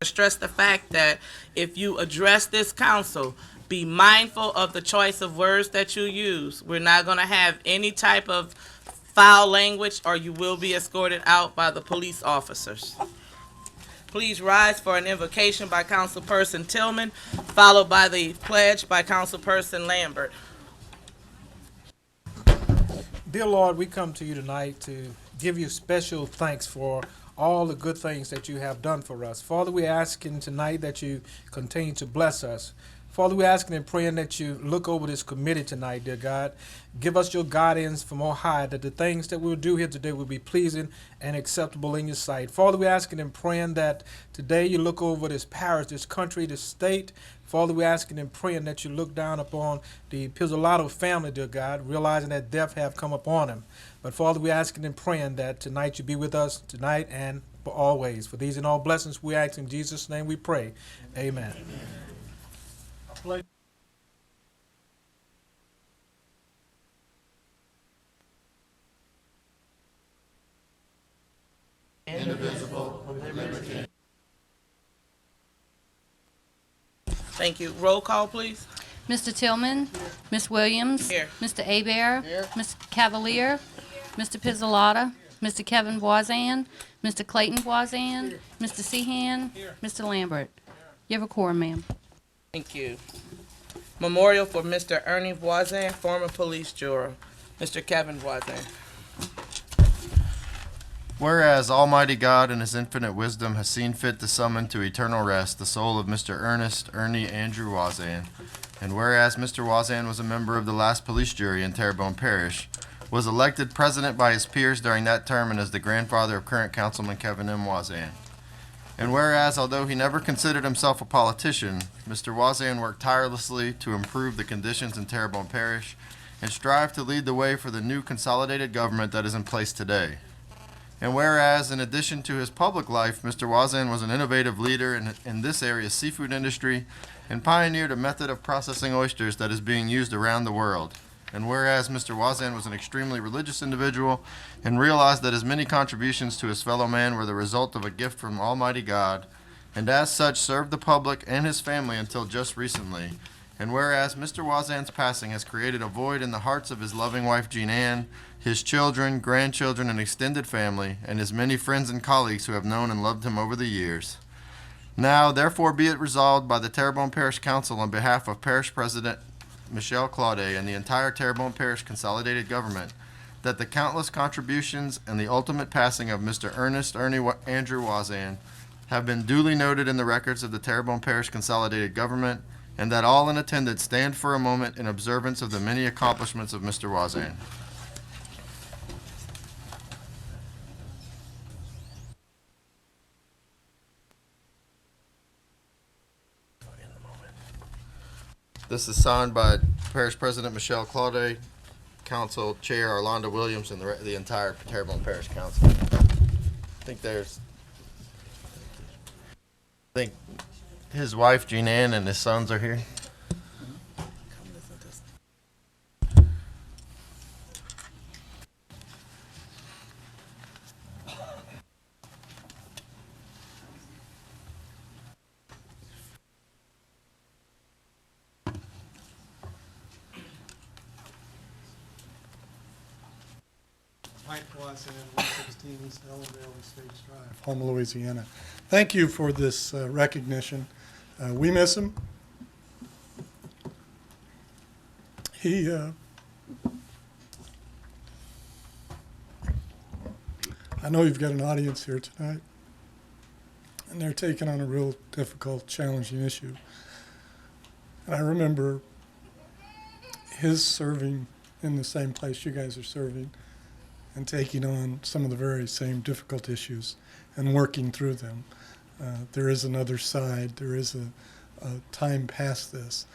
stress the fact that if you address this council, be mindful of the choice of words that you use. We're not going to have any type of foul language, or you will be escorted out by the police officers. Please rise for an invocation by Councilperson Tillman, followed by the pledge by Councilperson Lambert. Dear Lord, we come to you tonight to give you special thanks for all the good things that you have done for us. Father, we're asking tonight that you continue to bless us. Father, we're asking and praying that you look over this committee tonight, dear God. Give us your guidance from on high, that the things that we'll do here today will be pleasing and acceptable in your sight. Father, we're asking and praying that today you look over this parish, this country, this state. Father, we're asking and praying that you look down upon the Pizzolato family, dear God, realizing that death have come upon them. But Father, we're asking and praying that tonight you be with us tonight and for always. For these and all blessings we ask in Jesus' name we pray. Amen. Thank you. Roll call, please. Mr. Tillman? Ms. Williams? Here. Mr. Abear? Ms. Cavalier? Mr. Pizzolotta? Mr. Kevin Boizan? Mr. Clayton Boizan? Mr. Sehan? Mr. Lambert? You have a quorum, ma'am. Thank you. Memorial for Mr. Ernie Voisin, former police juror. Mr. Kevin Voisin. Whereas Almighty God in his infinite wisdom has seen fit to summon to eternal rest the soul of Mr. Ernest Ernie Andrew Wazan, and whereas Mr. Wazan was a member of the last police jury in Terrebonne Parish, was elected president by his peers during that term and is the grandfather of current councilman Kevin M. Wazan. And whereas, although he never considered himself a politician, Mr. Wazan worked tirelessly to improve the conditions in Terrebonne Parish and strive to lead the way for the new consolidated government that is in place today. And whereas, in addition to his public life, Mr. Wazan was an innovative leader in this area's seafood industry and pioneered a method of processing oysters that is being used around the world. And whereas Mr. Wazan was an extremely religious individual and realized that his many contributions to his fellow man were the result of a gift from Almighty God, and as such served the public and his family until just recently. And whereas Mr. Wazan's passing has created a void in the hearts of his loving wife Jean Ann, his children, grandchildren, and extended family, and his many friends and colleagues who have known and loved him over the years. Now, therefore, be it resolved by the Terrebonne Parish Council on behalf of Parish President Michelle Claudet and the entire Terrebonne Parish Consolidated Government that the countless contributions and the ultimate passing of Mr. Ernest Ernie Andrew Wazan have been duly noted in the records of the Terrebonne Parish Consolidated Government, and that all in attendance stand for a moment in observance of the many accomplishments of Mr. Wazan. This is signed by Parish President Michelle Claudet, Council Chair Arlonda Williams, and the entire Terrebonne Parish Council. I think his wife Jean Ann and his sons are here. Mike Watson, 116 East Ellendale Estates Drive, Houma, Louisiana. Thank you for this recognition. We miss him. He I know you've got an audience here tonight, and they're taking on a real difficult, challenging issue. And I remember his serving in the same place you guys are serving and taking on some of the very same difficult issues and working through them. There is another side. There is a time past this.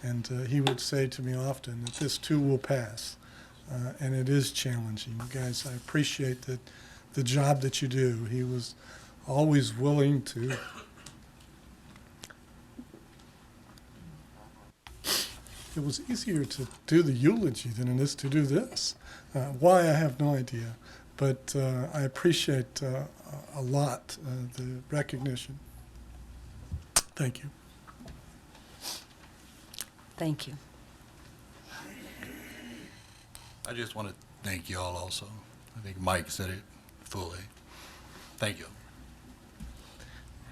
And he would say to me often that this too will pass. And it is challenging. You guys, I appreciate that the job that you do. He was always willing to it was easier to do the eulogy than it is to do this. Why, I have no idea. But I appreciate a lot the recognition. Thank you. Thank you. I just want to thank you all also. I think Mike said it fully. Thank you.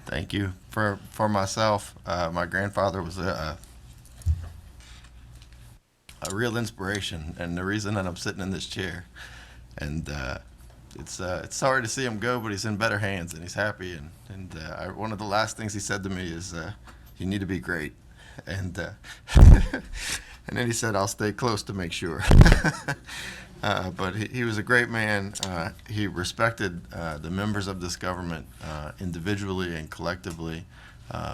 Thank you. For myself, my grandfather was a real inspiration, and the reason that I'm sitting in this chair. And it's sorry to see him go, but he's in better hands, and he's happy. One of the last things he said to me is, "You need to be great," and and then he said, "I'll stay close to make sure." But he was a great man. He respected the members of this government individually and collectively.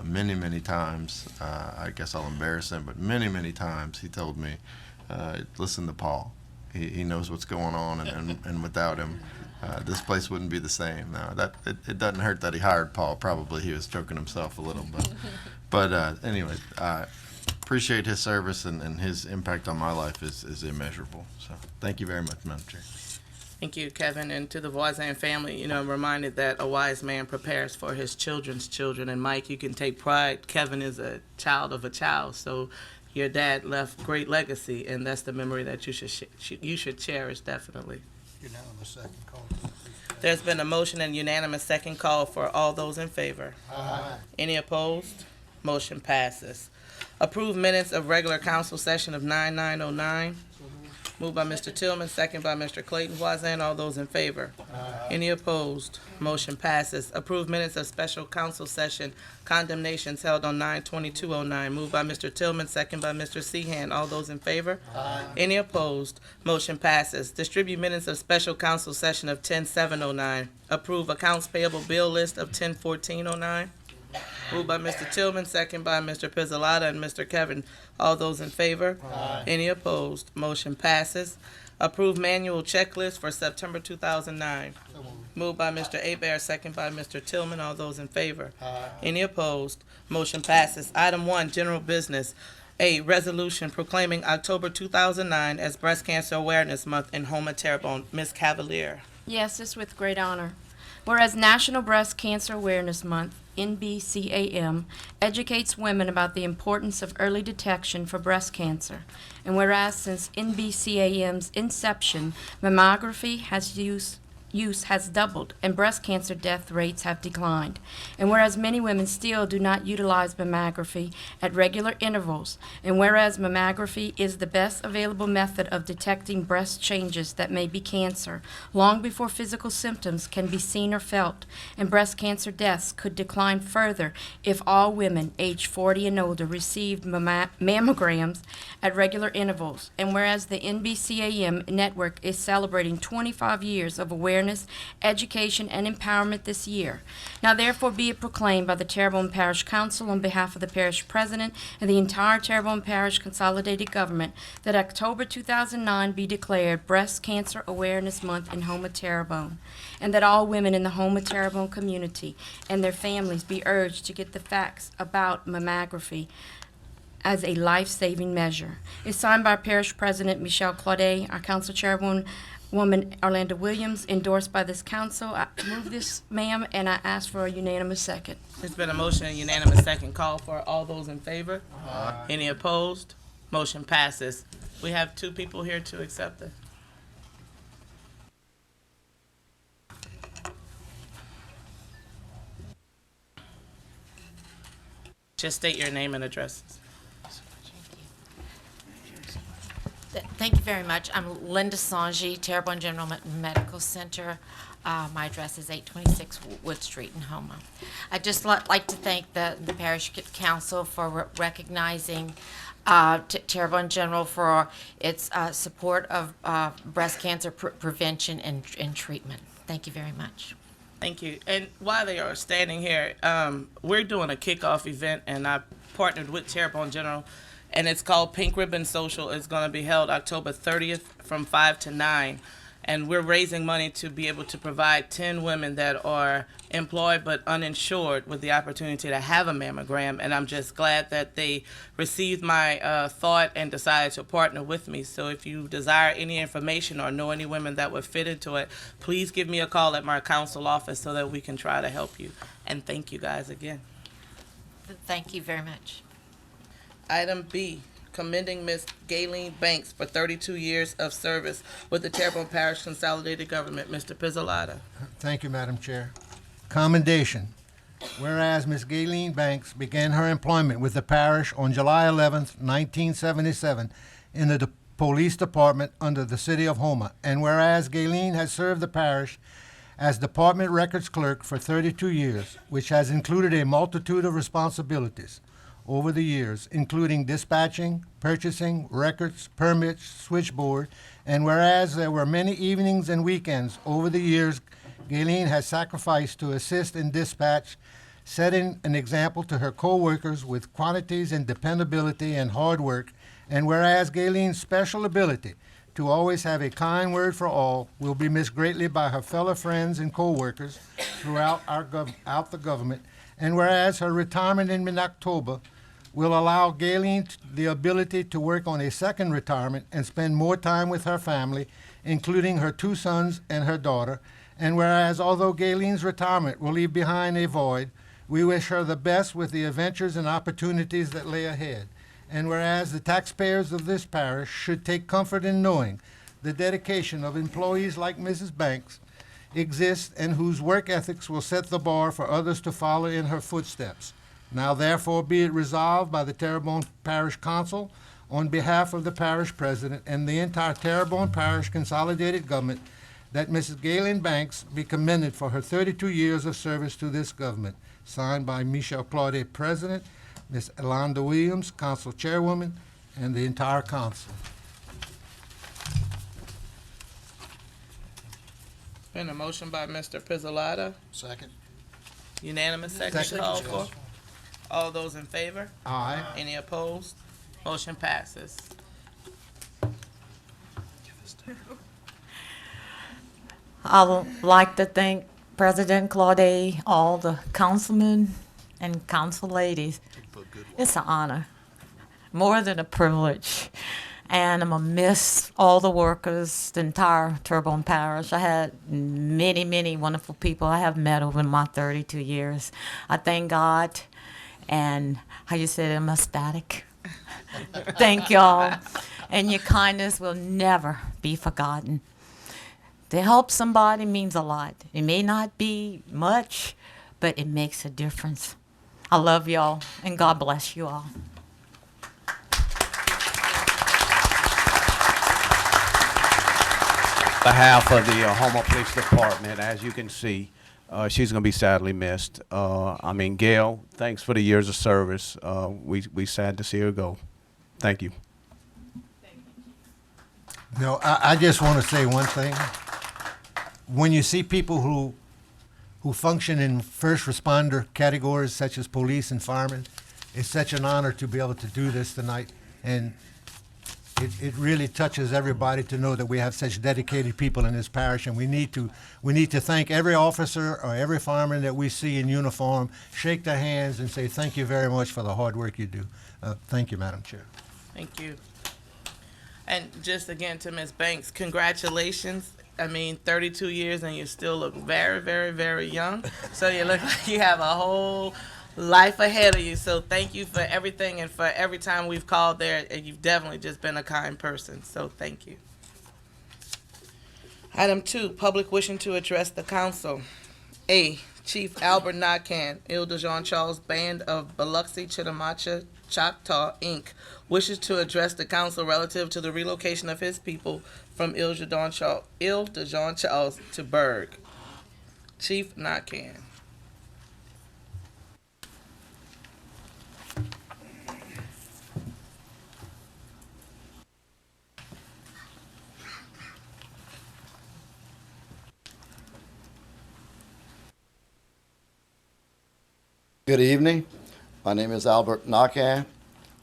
Many, many times, I guess I'll embarrass him, but many, many times he told me, listen to Paul. He knows what's going on, and without him, this place wouldn't be the same. Now, it doesn't hurt that he hired Paul. Probably he was choking himself a little bit. But anyway, I appreciate his service, and his impact on my life is immeasurable. So thank you very much, Madam Chair. Thank you, Kevin, and to the Voisin family. I'm reminded that a wise man prepares for his children's children. And Mike, you can take pride. Kevin is a child of a child, so your dad left great legacy, and that's the memory that you should cherish, definitely. Unanimous second call. There's been a motion and unanimous second call for all those in favor. Aye. Any opposed? Motion passes. Approved minutes of regular council session of 9/9/09. Moved by Mr. Tillman, second by Mr. Clayton Voisin. All those in favor? Any opposed? Motion passes. Approved minutes of special council session condemnations held on 9/22/09. Moved by Mr. Tillman, second by Mr. Seahan. All those in favor? Any opposed? Motion passes. Distribute minutes of special council session of 10/7/09. Approve accounts payable bill list of 10/14/09. Moved by Mr. Tillman, second by Mr. Pizzolata and Mr. Kevin. All those in favor? Any opposed? Motion passes. Approved manual checklist for September 2009. Moved by Mr. Abear, second by Mr. Tillman. All those in favor? Any opposed? Motion passes. Item 1, general business. A resolution proclaiming October 2009 as Breast Cancer Awareness Month in Houma, Terrebonne. Ms. Cavalier. Yes, it's with great honor. Whereas National Breast Cancer Awareness Month, NBCAM, educates women about the importance of early detection for breast cancer. And whereas since NBCAM's inception, mammography use has doubled and breast cancer death rates have declined. And whereas many women still do not utilize mammography at regular intervals, and whereas mammography is the best available method of detecting breast changes that may be cancer long before physical symptoms can be seen or felt, and breast cancer deaths could decline further if all women aged 40 and older received mammograms at regular intervals. And whereas the NBCAM network is celebrating 25 years of awareness, education, and empowerment this year. Now therefore be it proclaimed by the Terrebonne Parish Council on behalf of the parish president and the entire Terrebonne Parish Consolidated Government that October 2009 be declared Breast Cancer Awareness Month in Houma, Terrebonne, and that all women in the Houma, Terrebonne community and their families be urged to get the facts about mammography as a life-saving measure. It's signed by Parish President Michelle Claudet, our Council Chairwoman Orlando Williams, endorsed by this council. I move this, ma'am, and I ask for a unanimous second. There's been a motion and unanimous second call for all those in favor. Any opposed? Motion passes. We have 2 people here to accept it. Just state your name and address. Thank you very much. I'm Linda Sanji, Terrebonne General Medical Center. My address is 826 Wood Street in Houma. I'd just like to thank the Parish Council for recognizing Terrebonne General for its support of breast cancer prevention and treatment. Thank you very much. Thank you. And while they are standing here, we're doing a kickoff event, and I partnered with Terrebonne General, and it's called Pink Ribbon Social. It's going to be held October 30th from 5 to 9. And we're raising money to be able to provide 10 women that are employed but uninsured with the opportunity to have a mammogram. And I'm just glad that they received my thought and decided to partner with me. So if you desire any information or know any women that would fit into it, please give me a call at my council office so that we can try to help you. And thank you guys again. Thank you very much. Item B, commending Ms. Gayleen Banks for 32 years of service with the Terrebonne Parish Consolidated Government. Mr. Pizzolata. Thank you, Madam Chair. Commendation. Whereas Ms. Gayleen Banks began her employment with the parish on July 11th, 1977 in the police department under the city of Houma. And whereas Gayleen has served the parish as department records clerk for 32 years, which has included a multitude of responsibilities over the years, including dispatching, purchasing, records, permits, switchboard, and whereas there were many evenings and weekends over the years Gayleen has sacrificed to assist in dispatch, setting an example to her co-workers with quantities and dependability and hard work, and whereas Gayleen's special ability to always have a kind word for all will be missed greatly by her fellow friends and co-workers throughout out the government, and whereas her retirement in mid-October will allow Gayleen the ability to work on a second retirement and spend more time with her family, including her 2 sons and her daughter. And whereas although Gayleen's retirement will leave behind a void, we wish her the best with the adventures and opportunities that lay ahead. And whereas the taxpayers of this parish should take comfort in knowing the dedication of employees like Mrs. Banks exists and whose work ethics will set the bar for others to follow in her footsteps. Now therefore be it resolved by the Terrebonne Parish Council on behalf of the parish president and the entire Terrebonne Parish Consolidated Government that Mrs. Gayleen Banks be commended for her 32 years of service to this government. Signed by Michelle Claudet, President, Ms. Alonda Williams, Council Chairwoman, and the entire council. Been a motion by Mr. Pizzolata. Second. Unanimous second called for. All those in favor? Aye. Any opposed? Motion passes. I would like to thank President Claudet, all the councilmen and council ladies. It's an honor, more than a privilege. And I'm going to miss all the workers, the entire Terrebonne Parish. I had many, many wonderful people I have met over my 32 years. I thank God, and how you said, I'm ecstatic. Thank y'all. And your kindness will never be forgotten. To help somebody means a lot. It may not be much, but it makes a difference. I love y'all, and God bless you all. Behalf of the Houma Police Department, as you can see, she's going to be sadly missed. Gail, thanks for the years of service. We sad to see her go. Thank you. No, I just want to say one thing. When you see people who function in first responder categories such as police and firemen, it's such an honor to be able to do this tonight. And it really touches everybody to know that we have such dedicated people in this parish, and we need to thank every officer or every fireman that we see in uniform, shake their hands and say thank you very much for the hard work you do. Thank you, Madam Chair. Thank you. And just again to Ms. Banks, congratulations. 32 years and you still look very, very, very young. So you look like you have a whole life ahead of you. So thank you for everything and for every time we've called there. And you've definitely just been a kind person. So thank you. Item 2, public wishing to address the council. A, Chief Albert Nakan, Ile de Jean Charles Band of Biloxi, Chitimacha, Choctaw, Inc., wishes to address the council relative to the relocation of his people from Ile de Jean Charles to Berg. Chief Nakan. Good evening. My name is Albert Nakan.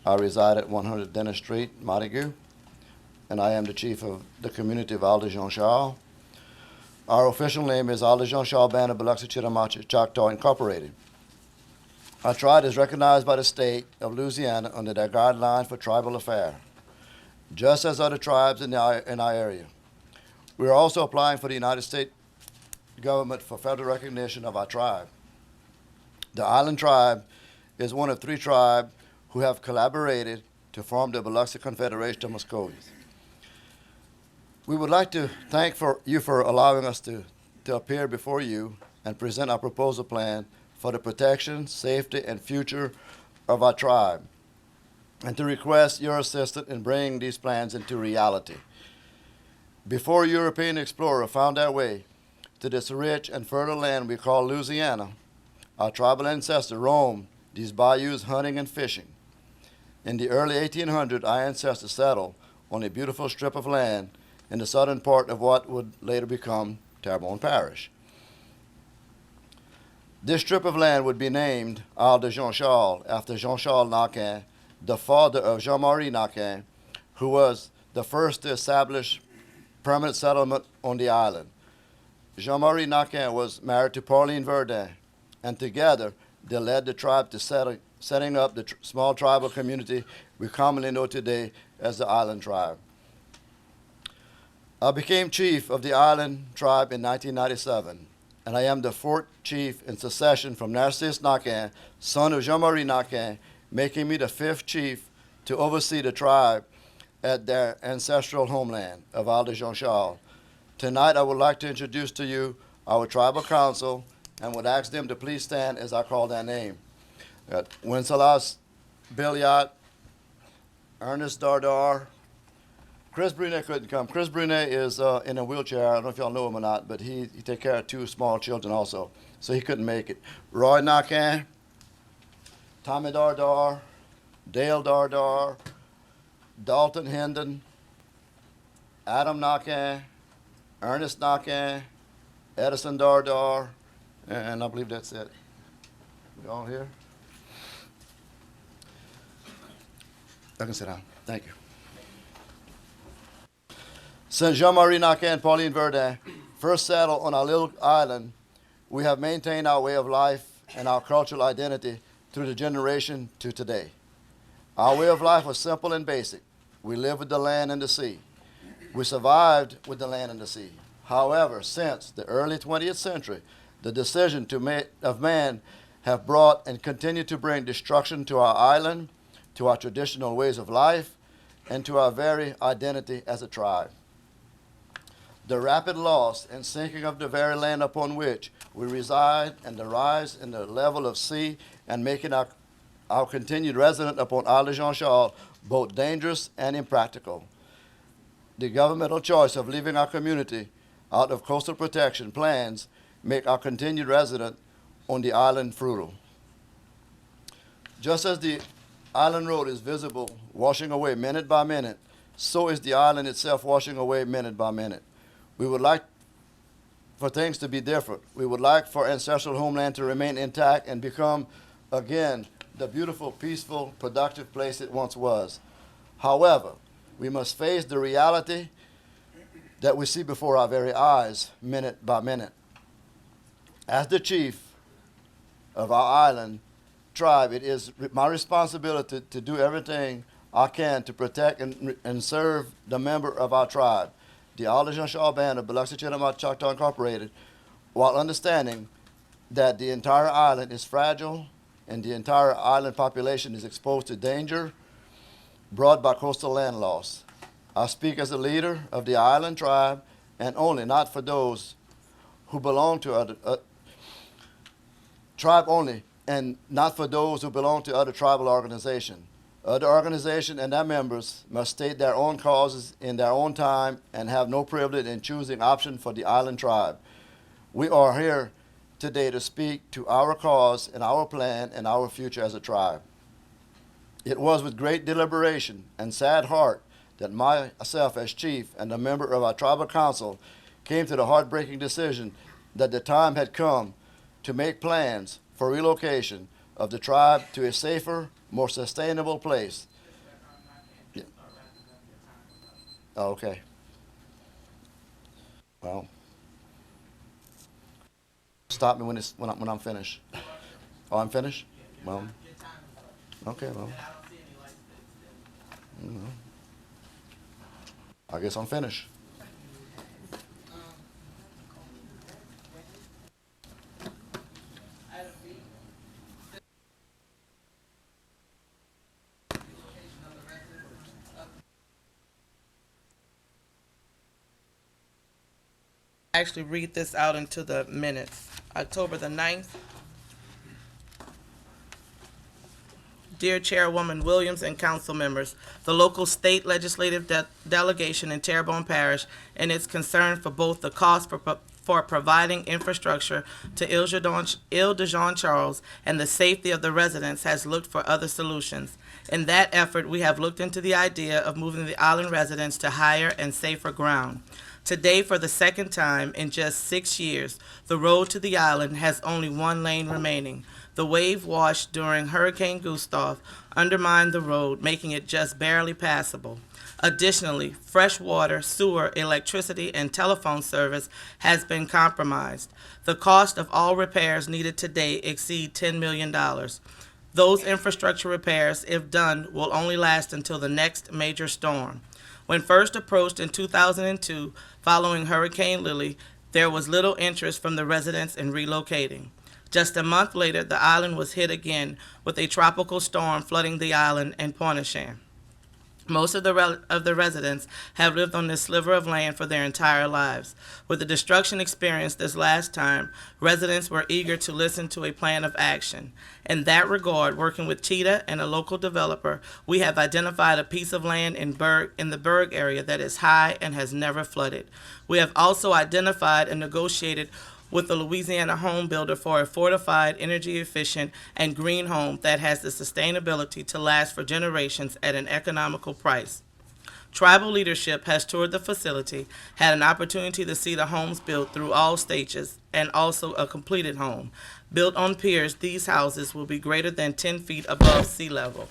I reside at 100 Dennis Street, Montague, and I am the chief of the community of Ile de Jean Charles. Our official name is Ile de Jean Charles Band of Biloxi, Chitimacha, Choctaw Incorporated. Our tribe is recognized by the state of Louisiana under their guidelines for tribal affairs, just as other tribes in our area. We are also applying for the United States government for federal recognition of our tribe. The island tribe is one of 3 tribes who have collaborated to form the Biloxi Confederation of Muskogees. We would like to thank you for allowing us to appear before you and present our proposal plan for the protection, safety, and future of our tribe, and to request your assistance in bringing these plans into reality. Before European explorers found their way to this rich and fertile land we call Louisiana, our tribal ancestors roamed these bayous hunting and fishing. In the early 1800s, our ancestors settled on a beautiful strip of land in the southern part of what would later become Terrebonne Parish. This strip of land would be named Isle de Jean Charles after Jean Charles Naquin, the father of Jean-Marie Naquin, who was the first to establish permanent settlement on the island. Jean-Marie Naquin was married to Pauline Verdun, and together they led the tribe to setting up the small tribal community we commonly know today as the Island Tribe. I became chief of the Island Tribe in 1997, and I am the 4th chief in succession from Narcisse Naquin, son of Jean-Marie Naquin, making me the 5th chief to oversee the tribe at their ancestral homeland of Isle de Jean Charles. Tonight, I would like to introduce to you our tribal council and would ask them to please stand as I call their name. Wencelas Billiot, Ernest Dardar. Chris Brunet couldn't come. Chris Brunet is in a wheelchair. I don't know if y'all know him or not, but he takes care of 2 small children also, so he couldn't make it. Roy Naquin, Tommy Dardar, Dale Dardar, Dalton Hendon, Adam Naquin, Ernest Naquin, Edison Dardar, and I believe that's it. We all here? I can sit down. Thank you. Since Jean-Marie Naquin and Pauline Verdun first settled on our little island, we have maintained our way of life and our cultural identity through the generation to today. Our way of life was simple and basic. We lived with the land and the sea. We survived with the land and the sea. However, since the early 20th century, the decision of man have brought and continue to bring destruction to our island, to our traditional ways of life, and to our very identity as a tribe. The rapid loss and sinking of the very land upon which we reside and the rise in the level of sea and making our continued residence upon Isle de Jean Charles both dangerous and impractical. The governmental choice of leaving our community out of coastal protection plans make our continued residence on the island fruitful. Just as the island road is visible, washing away minute by minute, so is the island itself washing away minute by minute. We would like for things to be different. We would like for ancestral homeland to remain intact and become, again, the beautiful, peaceful, productive place it once was. However, we must face the reality that we see before our very eyes, minute by minute. As the chief of our island tribe, it is my responsibility to do everything I can to protect and serve the member of our tribe, the Isle de Jean Charles Band of Biloxi Chittimacha Choctaw Incorporated, while understanding that the entire island is fragile and the entire island population is exposed to danger brought by coastal land loss. I speak as a leader of the island tribe and only, not for those who belong to other tribe only, and not for those who belong to other tribal organizations. Other organizations and their members must state their own causes in their own time and have no privilege in choosing option for the island tribe. We are here today to speak to our cause and our plan and our future as a tribe. It was with great deliberation and sad heart that myself as chief and a member of our tribal council came to the heartbreaking decision that the time had come to make plans for relocation of the tribe to a safer, more sustainable place. Yeah. Oh, okay. Well, stop me when I'm finished. Oh, I'm finished? Well, okay, well. I guess I'm finished. Actually read this out into the minutes. October the 9th. Dear Chairwoman Williams and council members, the local state legislative delegation in Terrebonne Parish and its concern for both the cost for providing infrastructure to Ile-de-Jean Charles and the safety of the residents has looked for other solutions. In that effort, we have looked into the idea of moving the island residents to higher and safer ground. Today, for the second time in just 6 years, the road to the island has only one lane remaining. The wave wash during Hurricane Gustav undermined the road, making it just barely passable. Additionally, fresh water, sewer, electricity, and telephone service has been compromised. The cost of all repairs needed today exceed $10 million. Those infrastructure repairs, if done, will only last until the next major storm. When first approached in 2002, following Hurricane Lily, there was little interest from the residents in relocating. Just a month later, the island was hit again with a tropical storm flooding the island and Pointe-aux-Chenes. Most of the residents have lived on this sliver of land for their entire lives. With the destruction experienced this last time, residents were eager to listen to a plan of action. In that regard, working with Cheetah and a local developer, we have identified a piece of land in the Berg area that is high and has never flooded. We have also identified and negotiated with the Louisiana home builder for a fortified, energy-efficient, and green home that has the sustainability to last for generations at an economical price. Tribal leadership has toured the facility, had an opportunity to see the homes built through all stages, and also a completed home. Built on piers, these houses will be greater than 10 feet above sea level.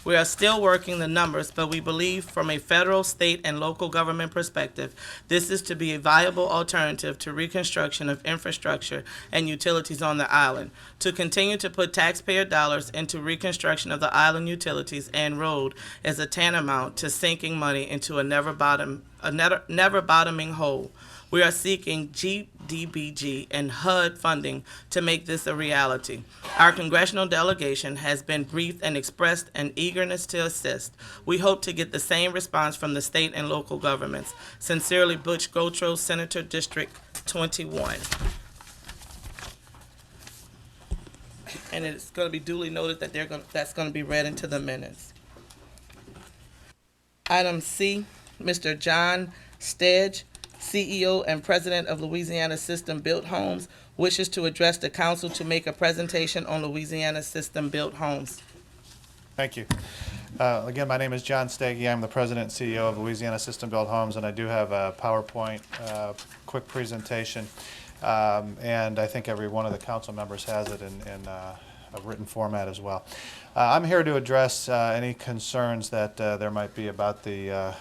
We are still working the numbers, but we believe from a federal, state, and local government perspective, this is to be a viable alternative to reconstruction of infrastructure and utilities on the island. To continue to put taxpayer dollars into reconstruction of the island utilities and road is a tantamount to sinking money into a never bottoming hole. We are seeking GDBG and HUD funding to make this a reality. Our congressional delegation has been briefed and expressed an eagerness to assist. We hope to get the same response from the state and local governments. Sincerely, Butch Gotro, Senator District 21. And it's going to be duly noted that that's going to be read into the minutes. Item C, Mr. John Stedge, CEO and President of Louisiana System Built Homes, wishes to address the council to make a presentation on Louisiana System Built Homes. Thank you. Again, my name is John Staggy. I'm the President and CEO of Louisiana System Built Homes, and I do have a PowerPoint quick presentation. And I think every one of the council members has it in a written format as well. I'm here to address any concerns that there might be about the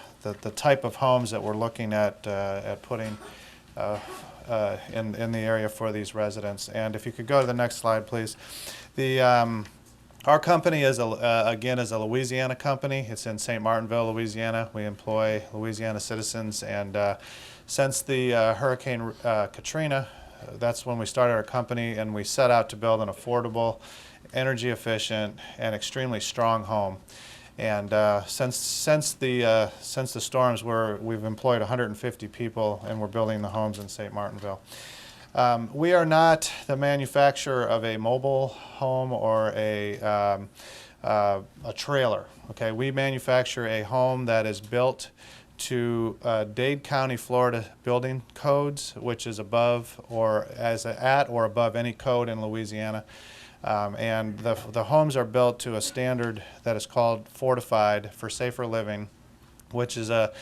type of homes that we're looking at putting in the area for these residents. And if you could go to the next slide, please. Our company is again is a Louisiana company. It's in St. Martinville, Louisiana. We employ Louisiana citizens, and since the Hurricane Katrina, that's when we started our company, and we set out to build an affordable, energy efficient, and extremely strong home. And since the storms, we've employed 150 people, and we're building the homes in St. Martinville. We are not the manufacturer of a mobile home or a trailer. Okay, we manufacture a home that is built to Dade County, Florida building codes, which is above or at or above any code in Louisiana. And the homes are built to a standard that is called Fortified for Safer Living, which is a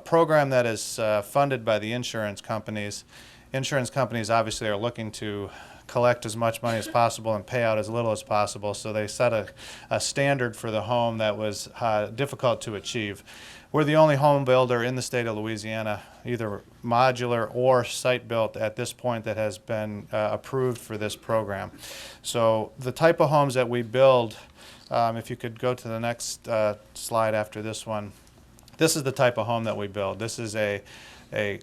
program that is funded by the insurance companies. Insurance companies obviously are looking to collect as much money as possible and pay out as little as possible, so they set a standard for the home that was difficult to achieve. We're the only home builder in the state of Louisiana, either modular or site-built at this point, that has been approved for this program. So the type of homes that we build, if you could go to the next slide after this one, this is the type of home that we build. This is a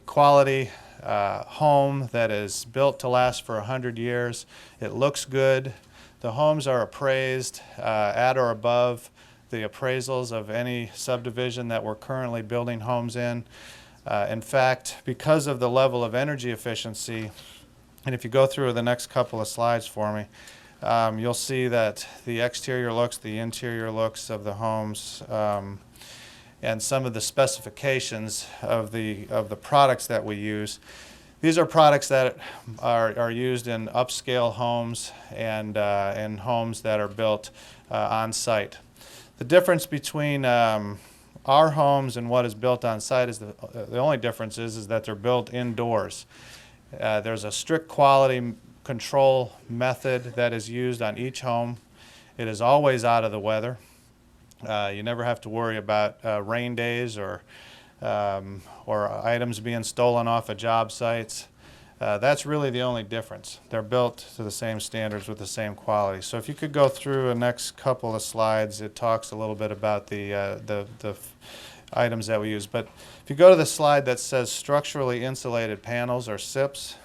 quality home that is built to last for 100 years. It looks good. The homes are appraised at or above the appraisals of any subdivision that we're currently building homes in. In fact, because of the level of energy efficiency, and if you go through the next couple of slides for me, you'll see that the exterior looks, the interior looks of the homes, and some of the specifications of the products that we use. These are products that are used in upscale homes and in homes that are built on site. The difference between our homes and what is built on site is the only difference is that they're built indoors. There's a strict quality control method that is used on each home. It is always out of the weather. You never have to worry about rain days or items being stolen off of job sites. That's really the only difference. They're built to the same standards with the same quality. So if you could go through the next couple of slides, it talks a little bit about the items that we use. But if you go to the slide that says structurally insulated panels, or SIPs,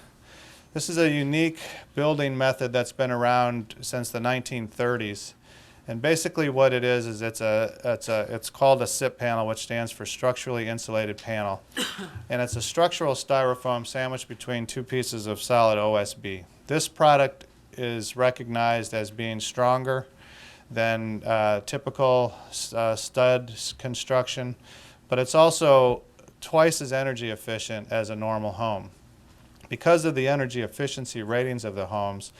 this is a unique building method that's been around since the 1930s. And basically what it is it's called a SIP panel, which stands for structurally insulated panel. And it's a structural styrofoam sandwiched between two pieces of solid OSB. This product is recognized as being stronger than typical stud construction, but it's also twice as energy efficient as a normal home. Because of the energy efficiency ratings of the homes,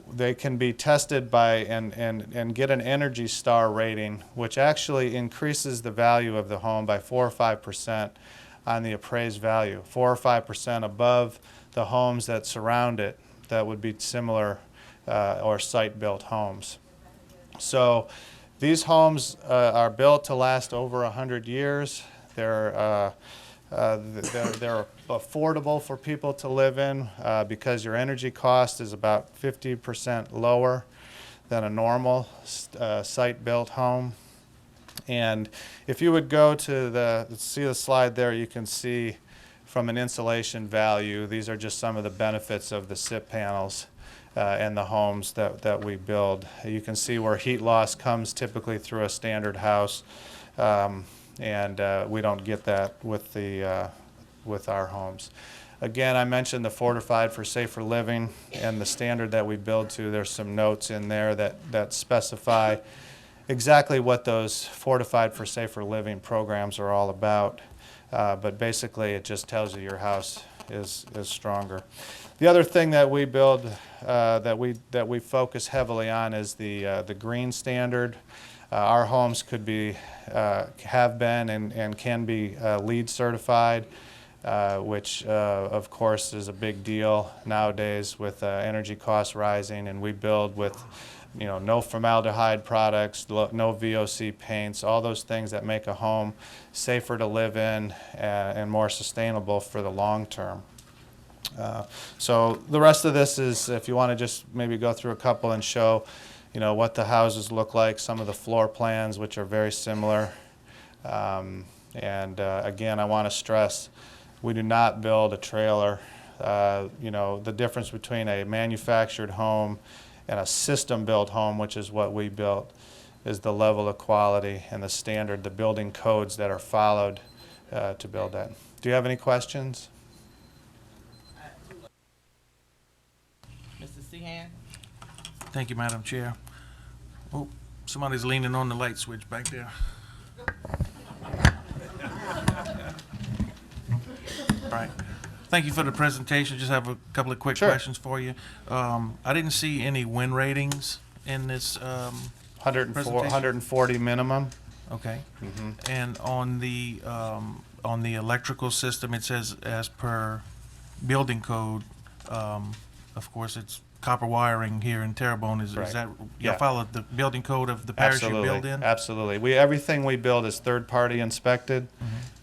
they can be tested by and get an Energy Star rating, which actually increases the value of the home by 4 or 5% on the appraised value, 4 or 5% above the homes that surround it that would be similar or site-built homes. So these homes are built to last over 100 years. They're affordable for people to live in because your energy cost is about 50% lower than a normal site-built home. And if you would go to see the slide there, you can see from an insulation value, these are just some of the benefits of the SIP panels and the homes that we build. You can see where heat loss comes typically through a standard house. And we don't get that with our homes. Again, I mentioned the fortified for safer living and the standard that we build to. There's some notes in there that specify exactly what those fortified for safer living programs are all about. But basically, it just tells you your house is stronger. The other thing that we build that we focus heavily on is the green standard. Our homes could be, have been and can be LEED certified, which of course is a big deal nowadays with energy costs rising, and we build with no formaldehyde products, no VOC paints, all those things that make a home safer to live in and more sustainable for the long term. So the rest of this is, if you want to just maybe go through a couple and show what the houses look like, some of the floor plans, which are very similar. Again, I want to stress, we do not build a trailer. The difference between a manufactured home and a system-built home, which is what we built, is the level of quality and the standard, the building codes that are followed to build that. Do you have any questions? Mr. Sehan? Thank you, Madam Chair. Oh, somebody's leaning on the light switch back there. All right. Thank you for the presentation. Just have a couple of quick questions for you. I didn't see any win ratings in this 140 minimum. Okay. And on the electrical system, it says as per building code. Of course, it's copper wiring here in Terrebonne. Is that you follow the building code of the parish you build in? Absolutely. Everything we build is third-party inspected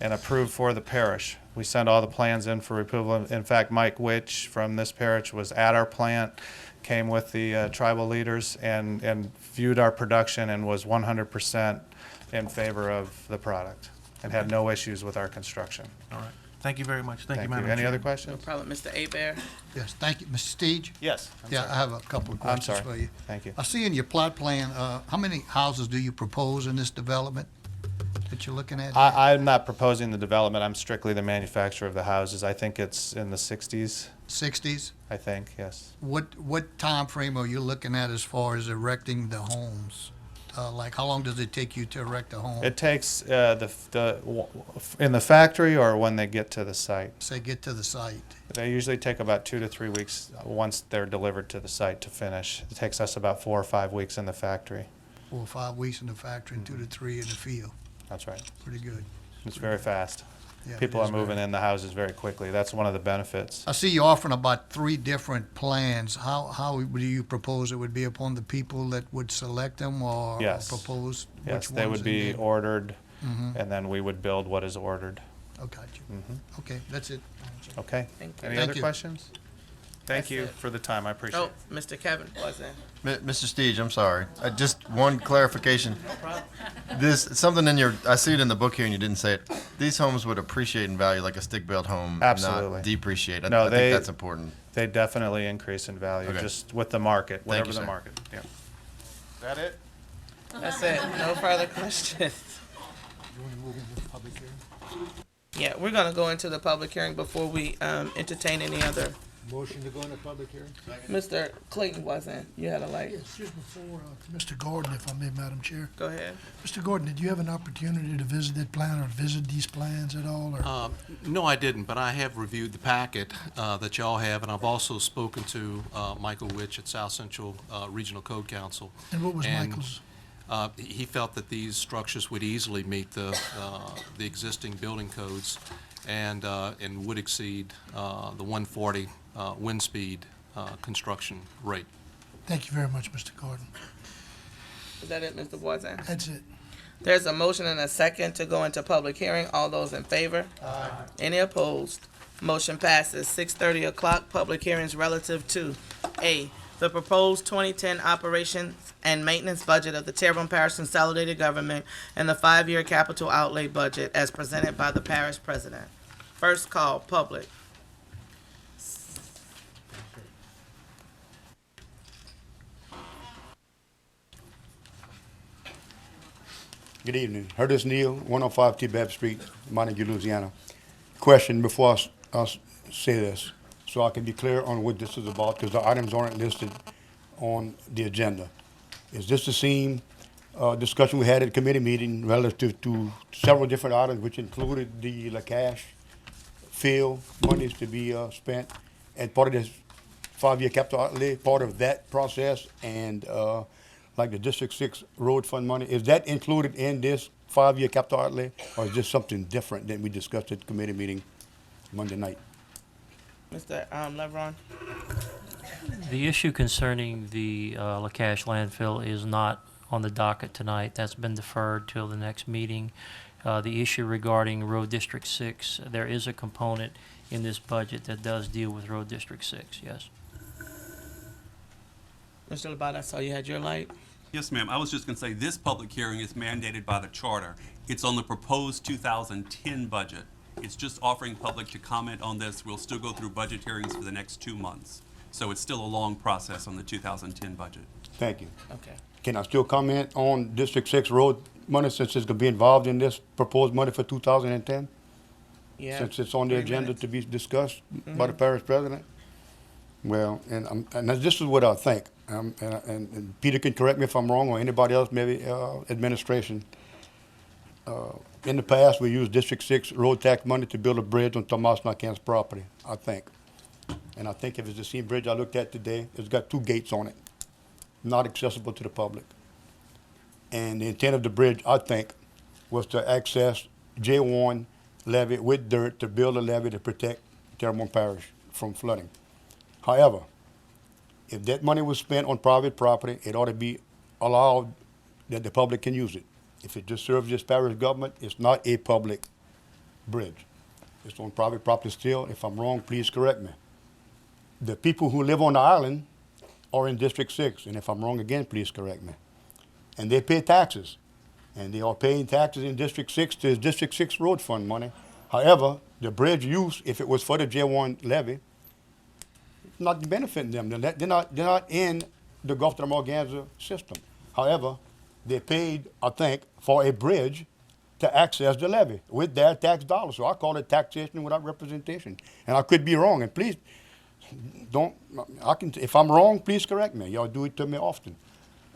and approved for the parish. We send all the plans in for approval. In fact, Mike Witch from this parish was at our plant, came with the tribal leaders and viewed our production and was 100% in favor of the product and had no issues with our construction. All right. Thank you very much. Thank you, Madam Any Chair. other questions? No problem. Mr. Hebert? Yes, thank you. Mr. Steege? Yes. I have a couple of questions for you. Thank you. I see in your plot plan, how many houses do you propose in this development? that you're looking at? I'm not proposing the development. I'm strictly the manufacturer of the houses. I think it's in the 60s. 60s? I think, yes. What time frame are you looking at as far as erecting the homes? Like, how long does it take you to erect a home? It takes in the factory or when they get to the site. Say, get to the site. They usually take about 2 to 3 weeks once they're delivered to the site to finish. It takes us about 4 or 5 weeks in the factory. 4 or 5 weeks in the factory and 2 to 3 in the field. That's right. Pretty good. It's very fast. Yeah, it People is are moving very- in the houses very quickly. That's one of the benefits. I see you offering about 3 different plans. How do you propose it would be upon the people that would select them or Yes. propose which Yes, ones? they would be and then- ordered, Mhm. and then we would build what is ordered. Oh, got you. Mhm. Okay, that's it. Okay? Thank you. Any Thank other you. questions? Thank That's you it. for the time. I appreciate Oh, it. Mr. Kevin wasn't. Mr. Steege, I'm sorry. Just one clarification. This, something in your, I see it in the book here and you didn't say it. These homes would appreciate in value like a stick-built home, Absolutely. not depreciate. I No, think they- that's important. They definitely increase in value, Okay. just with the market, Thank whatever you, the sir. market. Yeah. Is that it? That's it. No further questions. Yeah, we're gonna go into the public hearing before we entertain any other. Motion to go into public hearing? Mr. Clayton wasn't. You had a light. Yes, just before, Mr. Gordon, if I may, Madam Chair. Go ahead. Mr. Gordon, did you have an opportunity to visit that plan or visit these plans at all, or? No, I didn't, but I have reviewed the packet that y'all have, and I've also spoken to Michael Witch at South Central Regional Code Council. And what was Michael's? He felt that these structures would easily meet the existing building codes and would exceed the 140 wind speed construction rate. Thank you very much, Mr. Gordon. Is that it, Mr. Boyzan? That's it. There's a motion and a second to go into public hearing. All those in favor? Aye. Any opposed? Motion passes. 6:30 o'clock, public hearings relative to A, the proposed 2010 operations and maintenance budget of the Terrebonne Parish Consolidated Government and the 5-year capital outlay budget as presented by the parish president. First call, public. Good evening. Curtis Neal, 105 T. Babb Street, Montague, Louisiana. Question before I say this, so I can be clear on what this is about, because the items aren't listed on the agenda. Is this the same discussion we had at a committee meeting relative to several different items, which included the cash field monies to be spent, and part of this 5-year capital outlay, part of that process, and like the District 6 road fund money, is that included in this 5-year capital outlay, or is this something different than we discussed at the committee meeting Monday night? Mr. Levron? The issue concerning the LaCache landfill is not on the docket tonight. That's been deferred till the next meeting. The issue regarding Road District 6, there is a component in this budget that does deal with Road District 6, yes. Mr. Labat, I saw you had your light. Yes, ma'am. I was just going to say this public hearing is mandated by the charter. It's on the proposed 2010 budget. It's just offering public to comment on this. We'll still go through budget hearings for the next 2 months. So it's still a long process on the 2010 budget. Thank you. Okay. Can I still comment on District 6 road money, since it's going to be involved in this proposed money for 2010? Yeah. Since it's on the 3 agenda minutes. to be discussed by the parish president? Well, and this is what I think, and Peter can correct me if I'm wrong, or anybody else, maybe administration. In the past, we used District 6 road tax money to build a bridge on Tomas Nakan's property, I think. And I think if it's the same bridge I looked at today, it's got 2 gates on it, not accessible to the public. And the intent of the bridge, I think, was to access J1 levee with dirt to build a levee to protect Terrebonne Parish from flooding. However, if that money was spent on private property, it ought to be allowed that the public can use it. If it just serves this parish government, it's not a public bridge. It's on private property still. If I'm wrong, please correct me. The people who live on the island are in District 6, and if I'm wrong again, please correct me. And they pay taxes, and they are paying taxes in District 6 to District 6 road fund money. However, the bridge use, if it was for the J1 levee, not benefiting them. They're not in the Gulf of the Morganza system. However, they paid, I think, for a bridge to access the levy with their tax dollars. So I call it taxation without representation. And I could be wrong, and please don't, if I'm wrong, please correct me. Y'all do it to me often.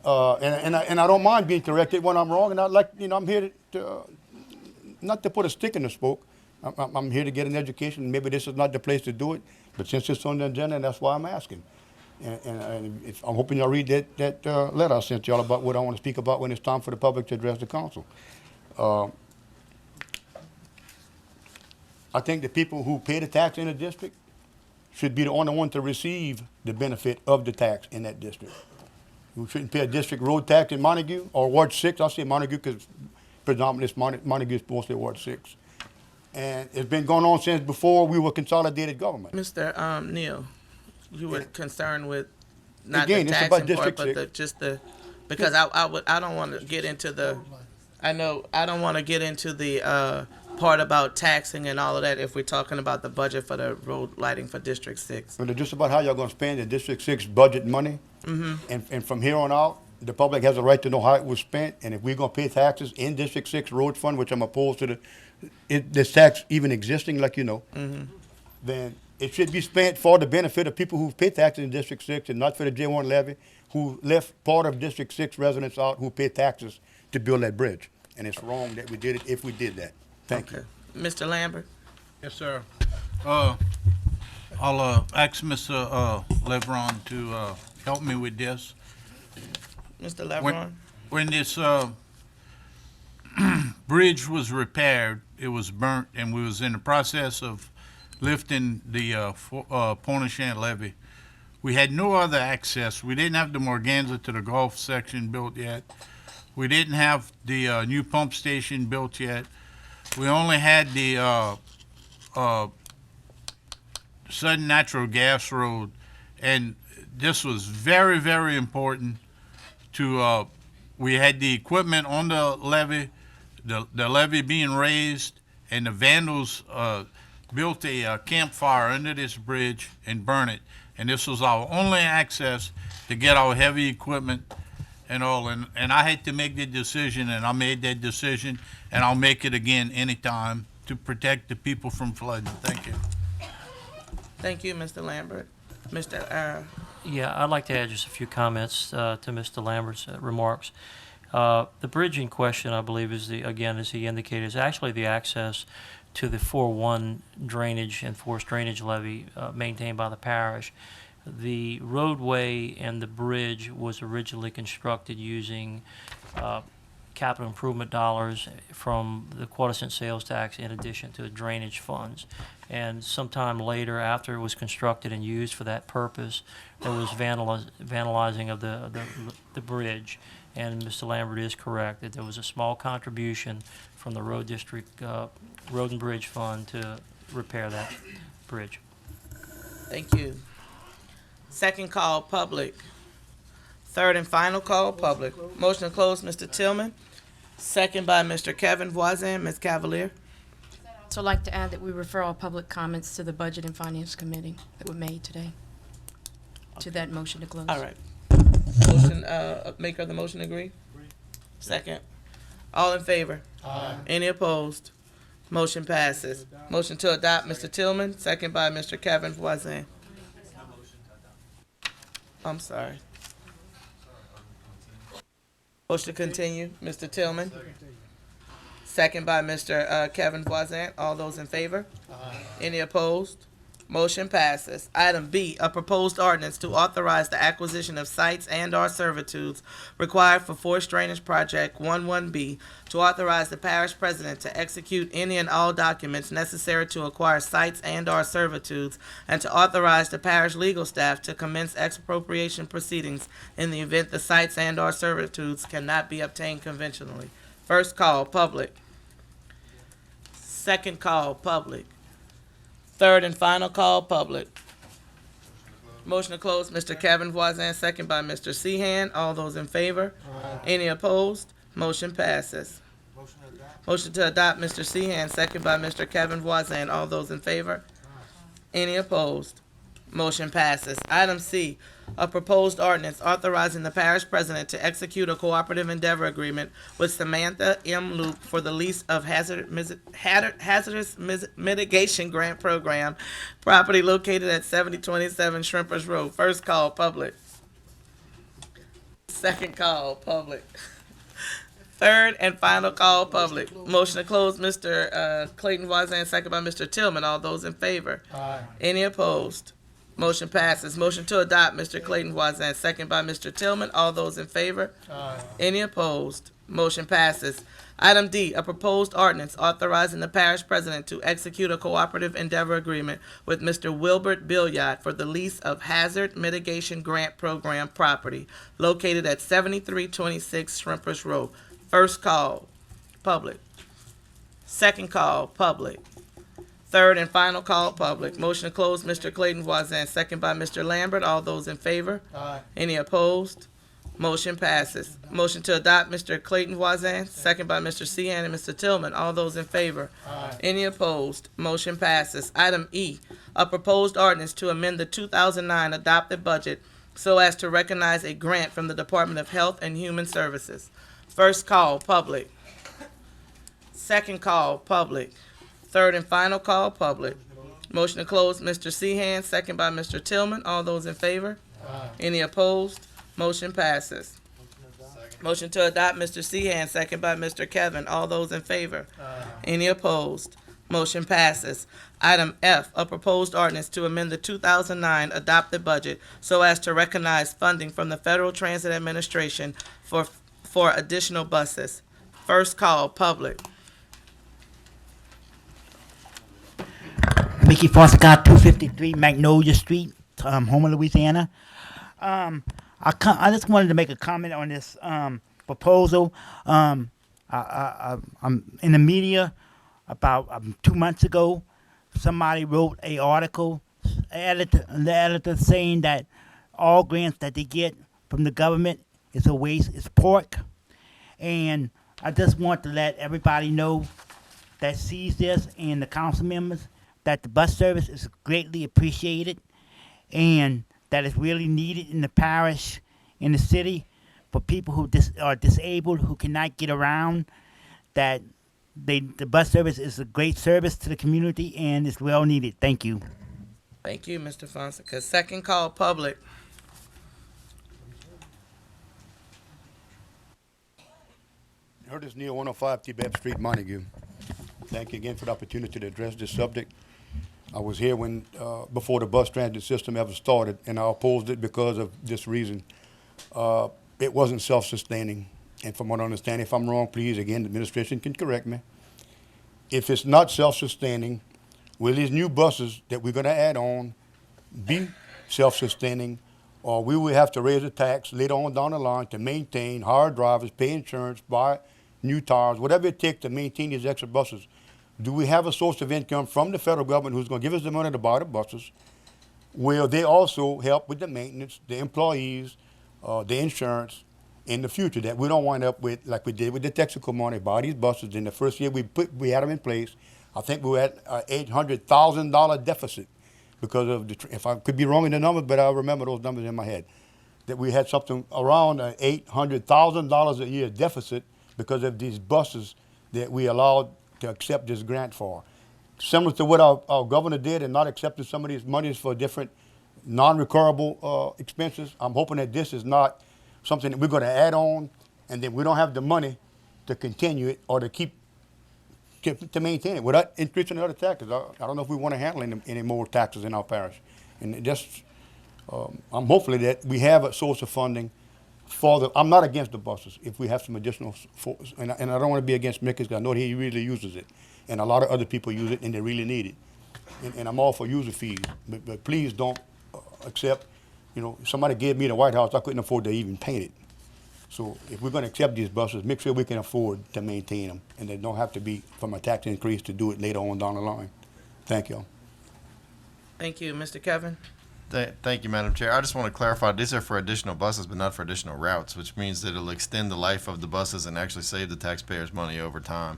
And I don't mind being corrected when I'm wrong, and I'm here to not to put a stick in the spoke. I'm here to get an education. Maybe this is not the place to do it, but since it's on the agenda, that's why I'm asking. And I'm hoping y'all read that letter I sent y'all about what I want to speak about when it's time for the public to address the council. I think the people who pay the tax in the district should be the only one to receive the benefit of the tax in that district. You shouldn't pay a district road tax in Montague or Ward 6. I say Montague because predominantly Montague is mostly Ward 6. And it's been going on since before we were consolidated government. Mr. Neal, you were concerned with not Again, the it's taxing about District part, but 6. because I don't want to get into the, I don't want to get into the part about taxing and all of that if we're talking about the budget for the road lighting for District 6. But it's just about how y'all gonna spend the District 6 budget money. And from here on out, the public has a right to know how it was spent, and if we're gonna pay taxes in District 6 road fund, which I'm opposed to this tax even existing, like you know, then it should be spent for the benefit of people who pay taxes in District 6 and not for the J1 levy, who left part of District 6 residents out who pay taxes to build that bridge. And it's wrong that we did it if we did that. Thank you. Mr. Lambert? Yes, sir. I'll ask Mr. Levron to help me with this. Mr. Levron? When this bridge was repaired, it was burnt, and we was in the process of lifting the Pointe-aux-Champs levee. We had no other access. We didn't have the Morganza to the Gulf section built yet. We didn't have the new pump station built yet. We only had the Sudden Natural Gas Road, and this was very, very important to, we had the equipment on the levee, the levee being raised, and the vandals built a campfire under this bridge and burned it. And this was our only access to get our heavy equipment and all. And I had to make the decision, and I made that decision, and I'll make it again anytime to protect the people from flooding. Thank you. Thank you, Mr. Lambert. Mr. Yeah, I'd like to add just a few comments to Mr. Lambert's remarks. The bridge in question, I believe, is again, as he indicated, is actually the access to the 4-1 drainage and forced drainage levee maintained by the parish. The roadway and the bridge was originally constructed using capital improvement dollars from the quarter-cent sales tax in addition to drainage funds. And sometime later, after it was constructed and used for that purpose, there was vandalizing of the bridge. And Mr. Lambert is correct that there was a small contribution from the Road District Road and Bridge Fund to repair that bridge. Thank you. Second call, public. Third and final call, public. Motion to close, Mr. Tillman. Second by Mr. Kevin Voisin. Ms. Cavalier? So I'd like to add that we refer all public comments to the Budget and Finance Committee that were made today, to that motion to close. All right. Motion, maker of the motion agree? Second. All in favor? Aye. Any opposed? Motion passes. Motion to adopt, Mr. Tillman, second by Mr. Kevin Voisin. I'm sorry. Motion to continue, Mr. Tillman. Second by Mr. Kevin Voisin. All those in favor? Aye. Any opposed? Motion passes. Item B, a proposed ordinance to authorize the acquisition of sites and/or servitudes required for forced drainage project 11B, to authorize the parish president to execute any and all documents necessary to acquire sites and/or servitudes, and to authorize the parish legal staff to commence expropriation proceedings in the event the sites and/or servitudes cannot be obtained conventionally. First call, public. Second call, public. Third and final call, public. Motion to close, Mr. Kevin Voisin, second by Mr. Seahan. All those in favor? Aye. Any opposed? Motion passes. Motion to adopt, Mr. Seahan, second by Mr. Kevin Voisin. All those in favor? Aye. Any opposed? Motion passes. Item C, a proposed ordinance authorizing the parish president to execute a cooperative endeavor agreement with Samantha M. Luke for the lease of hazardous mitigation grant program property located at 7027 Shrimpers Road. First call, public. Second call, public. Third and final call, public. Motion to close, Mr. Clayton Voisin, second by Mr. Tillman. All those in favor? Aye. Any opposed? Motion passes. Motion to adopt, Mr. Clayton Voisin, second by Mr. Tillman. All those in favor? Aye. Any opposed? Motion passes. Item D, a proposed ordinance authorizing the parish president to execute a cooperative endeavor agreement with Mr. Wilbert Billiard for the lease of hazard mitigation grant program property located at 7326 Shrimpers Road. First call, public. Second call, public. Third and final call, public. Motion to close, Mr. Clayton Voisin, second by Mr. Lambert. All those in favor? Aye. Any opposed? Motion passes. Motion to adopt, Mr. Clayton Voisin, second by Mr. Sheehan and Mr. Tillman. All those in favor? Aye. Any opposed? Motion passes. Item E, a proposed ordinance to amend the 2009 adopted budget so as to recognize a grant from the Department of Health and Human Services. First call, public. Second call, public. Third and final call, public. Motion to close, Mr. Sheehan, second by Mr. Tillman. All those in favor? Aye. Any opposed? Motion passes. Motion to adopt, Mr. Sheehan, second by Mr. Kevin. All those in favor? Aye. Any opposed? Motion passes. Item F, a proposed ordinance to amend the 2009 adopted budget so as to recognize funding from the Federal Transit Administration for additional buses. First call, public. Mickey Foscott, 253 Magnolia Street, Homer, Louisiana. I just wanted to make a comment on this proposal. I'm in the media about 2 months ago. Somebody wrote a article, the editor saying that all grants that they get from the government is a waste, it's pork. And I just want to let everybody know that sees this and the council members that the bus service is greatly appreciated and that is really needed in the parish, in the city, for people who are disabled, who cannot get around, that the bus service is a great service to the community and is well needed. Thank you. Thank you, Mr. Fonseca. Second call, public. Curtis Neal, 105 Tibet Street, Montague. Thank you again for the opportunity to address this subject. I was here when, before the bus transit system ever started, and I opposed it because of this reason. It wasn't self-sustaining. And from what I understand, if I'm wrong, please, again, the administration can correct me. If it's not self-sustaining, will these new buses that we're gonna add on be self-sustaining, or we will have to raise a tax later on down the line to maintain, hire drivers, pay insurance, buy new tires, whatever it takes to maintain these extra buses? Do we have a source of income from the federal government who's gonna give us the money to buy the buses? Will they also help with the maintenance, the employees, the insurance in the future, that we don't wind up with, like we did with the Texaco money, buy these buses. In the first year we had them in place, I think we were at $800,000 deficit because of if I could be wrong in the numbers, but I remember those numbers in my head, that we had something around $800,000 a year deficit because of these buses that we allowed to accept this grant for. Similar to what our governor did and not accepting some of these monies for different non-recurrable expenses. I'm hoping that this is not something that we're going to add on and then we don't have the money to continue it or to to maintain it without increasing the other taxes. I don't know if we want to handle any more taxes in our parish. And just, I'm hopefully that we have a source of funding for I'm not against the buses if we have some additional, and I don't want to be against Mickey because I know he really uses it. And a lot of other people use it and they really need it. And I'm all for user fees, but please don't accept, somebody gave me the White House, I couldn't afford to even paint it. So if we're going to accept these buses, make sure we can afford to maintain them and they don't have to be from a tax increase to do it later on down the line. Thank you. Thank you, Mr. Kevin. Thank you, Madam Chair. I just want to clarify, these are for additional buses, but not for additional routes, which means that it'll extend the life of the buses and actually save the taxpayers money over time.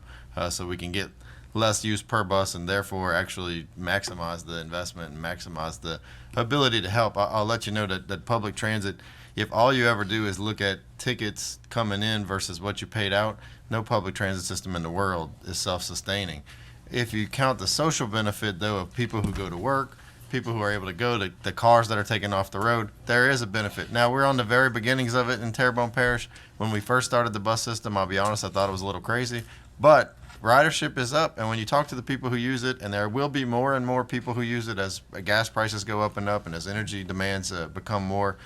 So we can get less use per bus and therefore actually maximize the investment and maximize the ability to help. I'll let you know that public transit, if all you ever do is look at tickets coming in versus what you paid out, no public transit system in the world is self-sustaining. If you count the social benefit, though, of people who go to work, people who are able to go, the cars that are taken off the road, there is a benefit. Now, we're on the very beginnings of it in Terrebonne Parish. When we first started the bus system, I'll be honest, I thought it was a little crazy. But ridership is up, and when you talk to the people who use it, and there will be more and more people who use it as gas prices go up, and as energy demands become more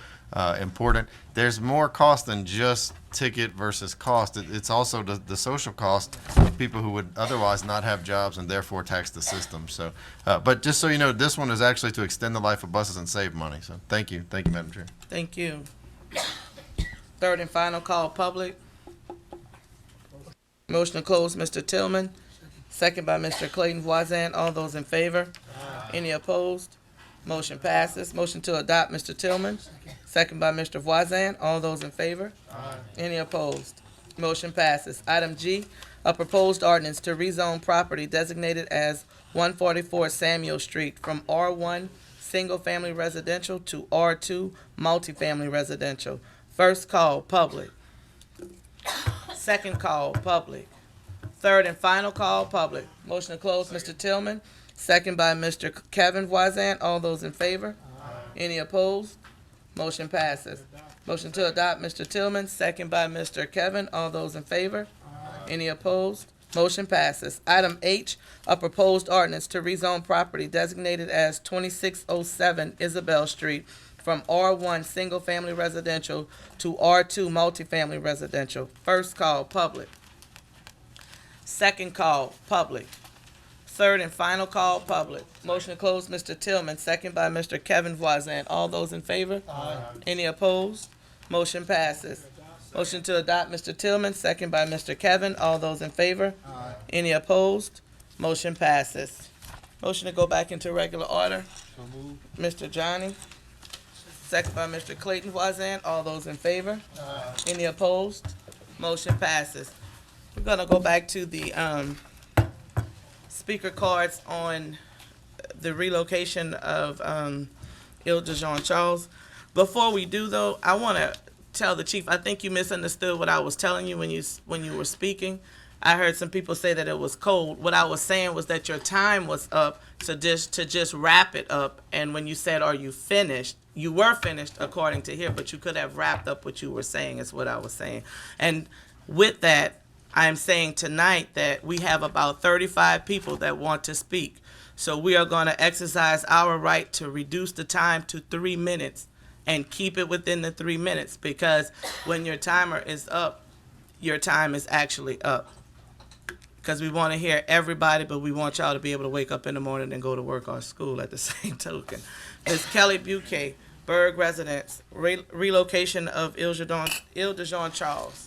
important, there's more cost than just ticket versus cost. It's also the social cost of people who would otherwise not have jobs and therefore tax the system. So, but just so you know, this one is actually to extend the life of buses and save money. So thank you, Madam Chair. Thank you. Third and final call, public. Motion to close, Mr. Tillman. Second by Mr. Clayton Voisin. All those in favor? Any opposed? Motion passes. Motion to adopt, Mr. Tillman. Second by Mr. Voisin. All those in favor? Any opposed? Motion passes. Item G, a proposed ordinance to rezone property designated as 144 Samuel Street from R1 Single Family Residential to R2 Multifamily Residential. First call, public. Second call, public. Third and final call, public. Motion to close, Mr. Tillman. Second by Mr. Kevin Voisin. All those in favor? Any opposed? Motion passes. Motion to adopt, Mr. Tillman. Second by Mr. Kevin. All those in favor? Any opposed? Motion passes. Item H, a proposed ordinance to rezone property designated as 2607 Isabel Street from R1 Single Family Residential to R2 Multifamily Residential. First call, public. Second call, public. Third and final call, public. Motion to close, Mr. Tillman, second by Mr. Kevin Voisin. All those in favor? Any opposed? Motion passes. Motion to adopt, Mr. Tillman, second by Mr. Kevin. All those in favor? Any opposed? Motion passes. Motion to go back into regular order. Mr. Johnny, second by Mr. Clayton Voisin. All those in favor? Any opposed? Motion passes. We're gonna go back to the speaker cards on the relocation of Ile de Jean Charles. Before we do, though, I want to tell the chief, I think you misunderstood what I was telling you when you were speaking. I heard some people say that it was cold. What I was saying was that your time was up, so just wrap it up. And when you said, "Are you finished?" you were finished according to here, but you could have wrapped up what you were saying. Is what I was saying. And with that, I'm saying tonight that we have about 35 people that want to speak. So we are going to exercise our right to reduce the time to 3 minutes and keep it within the 3 minutes, because when your timer is up, your time is actually up. Because we want to hear everybody, but we want y'all to be able to wake up in the morning and go to work or school at the same token. Ms. Kelly Buquet, Berg residents, relocation of Ile de Jean Charles.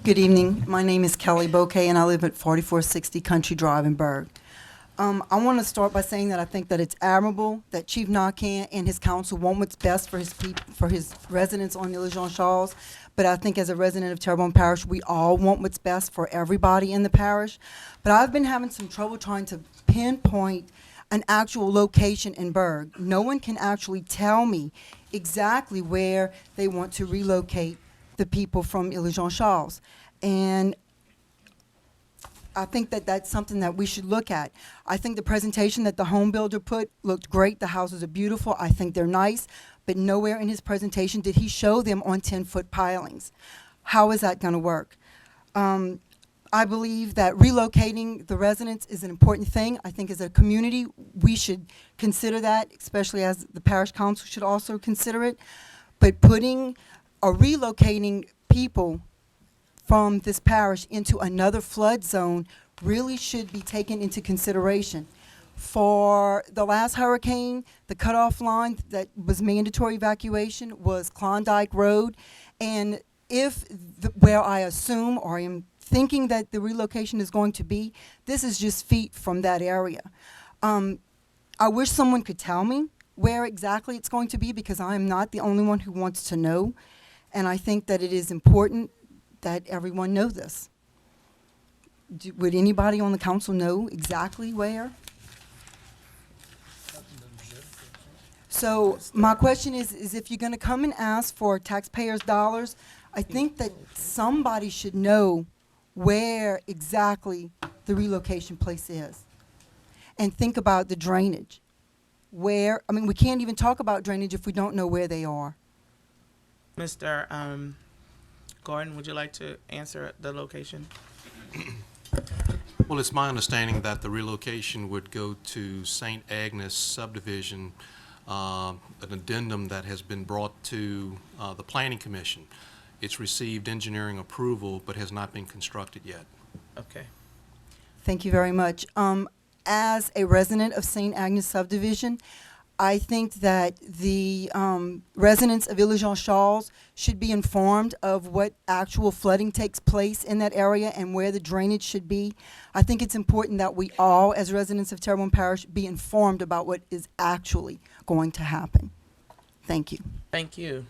Good evening. My name is Kelly Bouquet, and I live at 4460 Country Drive in Berg. I want to start by saying that I think that it's admirable that Chief Nakan and his council want what's best for his residents on Ile de Jean Charles. But I think as a resident of Terrebonne Parish, we all want what's best for everybody in the parish. But I've been having some trouble trying to pinpoint an actual location in Berg. No one can actually tell me exactly where they want to relocate the people from Ile de Jean Charles. And I think that that's something that we should look at. I think the presentation that the home builder put looked great. The houses are beautiful. I think they're nice. But nowhere in his presentation did he show them on 10-foot pilings. How is that going to work? I believe that relocating the residents is an important thing. I think as a community, we should consider that, especially as the parish council should also consider it. But putting or relocating people from this parish into another flood zone really should be taken into consideration. For the last hurricane, the cutoff line that was mandatory evacuation was Klondike Road. And if where I assume or I am thinking that the relocation is going to be, this is just feet from that area. I wish someone could tell me where exactly it's going to be, because I am not the only one who wants to know. And I think that it is important that everyone know this. Would anybody on the council know exactly where? So my question is if you're going to come and ask for taxpayers' dollars, I think that somebody should know where exactly the relocation place is. And think about the drainage. Where, I mean, we can't even talk about drainage if we don't know where they are. Mr. Gordon, would you like to answer the location? Well, it's my understanding that the relocation would go to St. Agnes subdivision, an addendum that has been brought to the Planning Commission. It's received engineering approval, but has not been constructed yet. Okay. Thank you very much. As a resident of St. Agnes subdivision, I think that the residents of Ile-de-Jean-Charles should be informed of what actual flooding takes place in that area and where the drainage should be. I think it's important that we all, as residents of Terrebonne Parish, be informed about what is actually going to happen. Thank you. Thank you.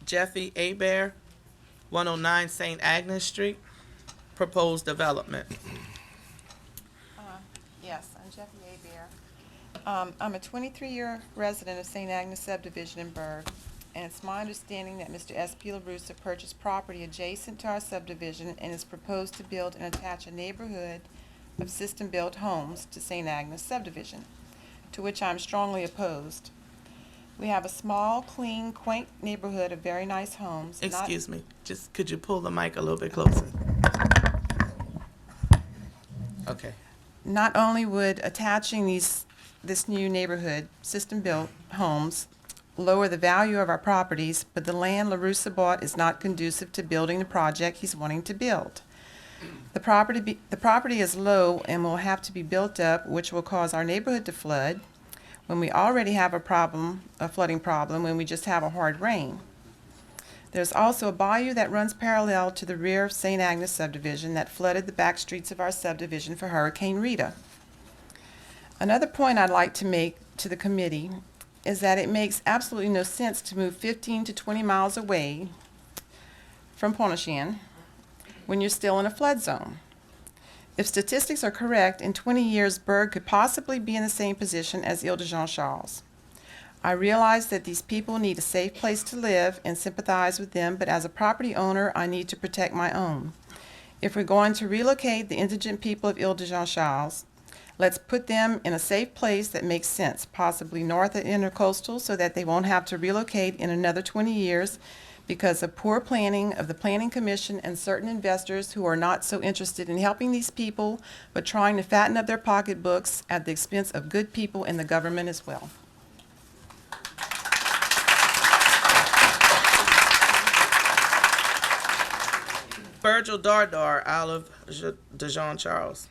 Jeffy Abear, 109 St. Agnes Street, proposed development. Yes, I'm Jeffy Abear. I'm a 23-year resident of St. Agnes subdivision in Berg, and it's my understanding that Mr. S.P. LaRussa purchased property adjacent to our subdivision and is proposed to build and attach a neighborhood of system-built homes to St. Agnes subdivision, to which I'm strongly opposed. We have a small, clean, quaint neighborhood of very nice homes. Excuse me, just could you pull the mic a little bit closer? Okay. Not only would attaching this new neighborhood, system-built homes, lower the value of our properties, but the land LaRussa bought is not conducive to building the project he's wanting to build. The property is low and will have to be built up, which will cause our neighborhood to flood when we already have a flooding problem when we just have a hard rain. There's also a bayou that runs parallel to the rear of St. Agnes subdivision that flooded the back streets of our subdivision for Hurricane Rita. Another point I'd like to make to the committee is that it makes absolutely no sense to move 15 to 20 miles away from Pontchartrain when you're still in a flood zone. If statistics are correct, in 20 years, Berg could possibly be in the same position as Ile-de-Jean-Charles. I realize that these people need a safe place to live and sympathize with them, but as a property owner, I need to protect my own. If we're going to relocate the indigent people of Ile-de-Jean-Charles, let's put them in a safe place that makes sense, possibly north of Intercoastal, so that they won't have to relocate in another 20 years because of poor planning of the Planning Commission and certain investors who are not so interested in helping these people, but trying to fatten up their pocketbooks at the expense of good people in the government as well. Virgil Dardar, Olive de Jean Charles.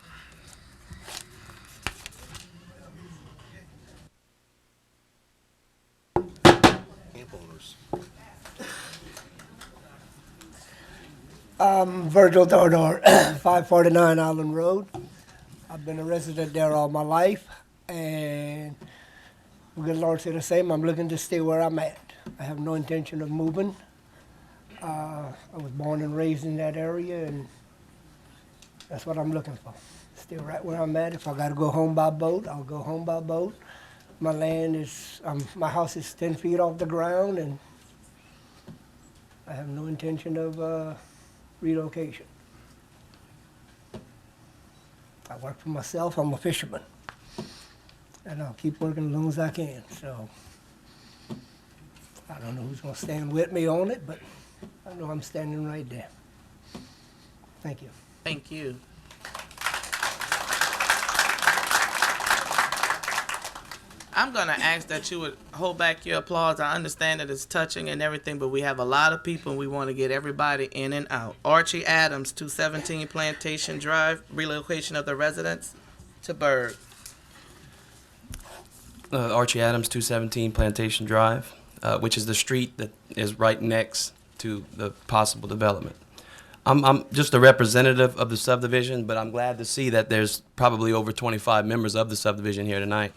Virgil Dardar, 549 Island Road. I've been a resident there all my life, and good Lord say the same, I'm looking to stay where I'm at. I have no intention of moving. I was born and raised in that area, and that's what I'm looking for. Stay right where I'm at. If I gotta go home by boat, I'll go home by boat. My land is, my house is 10 feet off the ground, and I have no intention of relocation. I work for myself. I'm a fisherman, and I'll keep working as long as I can. So I don't know who's gonna stand with me on it, but I know I'm standing right there. Thank you. Thank you. I'm going to ask that you would hold back your applause. I understand that it's touching and everything, but we have a lot of people and we want to get everybody in and out. Archie Adams, 217 Plantation Drive, relocation of the residents to Berg. Archie Adams, 217 Plantation Drive, which is the street that is right next to the possible development. I'm just a representative of the subdivision, but I'm glad to see that there's probably over 25 members of the subdivision here tonight.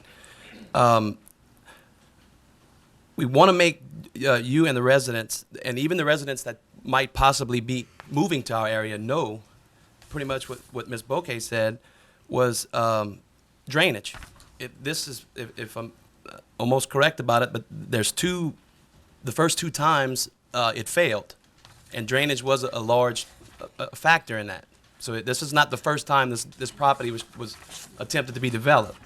We want to make you and the residents, and even the residents that might possibly be moving to our area know pretty much what Ms. Bouquet said was drainage. This is, if I'm almost correct about it, but there's the first two times it failed, and drainage was a large factor in that. So this is not the first time this property was attempted to be developed.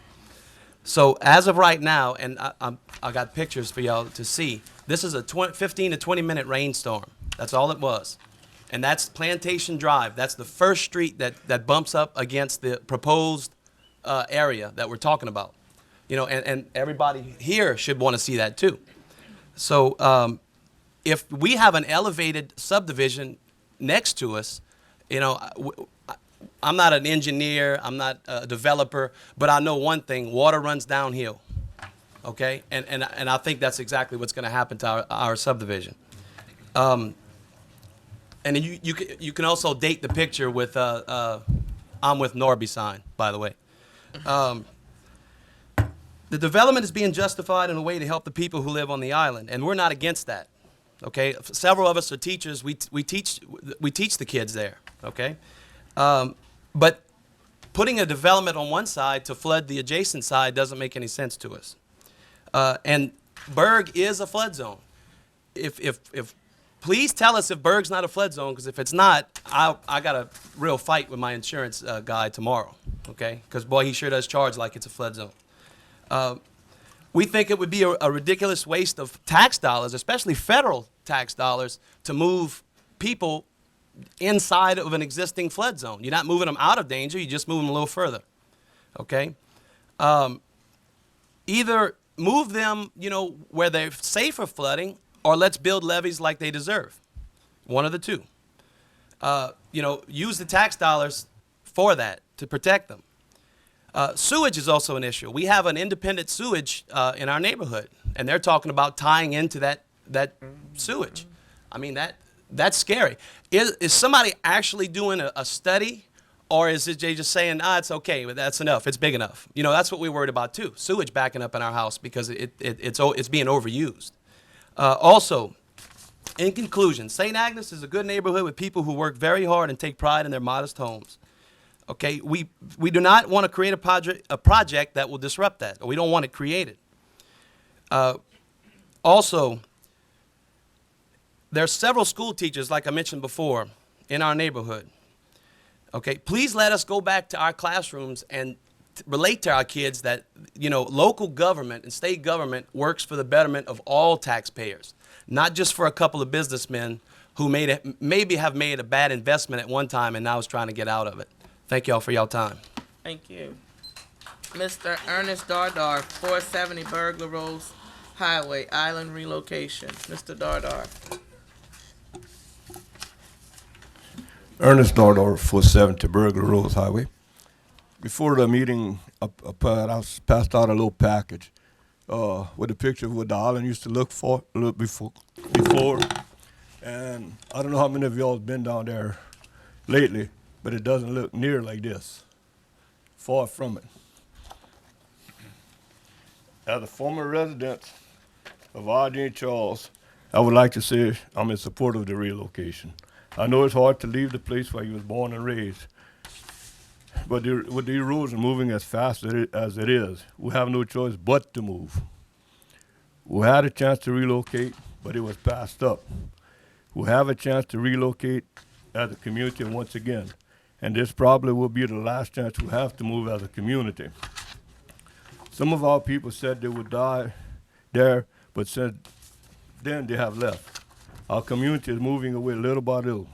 So as of right now, and I got pictures for y'all to see, this is a 15 to 20 minute rainstorm. That's all it was. And that's Plantation Drive. That's the first street that bumps up against the proposed area that we're talking about. You know, and everybody here should want to see that too. So if we have an elevated subdivision next to us, you know, I'm not an engineer, I'm not a developer, but I know one thing: water runs downhill. Okay, and I think that's exactly what's going to happen to our subdivision. And then you can also date the picture with I'm with Norby sign, by the way. The development is being justified in a way to help the people who live on the island, and we're not against that. Okay, several of us are teachers. We teach the kids there. Okay, but putting a development on one side to flood the adjacent side doesn't make any sense to us. And Berg is a flood zone. If please tell us if Berg's not a flood zone, because if it's not, I got a real fight with my insurance guy tomorrow. Okay, because boy, he sure does charge like it's a flood zone. We think it would be a ridiculous waste of tax dollars, especially federal tax dollars, to move people inside of an existing flood zone. You're not moving them out of danger, you just move them a little further. Okay? Either move them, you know, where they're safe for flooding, or let's build levees like they deserve. One of the two. You know, use the tax dollars for that, to protect them. Sewage is also an issue. We have an independent sewage in our neighborhood, and they're talking about tying into that sewage. I mean, that's scary. Is somebody actually doing a study, or is it they just saying, it's okay, but that's enough, it's big enough? You know, that's what we're worried about too, sewage backing up in our house because it's being overused. Also, in conclusion, St. Agnes is a good neighborhood with people who work very hard and take pride in their modest homes. Okay, we do not want to create a project that will disrupt that, or we don't want to create it. Also, there are several school teachers, like I mentioned before, in our neighborhood. Okay, please let us go back to our classrooms and relate to our kids that, you know, local government and state government works for the betterment of all taxpayers, not just for a couple of businessmen who maybe have made a bad investment at one time and now is trying to get out of it. Thank y'all for y'all time. Thank you. Mr. Ernest Dardar, 470 Burglar Rose Highway, Island Relocation. Mr. Dardar. Ernest Dardar, 470 Burglar Rose Highway. Before the meeting, I passed out a little package with a picture of what the island used to look before. And I don't know how many of y'all have been down there lately, but it doesn't look near like this. Far from it. As a former resident of R.J. Charles, I would like to say I'm in support of the relocation. I know it's hard to leave the place where you was born and raised, but with the erosion moving as fast as it is, we have no choice but to move. We had a chance to relocate, but it was passed up. We have a chance to relocate as a community once again, and this probably will be the last chance we have to move as a community. Some of our people said they would die there, but said then they have left. Our community is moving away little by little.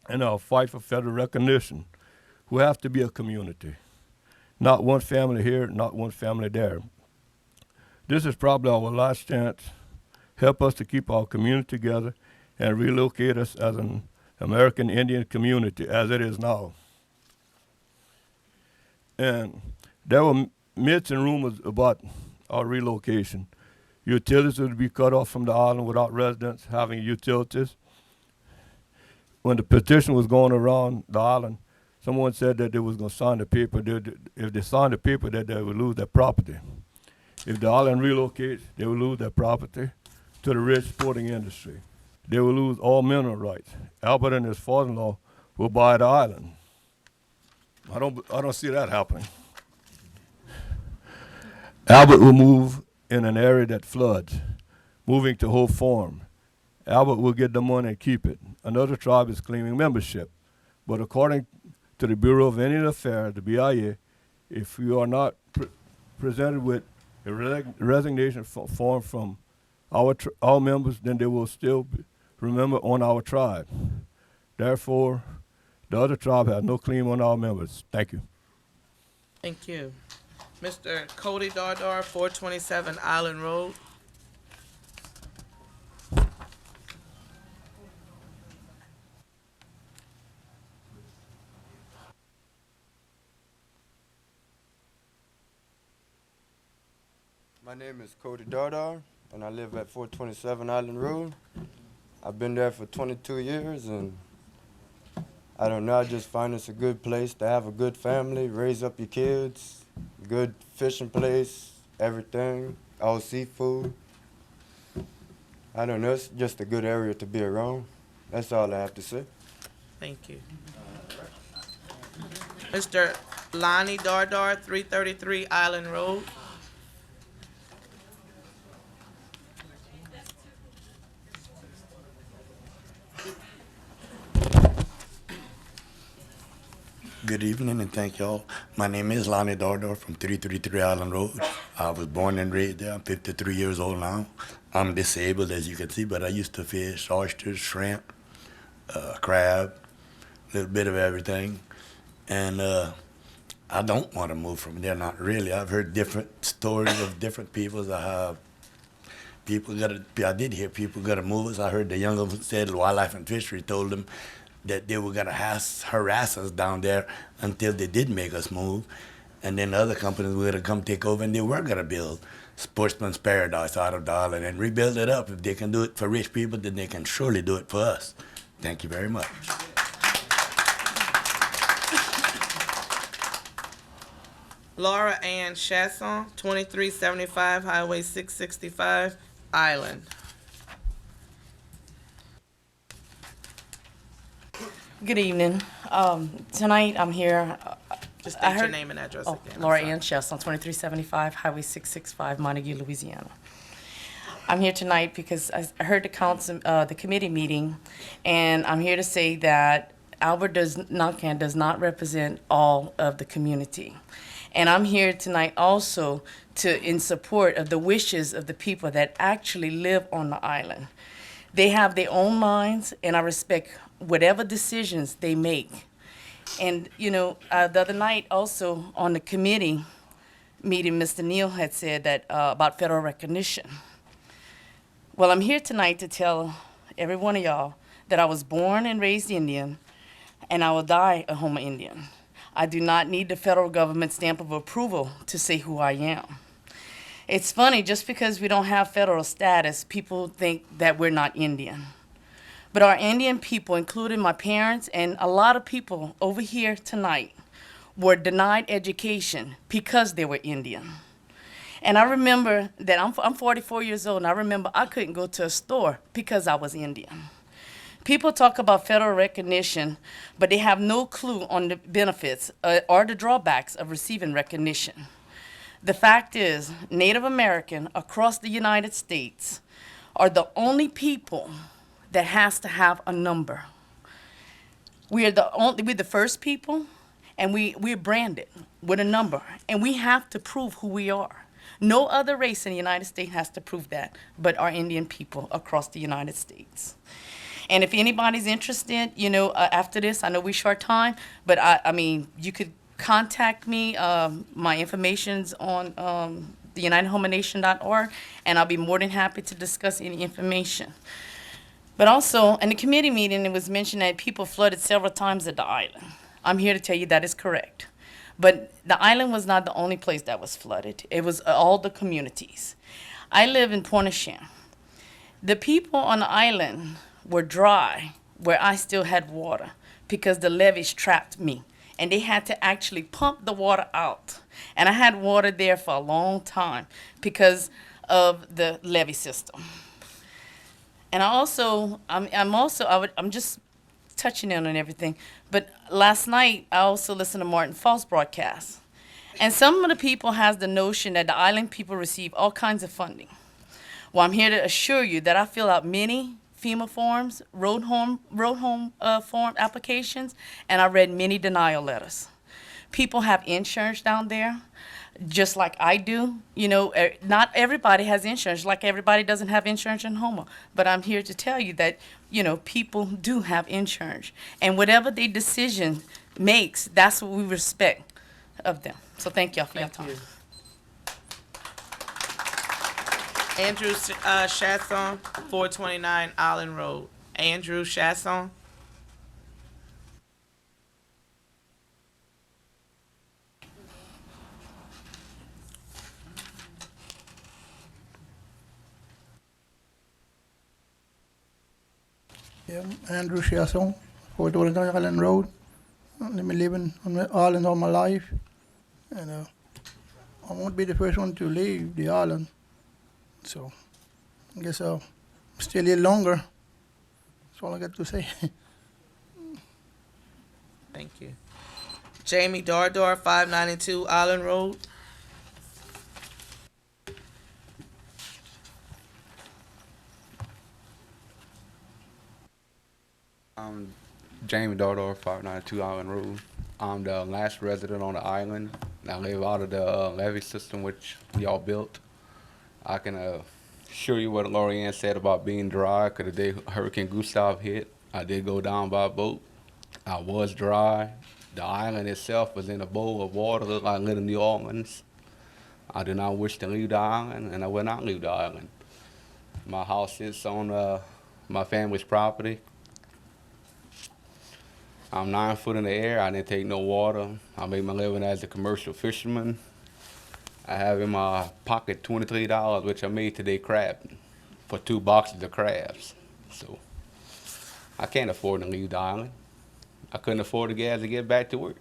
In our fight for federal recognition, we have to be a community. Not one family here, not one family there. This is probably our last chance. Help us to keep our community together and relocate us as an American Indian community as it is now. And there were myths and rumors about our relocation. Utilities would be cut off from the island without residents having utilities. When the petition was going around the island, someone said that they was going to sign the paper. If they signed the paper, that they would lose their property. If the island relocates, they will lose their property to the rich sporting industry. they will lose all mineral rights. Albert and his father-in-law will buy the island. I don't see that happening. Albert will move in an area that floods, moving to Hope Farm. Albert will get the money and keep it. Another tribe is claiming membership. But according to the Bureau of Indian Affairs, the BIA, if you are not presented with a resignation form from our members, then they will still remember on our tribe. Therefore, the other tribe has no claim on our members. Thank you. Thank you. Mr. Cody Dardar, 427 Island Road. My name is Cody Dardar, and I live at 427 Island Road. I've been there for 22 years, and I don't know, I just find it's a good place to have a good family, raise up your kids, good fishing place, everything, all seafood. I don't know, it's just a good area to be around. That's all I have to say. Thank you. Mr. Lonnie Dardar, 333 Island Road. Good evening and thank y'all. My name is Lonnie Dardar from 333 Island Road. I was born and raised there. I'm 53 years old now. I'm disabled, as you can see, but I used to fish oysters, shrimp, crab, a little bit of everything. And I don't want to move from there, not really. I've heard different stories of different peoples. I did hear people got to move us. I heard the younger said Wildlife and Fishery told them that they were going to harass us down there until they did make us move. And then other companies were going to come take over, and they were going to build Sportsman's Paradise out of the island and rebuild it up. If they can do it for rich people, then they can surely do it for us. Thank you very much. Laura Ann Chasson, 2375 Highway 665, Island. Good evening. Tonight I'm here. Just state your name and address again. Laura Ann Chess on 2375 Highway 665, Montague, Louisiana. I'm here tonight because I heard the committee meeting, and I'm here to say that Albert Nakan does not represent all of the community. And I'm here tonight also in support of the wishes of the people that actually live on the island. They have their own minds, and I respect whatever decisions they make. And, the other night also on the committee meeting, Mr. Neal had said that about federal recognition. Well, I'm here tonight to tell every one of y'all that I was born and raised Indian, and I will die a Houma Indian. I do not need the federal government stamp of approval to say who I am. It's funny, just because we don't have federal status, people think that we're not Indian. But our Indian people, including my parents and a lot of people over here tonight, were denied education because they were Indian. And I remember that I'm 44 years old, and I remember I couldn't go to a store because I was Indian. People talk about federal recognition, but they have no clue on the benefits or the drawbacks of receiving recognition. The fact is, Native American across the United States are the only people that has to have a number. We're the first people, and we're branded with a number, and we have to prove who we are. No other race in the United States has to prove that, but our Indian people across the United States. And if anybody's interested, after this, I know we're short time, but you could contact me. My information's on the UnitedHomenation.org, and I'll be more than happy to discuss any information. But also, in the committee meeting, it was mentioned that people flooded several times at the island. I'm here to tell you that is correct. But the island was not the only place that was flooded. It was all the communities. I live in Pointe-aux-Trembles. The people on the island were dry where I still had water because the levees trapped me. And they had to actually pump the water out. And I had water there for a long time because of the levee system. And I'm just touching in on everything. But last night, I also listened to Martin Falls broadcast. And some of the people has the notion that the island people receive all kinds of funding. Well, I'm here to assure you that I fill out many FEMA forms, road home form applications, and I read many denial letters. People have insurance down there, just like I do. You know, not everybody has insurance, like everybody doesn't have insurance in Houma. But I'm here to tell you that, you know, people do have insurance. And whatever their decision makes, that's what we respect of them. So thank y'all for your time. Andrew Chasson, 429 Island Road. Andrew Chasson. Yeah, Andrew Chasson, 429 Island Road. I've been living on the island all my life, and I won't be the first one to leave the island. So I guess I'll stay a little longer. That's all I got to say. Thank you. Jamie Dardar, 592 Island Road. I'm Jamie Dardar, 592 Island Road. I'm the last resident on the island. I live out of the levee system which y'all built. I can assure you what Lorianne said about being dry, because the day Hurricane Gustav hit, I did go down by boat. I was dry. The island itself was in a bowl of water, looked like Little New Orleans. I did not wish to leave the island, and I will not leave the island. My house sits on my family's property. I'm 9 foot in the air. I didn't take no water. I make my living as a commercial fisherman. I have in my pocket $23, which I made today crabbing for 2 boxes of crabs. So I can't afford to leave the island. I couldn't afford the gas to get back to work.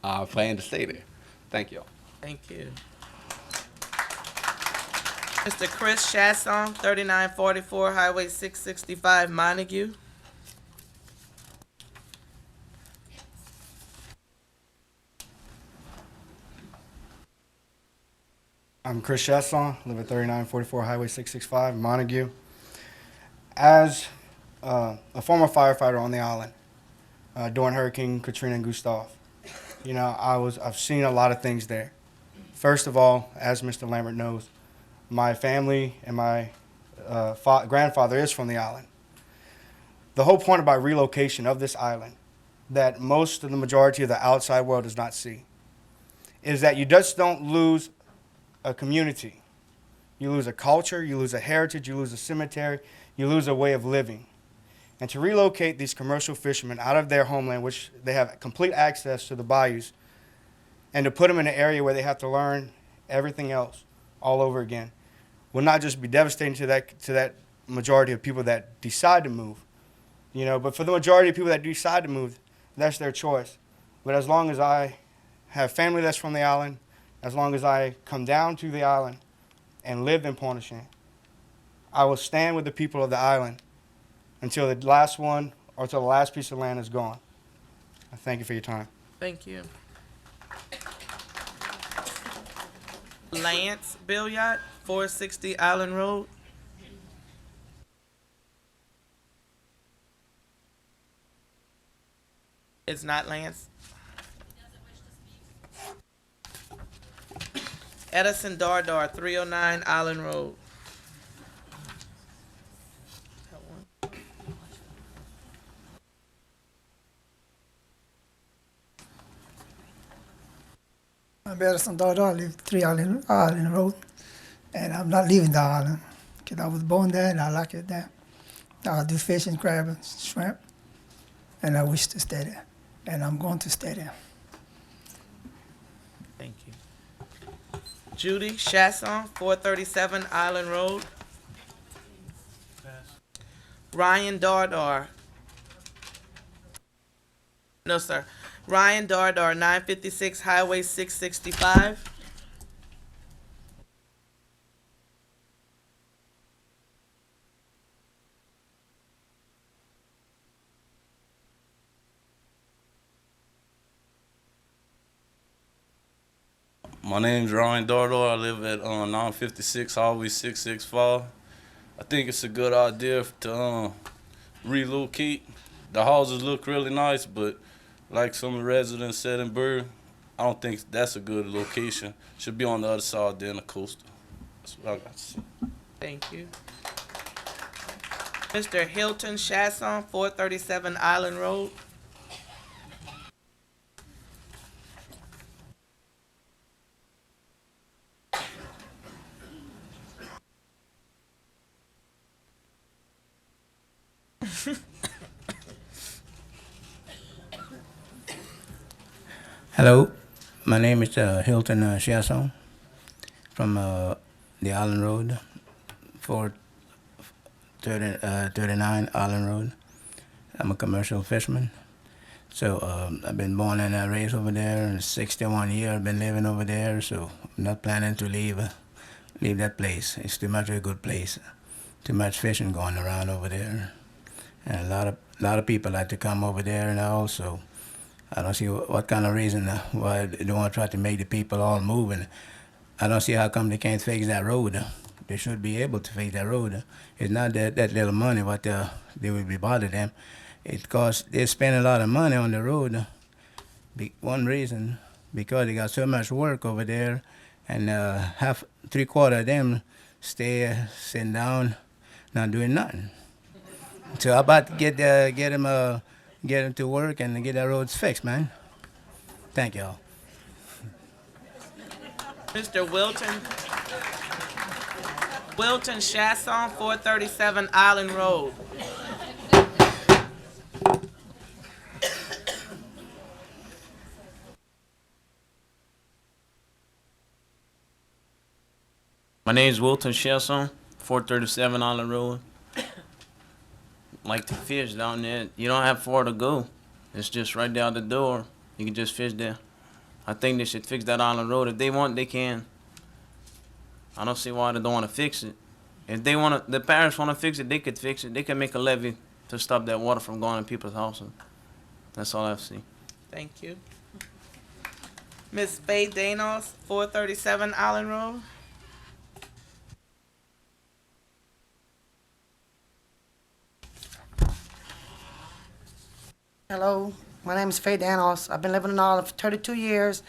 I plan to stay there. Thank you. Thank you. Mr. Chris Chasson, 3944 Highway 665 Montague. I'm Chris Chasson, live at 3944 Highway 665, Montague. As a former firefighter on the island during Hurricane Katrina and Gustav, you know, I've seen a lot of things there. First of all, as Mr. Lambert knows, my family and my grandfather is from the island. The whole point about relocation of this island that most of the majority of the outside world does not see is that you just don't lose a community. You lose a culture, you lose a heritage, you lose a cemetery, you lose a way of living. And to relocate these commercial fishermen out of their homeland, which they have complete access to the bayous, and to put them in an area where they have to learn everything else all over again, will not just be devastating to that majority of people that decide to move, you know, but for the majority of people that decide to move, that's their choice. But as long as I have family that's from the island, as long as I come down to the island and live in Pointe-au-Chien, I will stand with the people of the island until the last one or until the last piece of land is gone. I thank you for your time. Thank you. Lance Billiard, 460 Island Road. It's not Lance. Edison Dardar, 309 Island Road. I'm Edison Dardar, I live 3 Island Road, and I'm not leaving the island, because I was born there and I like it there. I do fishing, crab, and shrimp, and I wish to stay there, and I'm going to stay there. Thank you. Judy Chasson, 437 Island Road. Ryan Dardar. No, sir. Ryan Dardar, 956 Highway 665. My name's Ryan Dardor. I live at 956 Highway 665. I think it's a good idea to relocate. The houses look really nice, but like some of the residents said in Burr, I don't think that's a good location. Should be on the other side than the coastal. That's what I got to say. Thank you. Mr. Hilton Chasson, 437 Island Road. Hello, my name is Hilton Chasson from the Island Road, 439 Island Road. I'm a commercial fisherman. So I've been born and raised over there, and 61 years I've been living over there, so I'm not planning to leave that place. It's too much of a good place. Too much fishing going around over there. And a lot of people like to come over there now, so I don't see what kind of reason why they don't want to try to make the people all move. And I don't see how come they can't fix that road. They should be able to fix that road. It's not that little money what they would be bothering them. It costs, they spend a lot of money on the road. One reason, because they got so much work over there, and three-quarters of them stay sitting down, not doing nothing. So how about get them to work and get the roads fixed, man? Thank y'all. Mr. Wilton Chasson, 437 Island Road. My name is Wilton Chasson, 437 Island Road. Like to fish down there. You don't have far to go. It's just right down the door. You can just fish there. I think they should fix that Island Road. If they want, they can. I don't see why they don't want to fix it. If they want to, the parish want to fix it, they could fix it. They can make a levee to stop that water from going in people's houses. That's all I see. Thank you. Ms. Faye Danos, 437 Island Road. Hello, my name is Faye Danos. I've been living in Ireland for 32 years,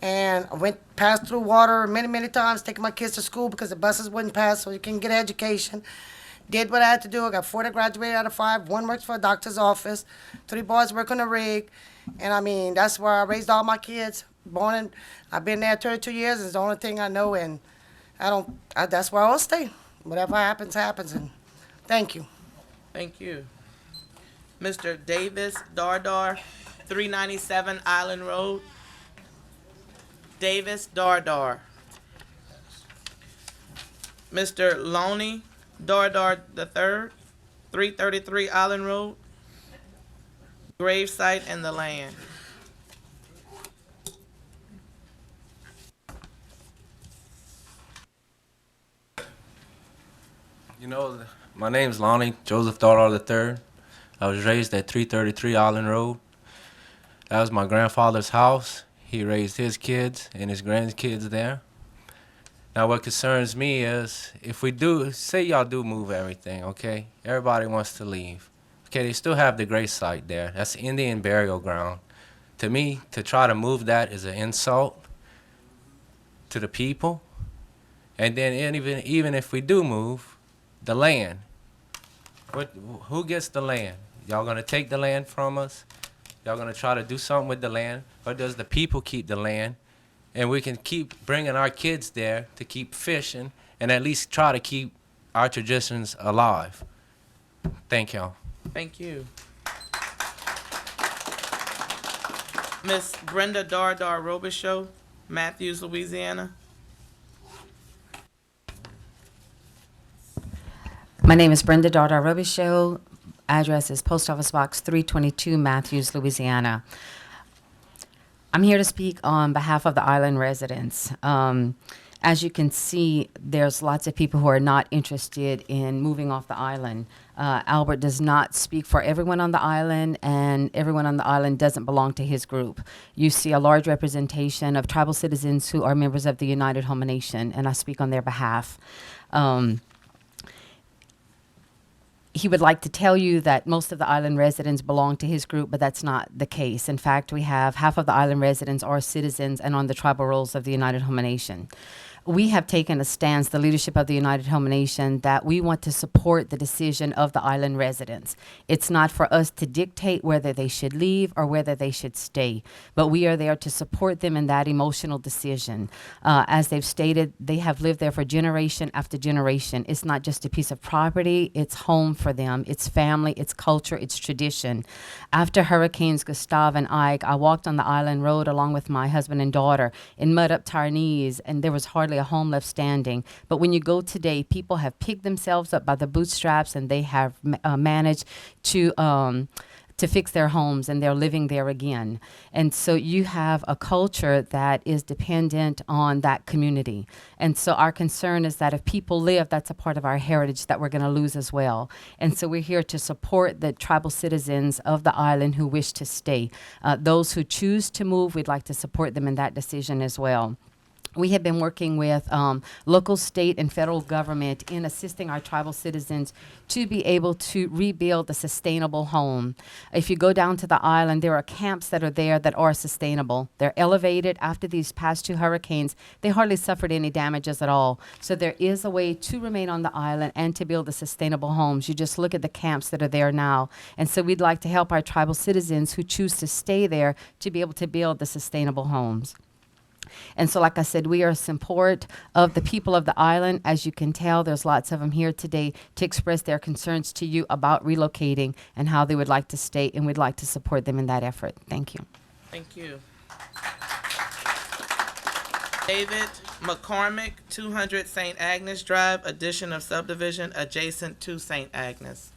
and I passed through water many times, taking my kids to school because the buses wouldn't pass so you can get an education. Did what I had to do. I got 4 that graduated out of 5. 1 works for a doctor's office. 3 boys work on the rig, and I mean, that's where I raised all my kids. I've been there 32 years. It's the only thing I know, and that's where I'll stay. Whatever happens, happens, and thank you. Thank you. Mr. Davis Dardar, 397 Island Road. Davis Dardar. Mr. Loney Dardar III, 333 Island Road. Gravesite and the land. You know, my name's Lonnie Joseph Dardar III. I was raised at 333 Island Road. That was my grandfather's house. He raised his kids and his grandkids there. Now what concerns me is, if we do, say y'all do move everything, okay? Everybody wants to leave. Okay, they still have the grave site there. That's the Indian burial ground. To me, to try to move that is an insult to the people. And then even if we do move, the land. Who gets the land? Y'all gonna take the land from us? Y'all gonna try to do something with the land? Or does the people keep the land? And we can keep bringing our kids there to keep fishing and at least try to keep our traditions alive. Thank y'all. Thank you. Miss Brenda Dardar Robichaux, Matthews, Louisiana. My name is Brenda Dardar Robichaux. Address is Post Office Box 322, Matthews, Louisiana. I'm here to speak on behalf of the island residents. As you can see, there's lots of people who are not interested in moving off the island. Albert does not speak for everyone on the island, and everyone on the island doesn't belong to his group. You see a large representation of tribal citizens who are members of the United Homa Nation, and I speak on their behalf. He would like to tell you that most of the island residents belong to his group, but that's not the case. In fact, we have half of the island residents are citizens and on the tribal rolls of the United Homa Nation. We have taken a stance, the leadership of the United Homa Nation, that we want to support the decision of the island residents. It's not for us to dictate whether they should leave or whether they should stay, but we are there to support them in that emotional decision. As they've stated, they have lived there for generation after generation. It's not just a piece of property, it's home for them, it's family, it's culture, it's tradition. After Hurricanes Gustav and Ike, I walked on the island road along with my husband and daughter in mud up to our knees, and there was hardly a home left standing. But when you go today, people have picked themselves up by the bootstraps, and they have managed to fix their homes, and they're living there again. And so you have a culture that is dependent on that community. And so our concern is that if people live, that's a part of our heritage that we're going to lose as well. And so we're here to support the tribal citizens of the island who wish to stay. Those who choose to move, we'd like to support them in that decision as well. We have been working with local, state, and federal government in assisting our tribal citizens to be able to rebuild a sustainable home. If you go down to the island, there are camps that are there that are sustainable. They're elevated after these past 2 hurricanes. They hardly suffered any damages at all. So there is a way to remain on the island and to build the sustainable homes. You just look at the camps that are there now. And so we'd like to help our tribal citizens who choose to stay there to be able to build the sustainable homes. And so, like I said, we are in support of the people of the island. As you can tell, there's lots of them here today to express their concerns to you about relocating and how they would like to stay, and we'd like to support them in that effort. Thank you. Thank you. David McCormick, 200 St. Agnes Drive, addition of subdivision adjacent to St. Agnes.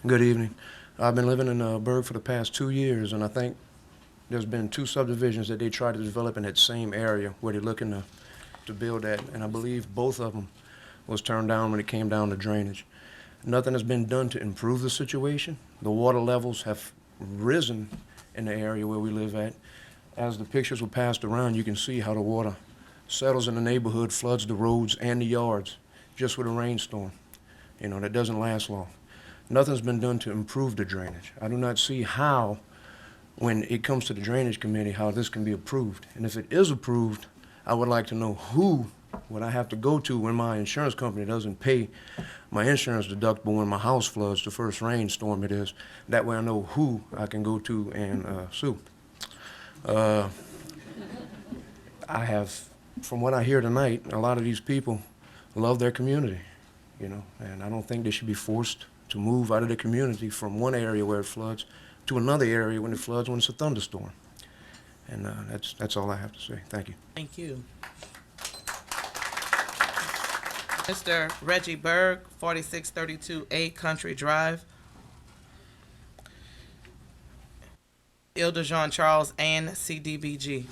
Good evening. I've been living in Berg for the past 2 years, and I think there's been 2 subdivisions that they tried to develop in that same area where they're looking to build at, and I believe both of them was turned down when it came down to drainage. Nothing has been done to improve the situation. The water levels have risen in the area where we live at. As the pictures were passed around, you can see how the water settles in the neighborhood, floods the roads and the yards just with a rainstorm. You know, that doesn't last long. Nothing's been done to improve the drainage. I do not see how, when it comes to the Drainage Committee, how this can be approved. And if it is approved, I would like to know who would I have to go to when my insurance company doesn't pay my insurance deductible when my house floods, the first rainstorm it is. That way I know who I can go to and sue. I have, from what I hear tonight, a lot of these people love their community, you know, and I don't think they should be forced to move out of the community from one area where it floods to another area when it floods when it's a thunderstorm. And that's all I have to say. Thank you. Thank you. Mr. Reggie Berg, 4632A Country Drive. Ilda Jean Charles and CDBG.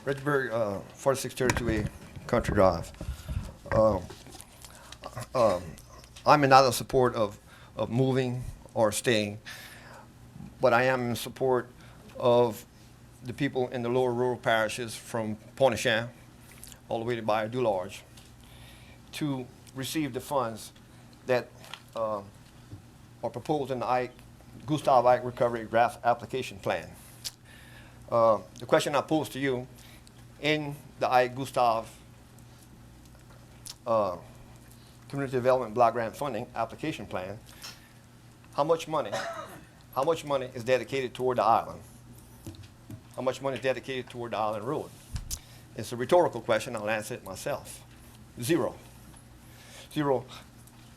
Reggie Berg, 4632A Country Drive. I'm not in support of moving or staying, but I am in support of the people in the lower rural parishes from Pointe-aux-Champs all the way to Bayou du Large to receive the funds that are proposed in the Gustav Ike Recovery Draft Application Plan. The question I pose to you, in the Ike Gustav Community Development Block Grant Funding Application Plan, how much money is dedicated toward the island? How much money is dedicated toward the island road? It's a rhetorical question. I'll answer it myself. 0. 0.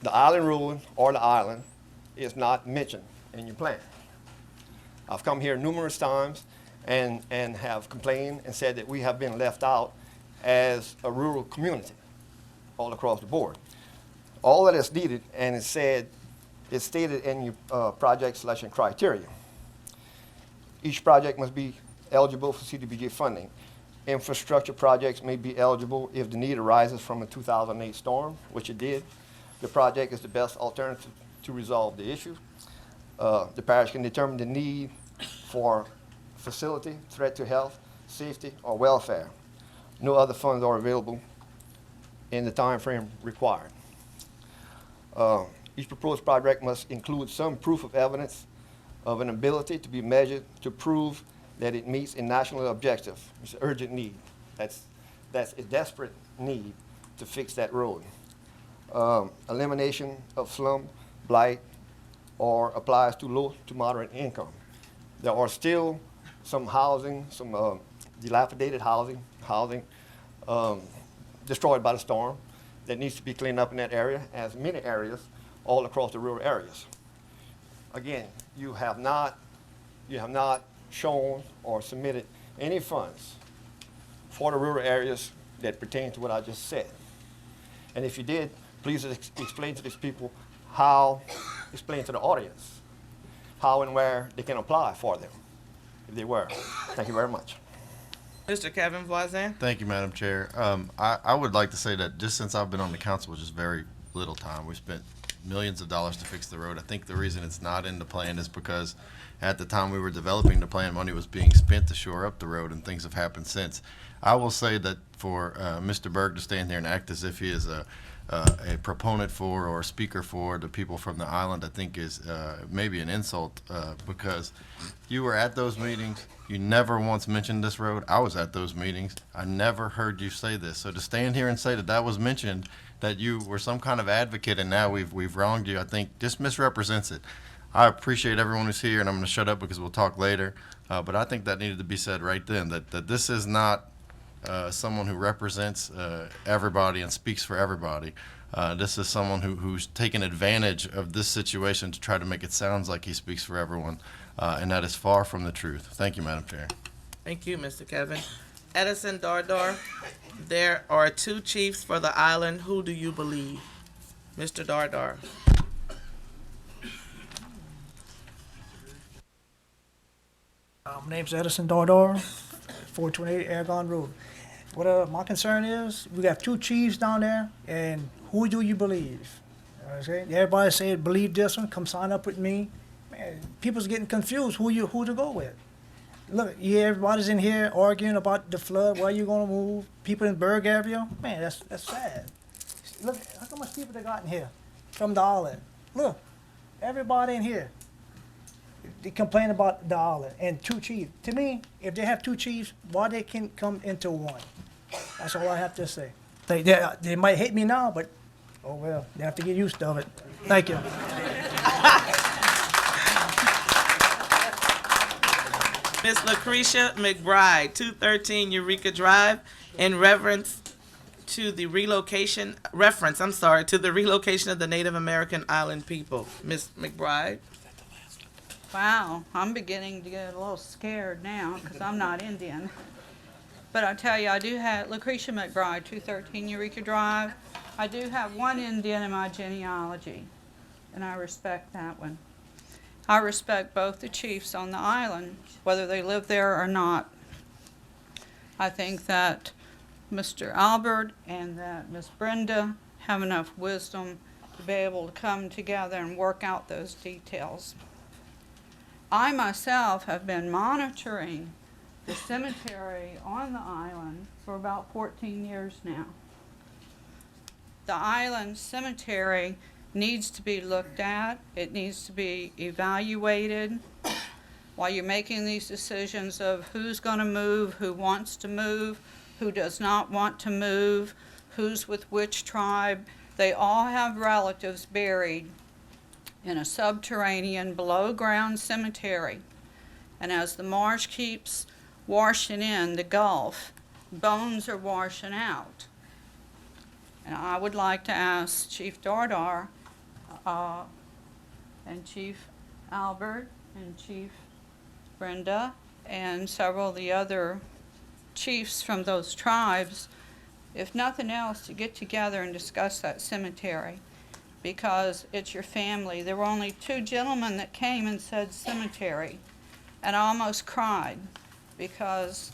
The island road or the island is not mentioned in your plan. I've come here numerous times and have complained and said that we have been left out as a rural community all across the board. All that is needed, and it's stated in your project selection criteria. Each project must be eligible for CDBG funding. Infrastructure projects may be eligible if the need arises from a 2008 storm, which it did. The project is the best alternative to resolve the issue. The parish can determine the need for facility, threat to health, safety, or welfare. No other funds are available in the time frame required. Each proposed project must include some proof of evidence of an ability to be measured to prove that it meets a national objective. It's an urgent need. That's a desperate need to fix that road. Elimination of slum, blight, or applies to low to moderate income. There are still some housing, some dilapidated housing destroyed by the storm that needs to be cleaned up in that area, as many areas all across the rural areas. Again, you have not shown or submitted any funds for the rural areas that pertain to what I just said. And if you did, please explain to these people explain to the audience how and where they can apply for them, if they were. Thank you very much. Mr. Kevin Voisin. Thank you, Madam Chair. I would like to say that just since I've been on the council, which is very little time, we spent millions of dollars to fix the road. I think the reason it's not in the plan is because at the time we were developing the plan, money was being spent to shore up the road, and things have happened since. I will say that for Mr. Berg to stand here and act as if he is a proponent for or a speaker for the people from the island, I think is maybe an insult because you were at those meetings. You never once mentioned this road. I was at those meetings. I never heard you say this. So to stand here and say that that was mentioned, that you were some kind of advocate and now we've wronged you, I think just misrepresents it. I appreciate everyone who's here, and I'm going to shut up because we'll talk later. But I think that needed to be said right then, that this is not someone who represents everybody and speaks for everybody. This is someone who's taken advantage of this situation to try to make it sound like he speaks for everyone, and that is far from the truth. Thank you, Madam Chair. Thank you, Mr. Kevin. Edison Dardar, there are 2 chiefs for the island. Who do you believe? Mr. Dardar. My name's Edison Dardar, 428 Aragon Road. What my concern is, we got 2 chiefs down there, and who do you believe? Okay? Everybody say, believe this one, come sign up with me. Man, people's getting confused who to go with. Look, yeah, everybody's in here arguing about the flood, where you gonna move, people in Berg area. Man, that's sad. Look how much people they got in here from the island. Look, everybody in here. They complain about the island and 2 chiefs. To me, if they have 2 chiefs, why they can't come into one? That's all I have to say. They might hate me now, but oh well, they have to get used to it. Thank you. Miss Lucretia McBride, 213 Eureka Drive, in reference to the relocation of the Native American island people. Miss McBride. Wow, I'm beginning to get a little scared now because I'm not Indian. But I tell you, I do have Lucretia McBride, 213 Eureka Drive. I do have one Indian in my genealogy, and I respect that one. I respect both the chiefs on the island, whether they live there or not. I think that Mr. Albert and that Miss Brenda have enough wisdom to be able to come together and work out those details. I myself have been monitoring the cemetery on the island for about 14 years now. The island cemetery needs to be looked at. It needs to be evaluated while you're making these decisions of who's going to move, who wants to move, who does not want to move, who's with which tribe. They all have relatives buried in a subterranean below-ground cemetery. And as the marsh keeps washing in the Gulf, bones are washing out. And I would like to ask Chief Dardar and Chief Albert and Chief Brenda and several of the other chiefs from those tribes, if nothing else, to get together and discuss that cemetery. because it's your family. There were only 2 gentlemen that came and said cemetery, and I almost cried because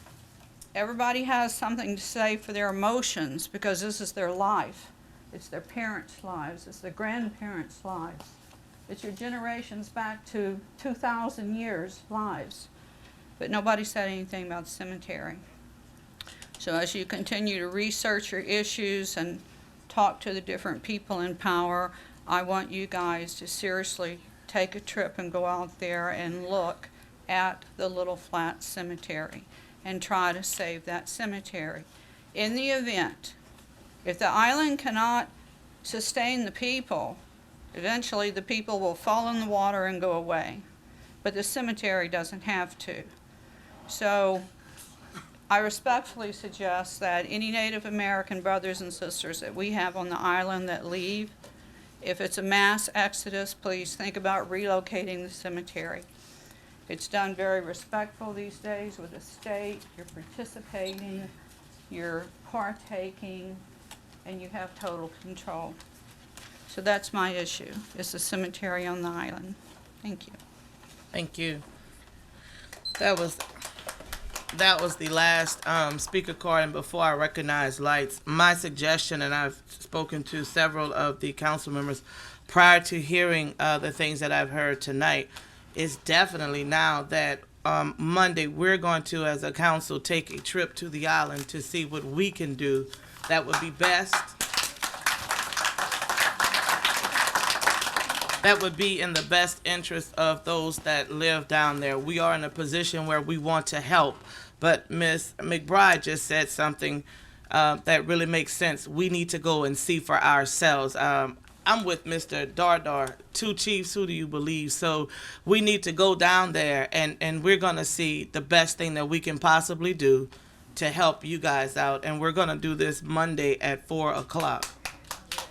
everybody has something to say for their emotions because this is their life. It's their parents' lives. It's their grandparents' lives. It's your generations back to 2,000 years' lives. But nobody said anything about the cemetery. So as you continue to research your issues and talk to the different people in power, I want you guys to seriously take a trip and go out there and look at the Little Flat Cemetery and try to save that cemetery. In the event, if the island cannot sustain the people, eventually the people will fall in the water and go away. But the cemetery doesn't have to. So I respectfully suggest that any Native American brothers and sisters that we have on the island that leave, if it's a mass exodus, please think about relocating the cemetery. It's done very respectful these days with the state. You're participating, you're partaking, and you have total control. So that's my issue, is the cemetery on the island. Thank you. Thank you. That was the last speaker card, and before I recognize lights, my suggestion, and I've spoken to several of the council members prior to hearing the things that I've heard tonight, is definitely now that Monday we're going to, as a council, take a trip to the island to see what we can do that would be best. That would be in the best interest of those that live down there. We are in a position where we want to help, but Ms. McBride just said something that really makes sense. We need to go and see for ourselves. I'm with Mr. Dardar, 2 chiefs, who do you believe? So we need to go down there, and we're going to see the best thing that we can possibly do to help you guys out. And we're going to do this Monday at 4 o'clock.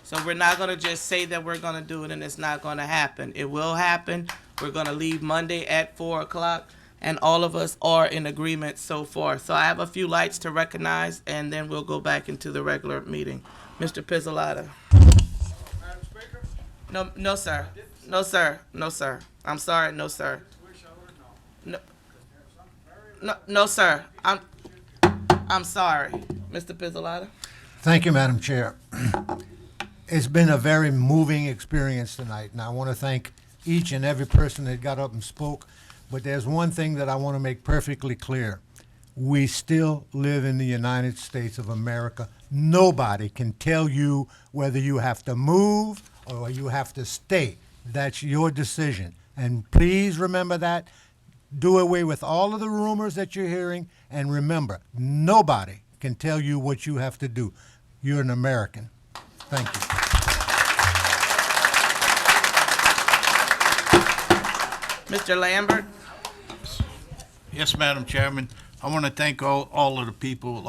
So we're not going to just say that we're going to do it and it's not going to happen. It will happen. We're going to leave Monday at 4 o'clock, and all of us are in agreement so far. So I have a few lights to recognize, and then we'll go back into the regular meeting. Mr. Pizzolata. No, sir. No, sir. No, sir. I'm sorry. No, sir. No, sir. I'm sorry. Mr. Pizzolata. Thank you, Madam Chair. It's been a very moving experience tonight, and I want to thank each and every person that got up and spoke. But there's one thing that I want to make perfectly clear. We still live in the United States of America. Nobody can tell you whether you have to move or you have to stay. That's your decision. And please remember that. Do away with all of the rumors that you're hearing. And remember, nobody can tell you what you have to do. You're an American. Thank you. Mr. Lambert. Yes, Madam Chairman. I want to thank all of the people,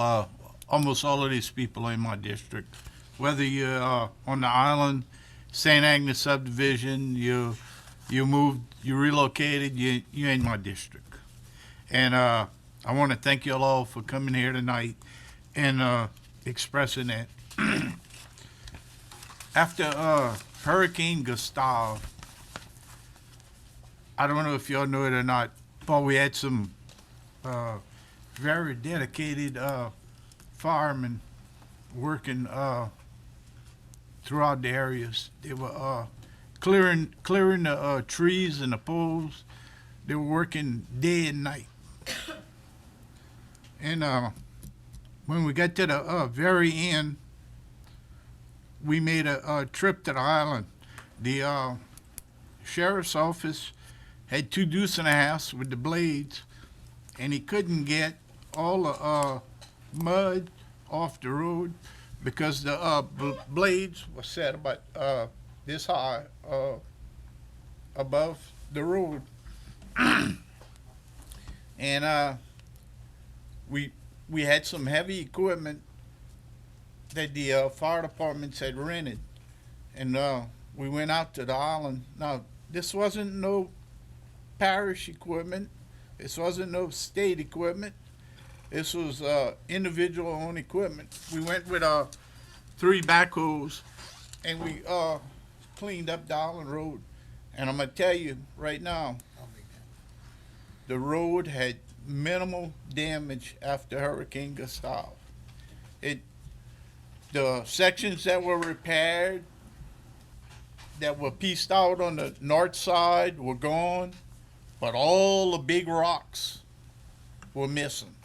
almost all of these people in my district. Whether you're on the island, St. Agnes subdivision, you moved, you relocated, you in my district. And I want to thank you all for coming here tonight and expressing that. After Hurricane Gustav, I don't know if y'all know it or not, but we had some very dedicated firemen working throughout the areas. They were clearing the trees and the poles. They were working day and night. And when we got to the very end, we made a trip to the island. The sheriff's office had 2 deuce and a halves with the blades, and he couldn't get all the mud off the road because the blades were set about this high above the road. And we had some heavy equipment that the fire departments had rented, and we went out to the island. Now, this wasn't no parish equipment. This wasn't no state equipment. This was individual owned equipment. We went with 3 backhoes, and we cleaned up the Island Road, and I'm gonna tell you right now, the road had minimal damage after Hurricane Gustav. The sections that were repaired, that were pieced out on the north side were gone, but all the big rocks were missing.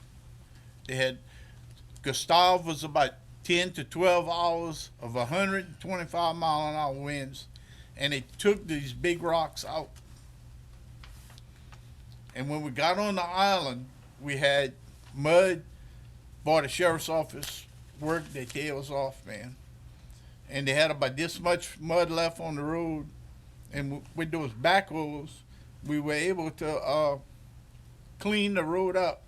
Gustav was about 10 to 12 hours of 125-mile-an-hour winds, and it took these big rocks out. And when we got on the island, we had mud. Boy, the sheriff's office worked their tails off, man. And they had about this much mud left on the road. And with those backhoes, we were able to clean the road up.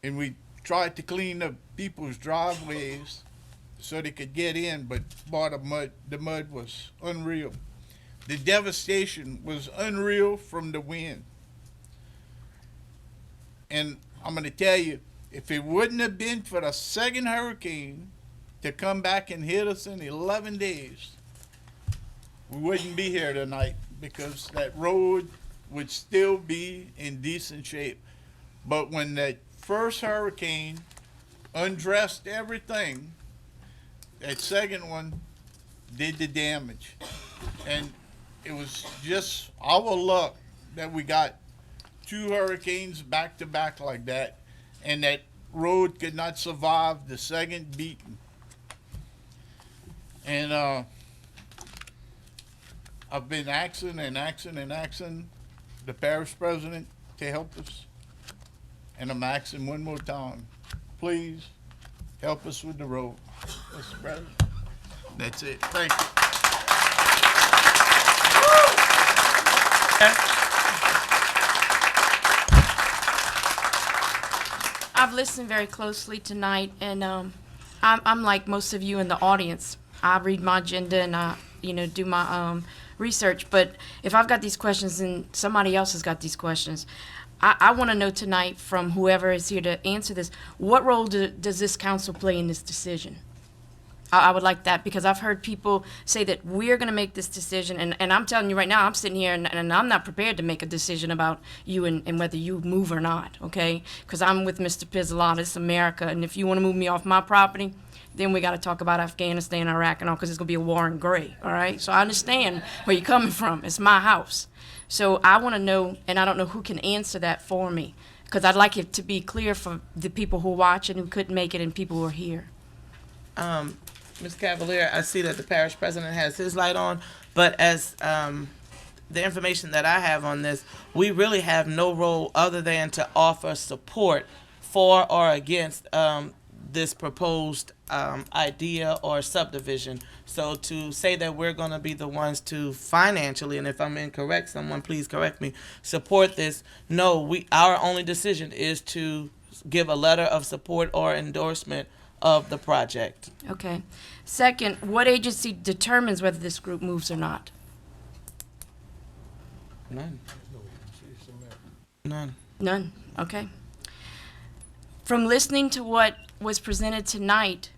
And we tried to clean the people's driveways so they could get in, but boy, the mud was unreal. The devastation was unreal from the wind. And I'm going to tell you, if it wouldn't have been for the second hurricane to come back and hit us in 11 days, we wouldn't be here tonight, because that road would still be in decent shape. But when that first hurricane undressed everything, that second one did the damage. And it was just our luck that we got 2 hurricanes back to back like that, and that road could not survive the second beating. And I've been asking the parish president to help us, and I'm asking one more time, please help us with the road, Mr. President. That's it. Thank you. I've listened very closely tonight, and I'm like most of you in the audience. I read my agenda and I, do my research. But if I've got these questions and somebody else has got these questions, I want to know tonight from whoever is here to answer this, what role does this council play in this decision? I would like that, because I've heard people say that we're going to make this decision, and I'm telling you right now, I'm sitting here and I'm not prepared to make a decision about you and whether you move or not, okay? Because I'm with Mr. Pizzolato, it's America, and if you want to move me off my property, then we got to talk about Afghanistan, Iraq, and all, because it's going to be a war in gray, all right? So I understand where you're coming from. It's my house. So I want to know, and I don't know who can answer that for me, because I'd like it to be clear for the people who watch and who couldn't make it and people who are here. Ms. Cavalier, I see that the parish president has his light on, but as the information that I have on this, we really have no role other than to offer support for or against this proposed idea or subdivision. So to say that we're going to be the ones to financially, and if I'm incorrect, someone please correct me, support this, no, our only decision is to give a letter of support or endorsement of the project. Okay. Second, what agency determines whether this group moves or not? None. None. None. Okay. From listening to what was presented tonight,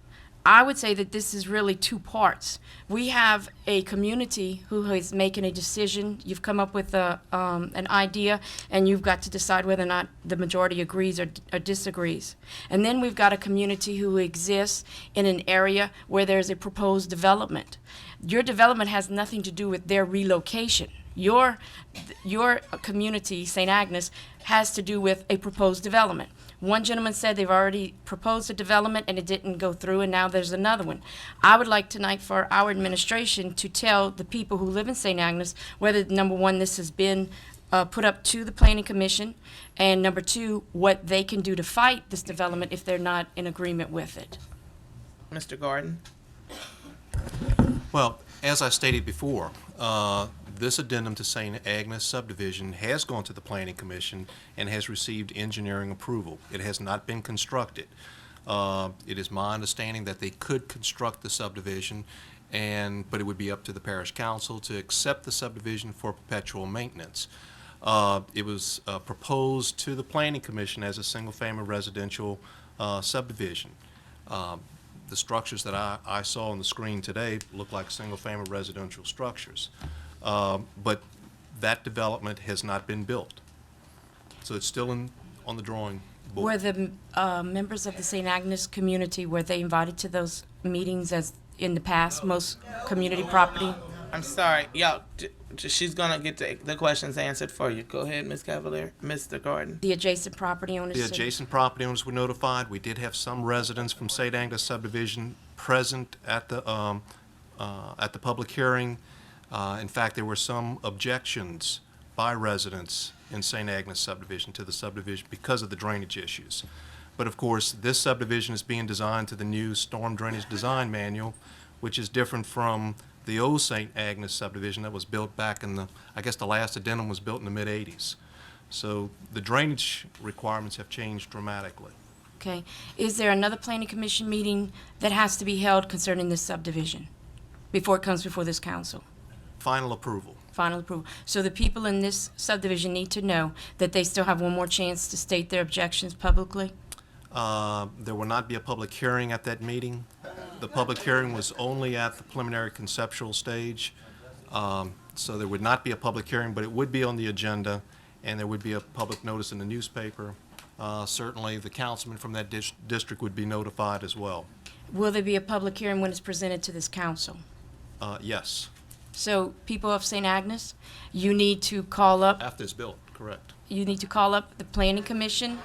I would say that this is really 2 parts. We have a community who is making a decision. You've come up with an idea, and you've got to decide whether or not the majority agrees or disagrees. And then we've got a community who exists in an area where there's a proposed development. Your development has nothing to do with their relocation. Your community, St. Agnes, has to do with a proposed development. One gentleman said they've already proposed a development and it didn't go through, and now there's another one. I would like tonight for our administration to tell the people who live in St. Agnes whether, number 1, this has been put up to the Planning Commission, and number 2, what they can do to fight this development if they're not in agreement with it. Mr. Gordon? Well, as I stated before, this addendum to St. Agnes subdivision has gone to the Planning Commission and has received engineering approval. It has not been constructed. It is my understanding that they could construct the subdivision, but it would be up to the parish council to accept the subdivision for perpetual maintenance. It was proposed to the Planning Commission as a single-family residential subdivision. The structures that I saw on the screen today look like single-family residential structures. But that development has not been built. So it's still on the drawing board. Were the members of the St. Agnes community, were they invited to those meetings as in the past, most community property? I'm sorry, y'all. She's gonna get the questions answered for you. Go ahead, Ms. Cavalier, Mr. Gordon. The adjacent property owners? The adjacent property owners were notified. We did have some residents from St. Agnes subdivision present at the public hearing. In fact, there were some objections by residents in St. Agnes subdivision to the subdivision because of the drainage issues. But of course, this subdivision is being designed to the new storm drainage design manual, which is different from the old St. Agnes subdivision that was built back in I guess the last addendum was built in the mid-'80s. So the drainage requirements have changed dramatically. Okay. Is there another planning commission meeting that has to be held concerning this subdivision before it comes before this council? Final approval. Final approval. So the people in this subdivision need to know that they still have one more chance to state their objections publicly? There will not be a public hearing at that meeting. The public hearing was only at the preliminary conceptual stage. So there would not be a public hearing, but it would be on the agenda, and there would be a public notice in the newspaper. Certainly, the councilman from that district would be notified as well. Will there be a public hearing when it's presented to this council? Yes. So people of St. Agnes, you need to call up. After it's built, correct. You need to call up the planning commission.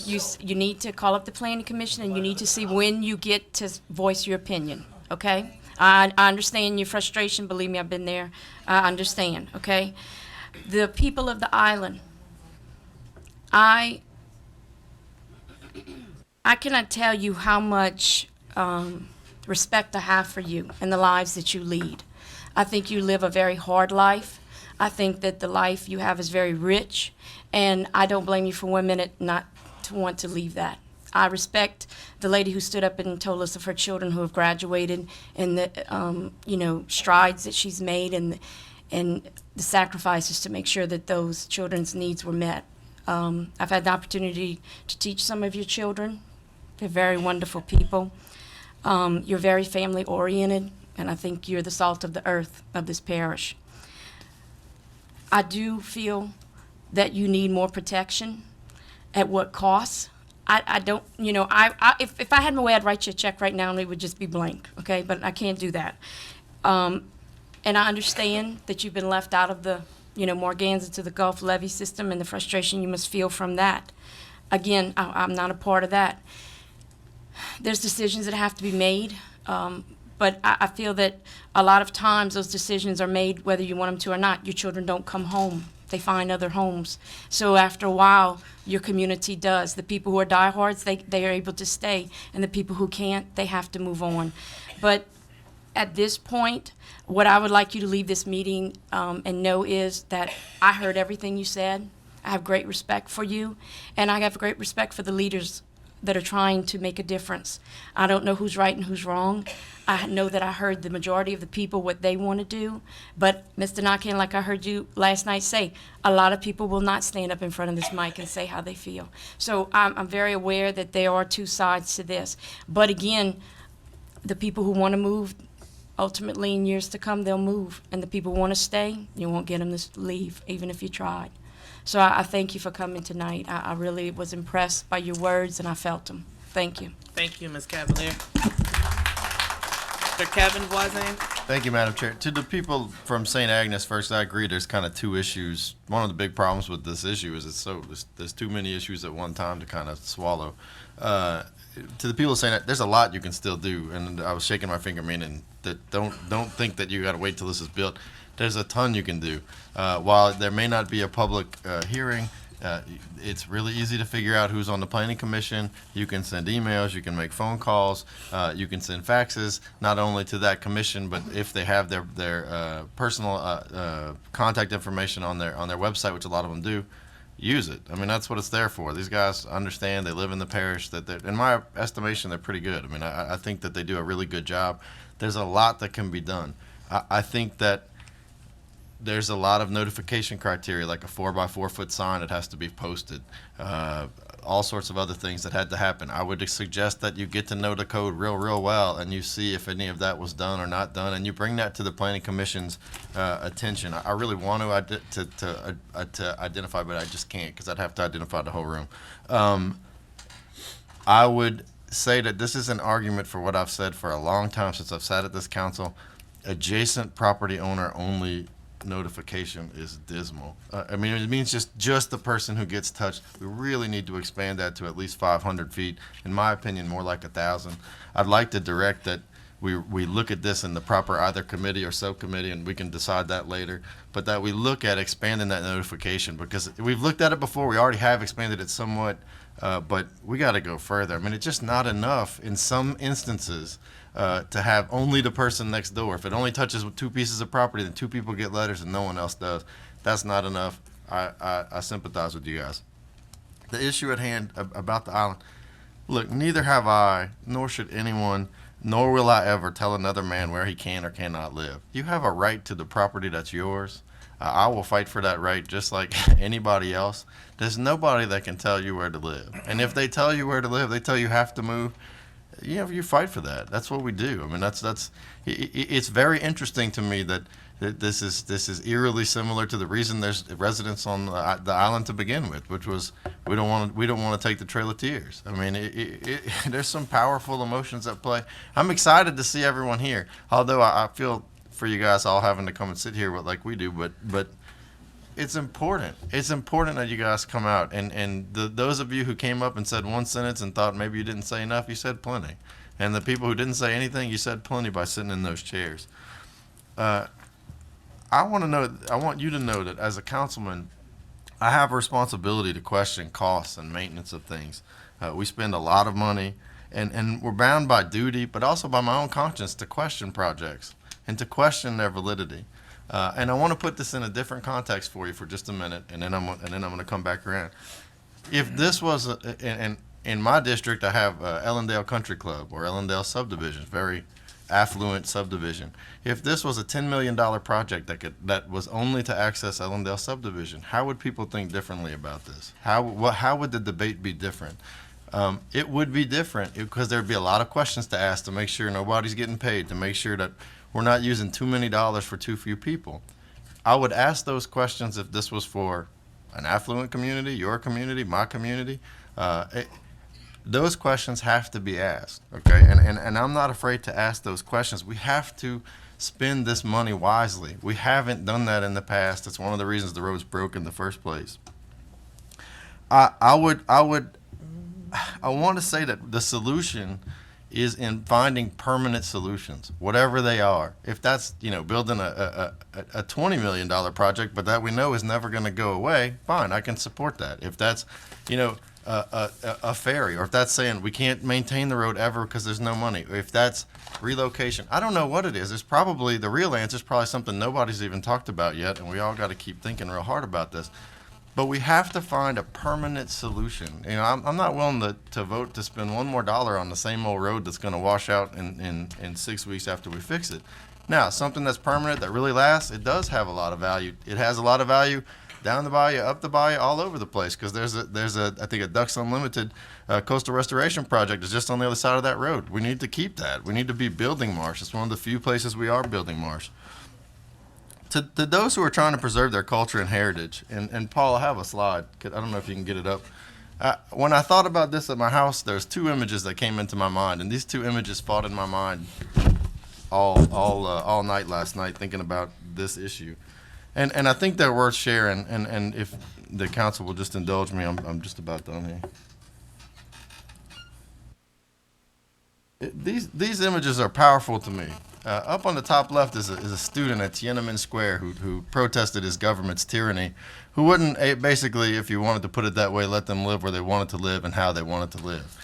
Yes. You need to call up the planning commission, and you need to see when you get to voice your opinion, okay? I understand your frustration. Believe me, I've been there. I understand, okay? The people of the island, I cannot tell you how much respect I have for you and the lives that you lead. I think you live a very hard life. I think that the life you have is very rich, and I don't blame you for 1 minute not to want to leave that. I respect the lady who stood up and told us of her children who have graduated and the strides that she's made and the sacrifices to make sure that those children's needs were met. I've had the opportunity to teach some of your children. They're very wonderful people. You're very family oriented, and I think you're the salt of the earth of this parish. I do feel that you need more protection. At what cost? I don't, if I had my way, I'd write you a check right now and it would just be blank, okay? But I can't do that. And I understand that you've been left out of the, Morganza to the Gulf levee system and the frustration you must feel from that. Again, I'm not a part of that. There's decisions that have to be made, but I feel that a lot of times those decisions are made whether you want them to or not. Your children don't come home. They find other homes. So after a while, your community does. The people who are diehards, they are able to stay, and the people who can't, they have to move on. But at this point, what I would like you to leave this meeting and know is that I heard everything you said. I have great respect for you, and I have great respect for the leaders that are trying to make a difference. I don't know who's right and who's wrong. I know that I heard the majority of the people what they want to do, but Mr. Nakin, like I heard you last night say, a lot of people will not stand up in front of this mic and say how they feel. So I'm very aware that there are two sides to this. But again, the people who want to move, ultimately in years to come, they'll move. And the people who want to stay, you won't get them to leave, even if you tried. So I thank you for coming tonight. I really was impressed by your words, and I felt them. Thank you. Thank you, Ms. Cavalier. Mr. Kevin Voisin. Thank you, Madam Chair. To the people from St. Agnes, first, I agree there's kind of two issues. One of the big problems with this issue is there's too many issues at one time to kind of swallow. To the people saying that there's a lot you can still do, and I was shaking my finger meaning that don't think that you got to wait till this is built. There's a ton you can do. While there may not be a public hearing, it's really easy to figure out who's on the planning commission. You can send emails, you can make phone calls, you can send faxes, not only to that commission, but if they have their personal contact information on their website, which a lot of them do, use it. I mean, that's what it's there for. These guys understand, they live in the parish, that in my estimation, they're pretty good. I mean, I think that they do a really good job. There's a lot that can be done. I think that there's a lot of notification criteria, like a 4x4 foot sign that has to be posted. all sorts of other things that had to happen. I would suggest that you get to know the code real well, and you see if any of that was done or not done, and you bring that to the Planning Commission's attention. I really want to identify, but I just can't because I'd have to identify the whole room. I would say that this is an argument for what I've said for a long time since I've sat at this council. Adjacent property owner only notification is dismal. I mean, it means just the person who gets touched. We really need to expand that to at least 500 feet. In my opinion, more like 1,000. I'd like to direct that we look at this in the proper either committee or subcommittee, and we can decide that later, but that we look at expanding that notification, because we've looked at it before. We already have expanded it somewhat, but we got to go further. I mean, it's just not enough in some instances to have only the person next door. If it only touches 2 pieces of property, then 2 people get letters and no one else does. That's not enough. I sympathize with you guys. The issue at hand about the island, look, neither have I, nor should anyone, nor will I ever tell another man where he can or cannot live. You have a right to the property that's yours. I will fight for that right just like anybody else. There's nobody that can tell you where to live. And if they tell you where to live, they tell you have to move, you fight for that. That's what we do. I mean, it's very interesting to me that this is eerily similar to the reason there's residents on the island to begin with, which was we don't want to take the Trail of Tears. I mean, there's some powerful emotions at play. I'm excited to see everyone here, although I feel for you guys all having to come and sit here like we do, but it's important. It's important that you guys come out, and those of you who came up and said one sentence and thought maybe you didn't say enough, you said plenty. And the people who didn't say anything, you said plenty by sitting in those chairs. I want you to know that as a councilman, I have a responsibility to question costs and maintenance of things. We spend a lot of money, and we're bound by duty, but also by my own conscience to question projects and to question their validity. And I want to put this in a different context for you for just a minute, and then I'm going to come back around. If this was, in my district, I have Ellendale Country Club or Ellendale Subdivision, very affluent subdivision. If this was a $10 million project that was only to access Ellendale Subdivision, how would people think differently about this? How would the debate be different? It would be different because there'd be a lot of questions to ask to make sure nobody's getting paid, to make sure that we're not using too many dollars for too few people. I would ask those questions if this was for an affluent community, your community, my community. Those questions have to be asked, okay? And I'm not afraid to ask those questions. We have to spend this money wisely. We haven't done that in the past. It's one of the reasons the road's broke in the first place. I want to say that the solution is in finding permanent solutions, whatever they are. If that's, building a $20 million project, but that we know is never going to go away, fine, I can support that. If that's, a ferry, or if that's saying we can't maintain the road ever because there's no money, or if that's relocation, I don't know what it is. It's probably, the real answer is probably something nobody's even talked about yet, and we all got to keep thinking real hard about this. But we have to find a permanent solution. I'm not willing to vote to spend one more dollar on the same old road that's going to wash out in 6 weeks after we fix it. Now, something that's permanent, that really lasts, it does have a lot of value. It has a lot of value down the bayou, up the bayou, all over the place, because there's I think a Ducks Unlimited coastal restoration project is just on the other side of that road. We need to keep that. We need to be building marsh. It's one of the few places we are building marsh. To those who are trying to preserve their culture and heritage, and Paul, I have a slide. I don't know if you can get it up. When I thought about this at my house, there's 2 images that came into my mind, and these 2 images fought in my mind all night last night thinking about this issue. And I think they're worth sharing, and if the council will just indulge me, I'm just about done here. These images are powerful to me. Up on the top left is a student at Tiananmen Square who protested his government's tyranny, who wouldn't, basically, if you wanted to put it that way, let them live where they wanted to live and how they wanted to live.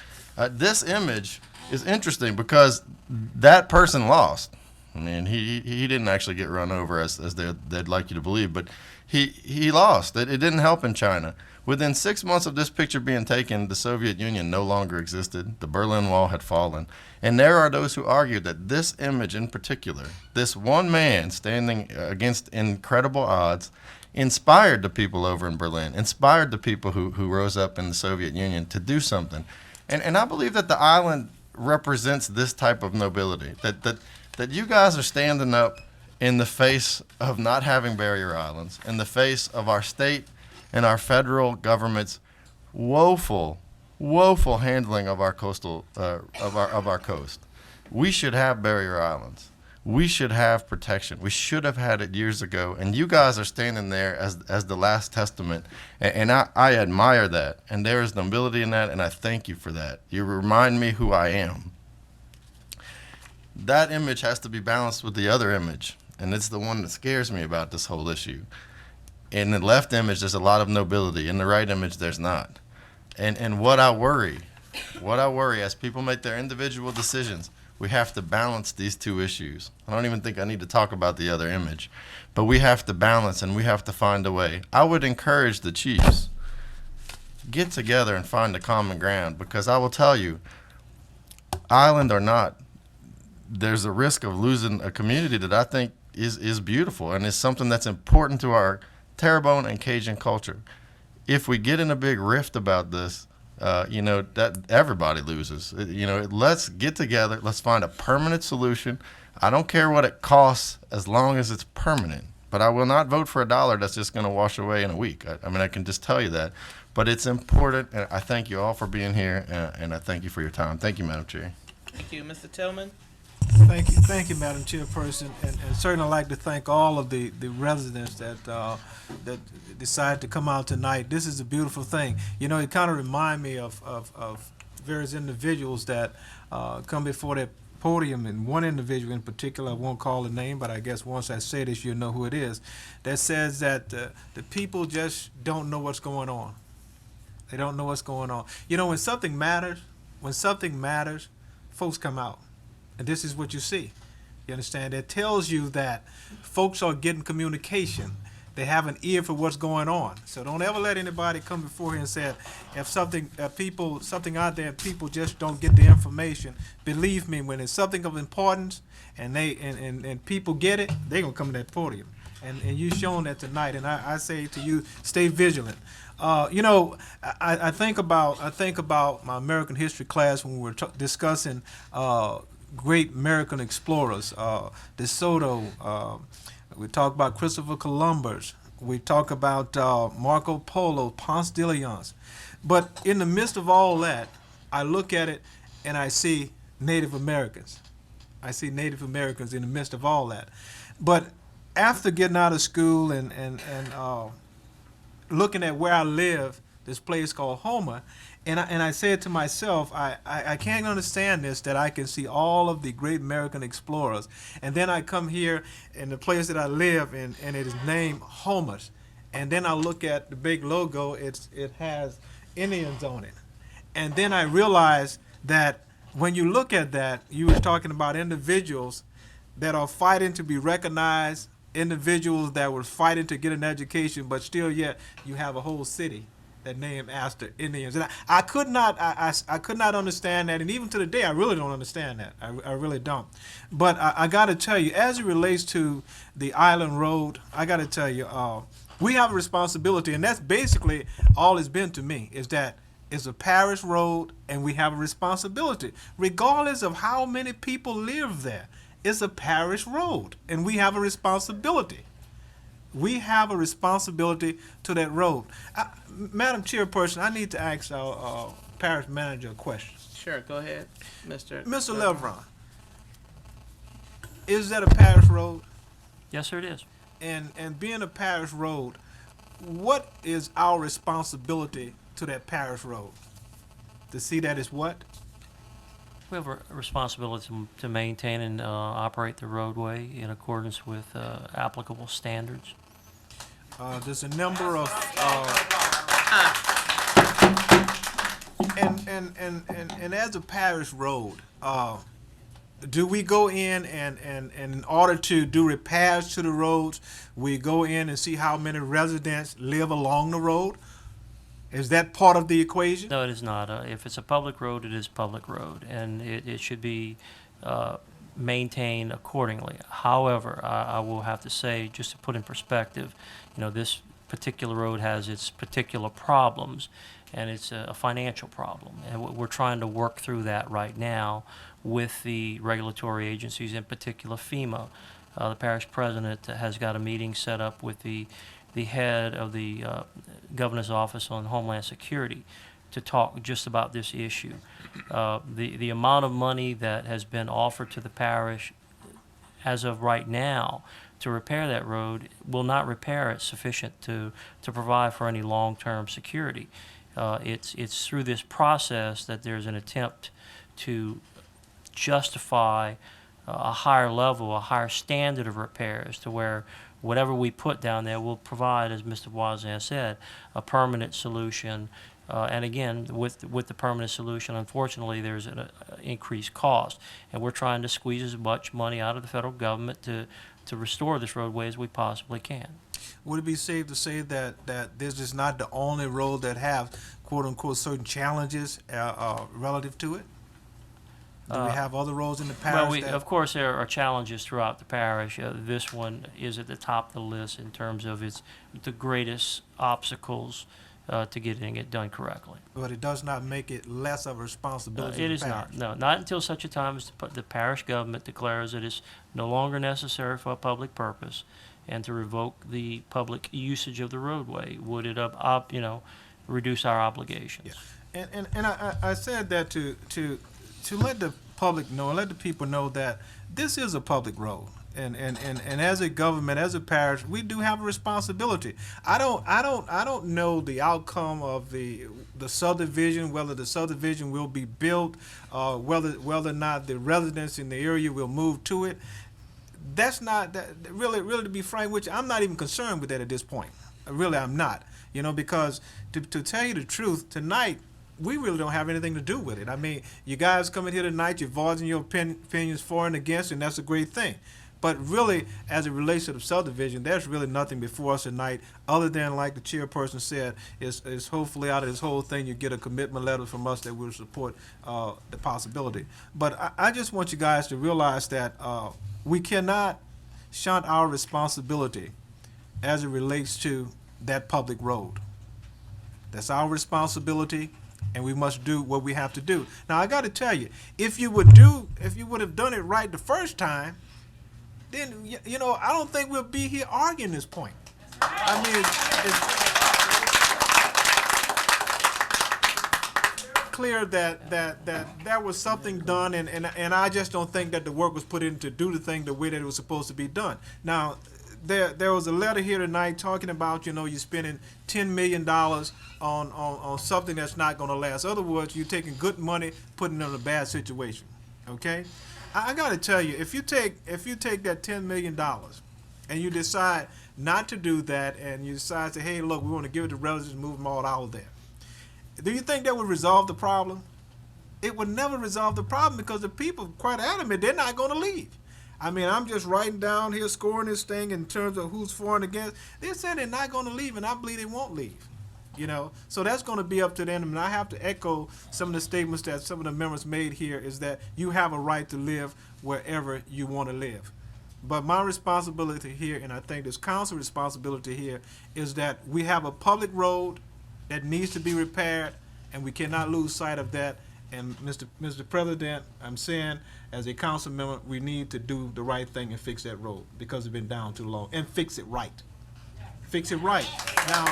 This image is interesting because that person lost. I mean, he didn't actually get run over as they'd like you to believe, but he lost. It didn't help in China. Within 6 months of this picture being taken, the Soviet Union no longer existed. The Berlin Wall had fallen. And there are those who argue that this image in particular, this one man standing against incredible odds, inspired the people over in Berlin, inspired the people who rose up in the Soviet Union to do something. And I believe that the island represents this type of nobility, that you guys are standing up in the face of not having barrier islands, in the face of our state and our federal government's woeful handling of our coastal of our coast. We should have barrier islands. We should have protection. We should have had it years ago. And you guys are standing there as the last testament. And I admire that. And there is nobility in that, and I thank you for that. You remind me who I am. That image has to be balanced with the other image. And it's the one that scares me about this whole issue. In the left image, there's a lot of nobility. In the right image, there's not. And what I worry as people make their individual decisions, we have to balance these two issues. I don't even think I need to talk about the other image, but we have to balance and we have to find a way. I would encourage the chiefs, get together and find a common ground, because I will tell you, island or not, there's a risk of losing a community that I think is beautiful and is something that's important to our Terrebonne and Cajun culture. If we get in a big rift about this, that everybody loses. Let's get together. Let's find a permanent solution. I don't care what it costs as long as it's permanent. But I will not vote for $1 that's just going to wash away in a week. I can just tell you that. But it's important, and I thank you all for being here, and I thank you for your time. Thank you, Madam Chair. Thank you, Mr. Tillman. Thank you, Madam Chairperson, and certainly I'd like to thank all of the residents that decided to come out tonight. This is a beautiful thing. It kind of reminds me of various individuals that come before that podium, and one individual in particular, I won't call the name, but I guess once I say this, you'll know who it is, that says that the people just don't know what's going on. They don't know what's going on. When something matters, folks come out. And this is what you see. You understand? It tells you that folks are getting communication. They have an ear for what's going on. So don't ever let anybody come before here and say if something out there and people just don't get the information. Believe me, when it's something of importance and people get it, they're gonna come to that podium. And you've shown that tonight. And I say to you, stay vigilant. I think about my American history class when we were discussing great American explorers, De Soto. We talk about Christopher Columbus. We talk about Marco Polo, Ponce de Leon. But in the midst of all that, I look at it and I see Native Americans. I see Native Americans in the midst of all that. But after getting out of school and looking at where I live, this place called Homer, and I said to myself, I can't understand this, that I can see all of the great American explorers. And then I come here in the place that I live in, and it is named Homer's. And then I look at the big logo, it has Indians on it. And then I realize that when you look at that, you were talking about individuals that are fighting to be recognized, individuals that were fighting to get an education, but still yet you have a whole city that named after Indians. And I could not understand that, and even to the day I really don't understand that. I really don't. But I got to tell you, as it relates to the Island Road, I got to tell you, we have a responsibility, and that's basically all it's been to me, is that it's a parish road and we have a responsibility. Regardless of how many people live there, it's a parish road and we have a responsibility. We have a responsibility to that road. Madam Chairperson, I need to ask our parish manager a question. Sure, go ahead, Mr. Levron. Is that a parish road? Yes, sir, it is. And being a parish road, what is our responsibility to that parish road? To see that it's what? We have a responsibility to maintain and operate the roadway in accordance with applicable standards. There's a number of and as a parish road, do we go in and in order to do repairs to the roads, we go in and see how many residents live along the road? Is that part of the equation? No, it is not. If it's a public road, it is public road, and it should be maintained accordingly. However, I will have to say, just to put in perspective, this particular road has its particular problems, and it's a financial problem. And we're trying to work through that right now with the regulatory agencies, in particular FEMA. The parish president has got a meeting set up with the head of the Governor's Office on Homeland Security to talk just about this issue. The amount of money that has been offered to the parish as of right now to repair that road will not repair it sufficient to provide for any long-term security. It's through this process that there's an attempt to justify a higher level, a higher standard of repairs, to where whatever we put down there will provide, as Mr. Voisin said, a permanent solution. And again, with the permanent solution, unfortunately, there's an increased cost. And we're trying to squeeze as much money out of the federal government to restore this roadway as we possibly can. Would it be safe to say that this is not the only road that have quote-unquote certain challenges relative to it? Do we have other roads in the parish? Well, of course, there are challenges throughout the parish. This one is at the top of the list in terms of the greatest obstacles to getting it done correctly. But it does not make it less of a responsibility. It is not. No, not until such a time as the parish government declares it is no longer necessary for a public purpose, and to revoke the public usage of the roadway would it reduce our obligations. Yeah. And I said that to let the public know, let the people know that this is a public road. And as a government, as a parish, we do have a responsibility. I don't know the outcome of the subdivision, whether the subdivision will be built, whether or not the residents in the area will move to it. That's not that really to be frank with you, I'm not even concerned with that at this point. Really, I'm not. Because to tell you the truth, tonight we really don't have anything to do with it. I mean, you guys coming here tonight, you're voicing your opinions for and against, and that's a great thing. But really, as it relates to the subdivision, there's really nothing before us tonight other than, like the chairperson said, is hopefully out of this whole thing you get a commitment letter from us that will support the possibility. But I just want you guys to realize that we cannot shunt our responsibility as it relates to that public road. That's our responsibility, and we must do what we have to do. Now, I got to tell you, if you would have done it right the first time, then I don't think we'll be here arguing this point. I mean, it's clear that there was something done, and I just don't think that the work was put in to do the thing the way that it was supposed to be done. Now, there was a letter here tonight talking about you're spending $10 million on something that's not going to last. In other words, you're taking good money, putting it in a bad situation. Okay. I got to tell you, if you take that $10 million and you decide not to do that, and you decide to, hey, look, we want to give it to residents and move them all out of there, do you think that would resolve the problem? It would never resolve the problem, because the people are quite adamant they're not going to leave. I mean, I'm just writing down here, scoring this thing in terms of who's for and against. They're saying they're not going to leave, and I believe they won't leave. So that's going to be up to them. And I have to echo some of the statements that some of the members made here, is that you have a right to live wherever you want to live. But my responsibility here, and I think this council responsibility here, is that we have a public road that needs to be repaired, and we cannot lose sight of that. And Mr. President, I'm saying, as a council member, we need to do the right thing and fix that road, because it's been down too long, and fix it right. Fix it right. Now,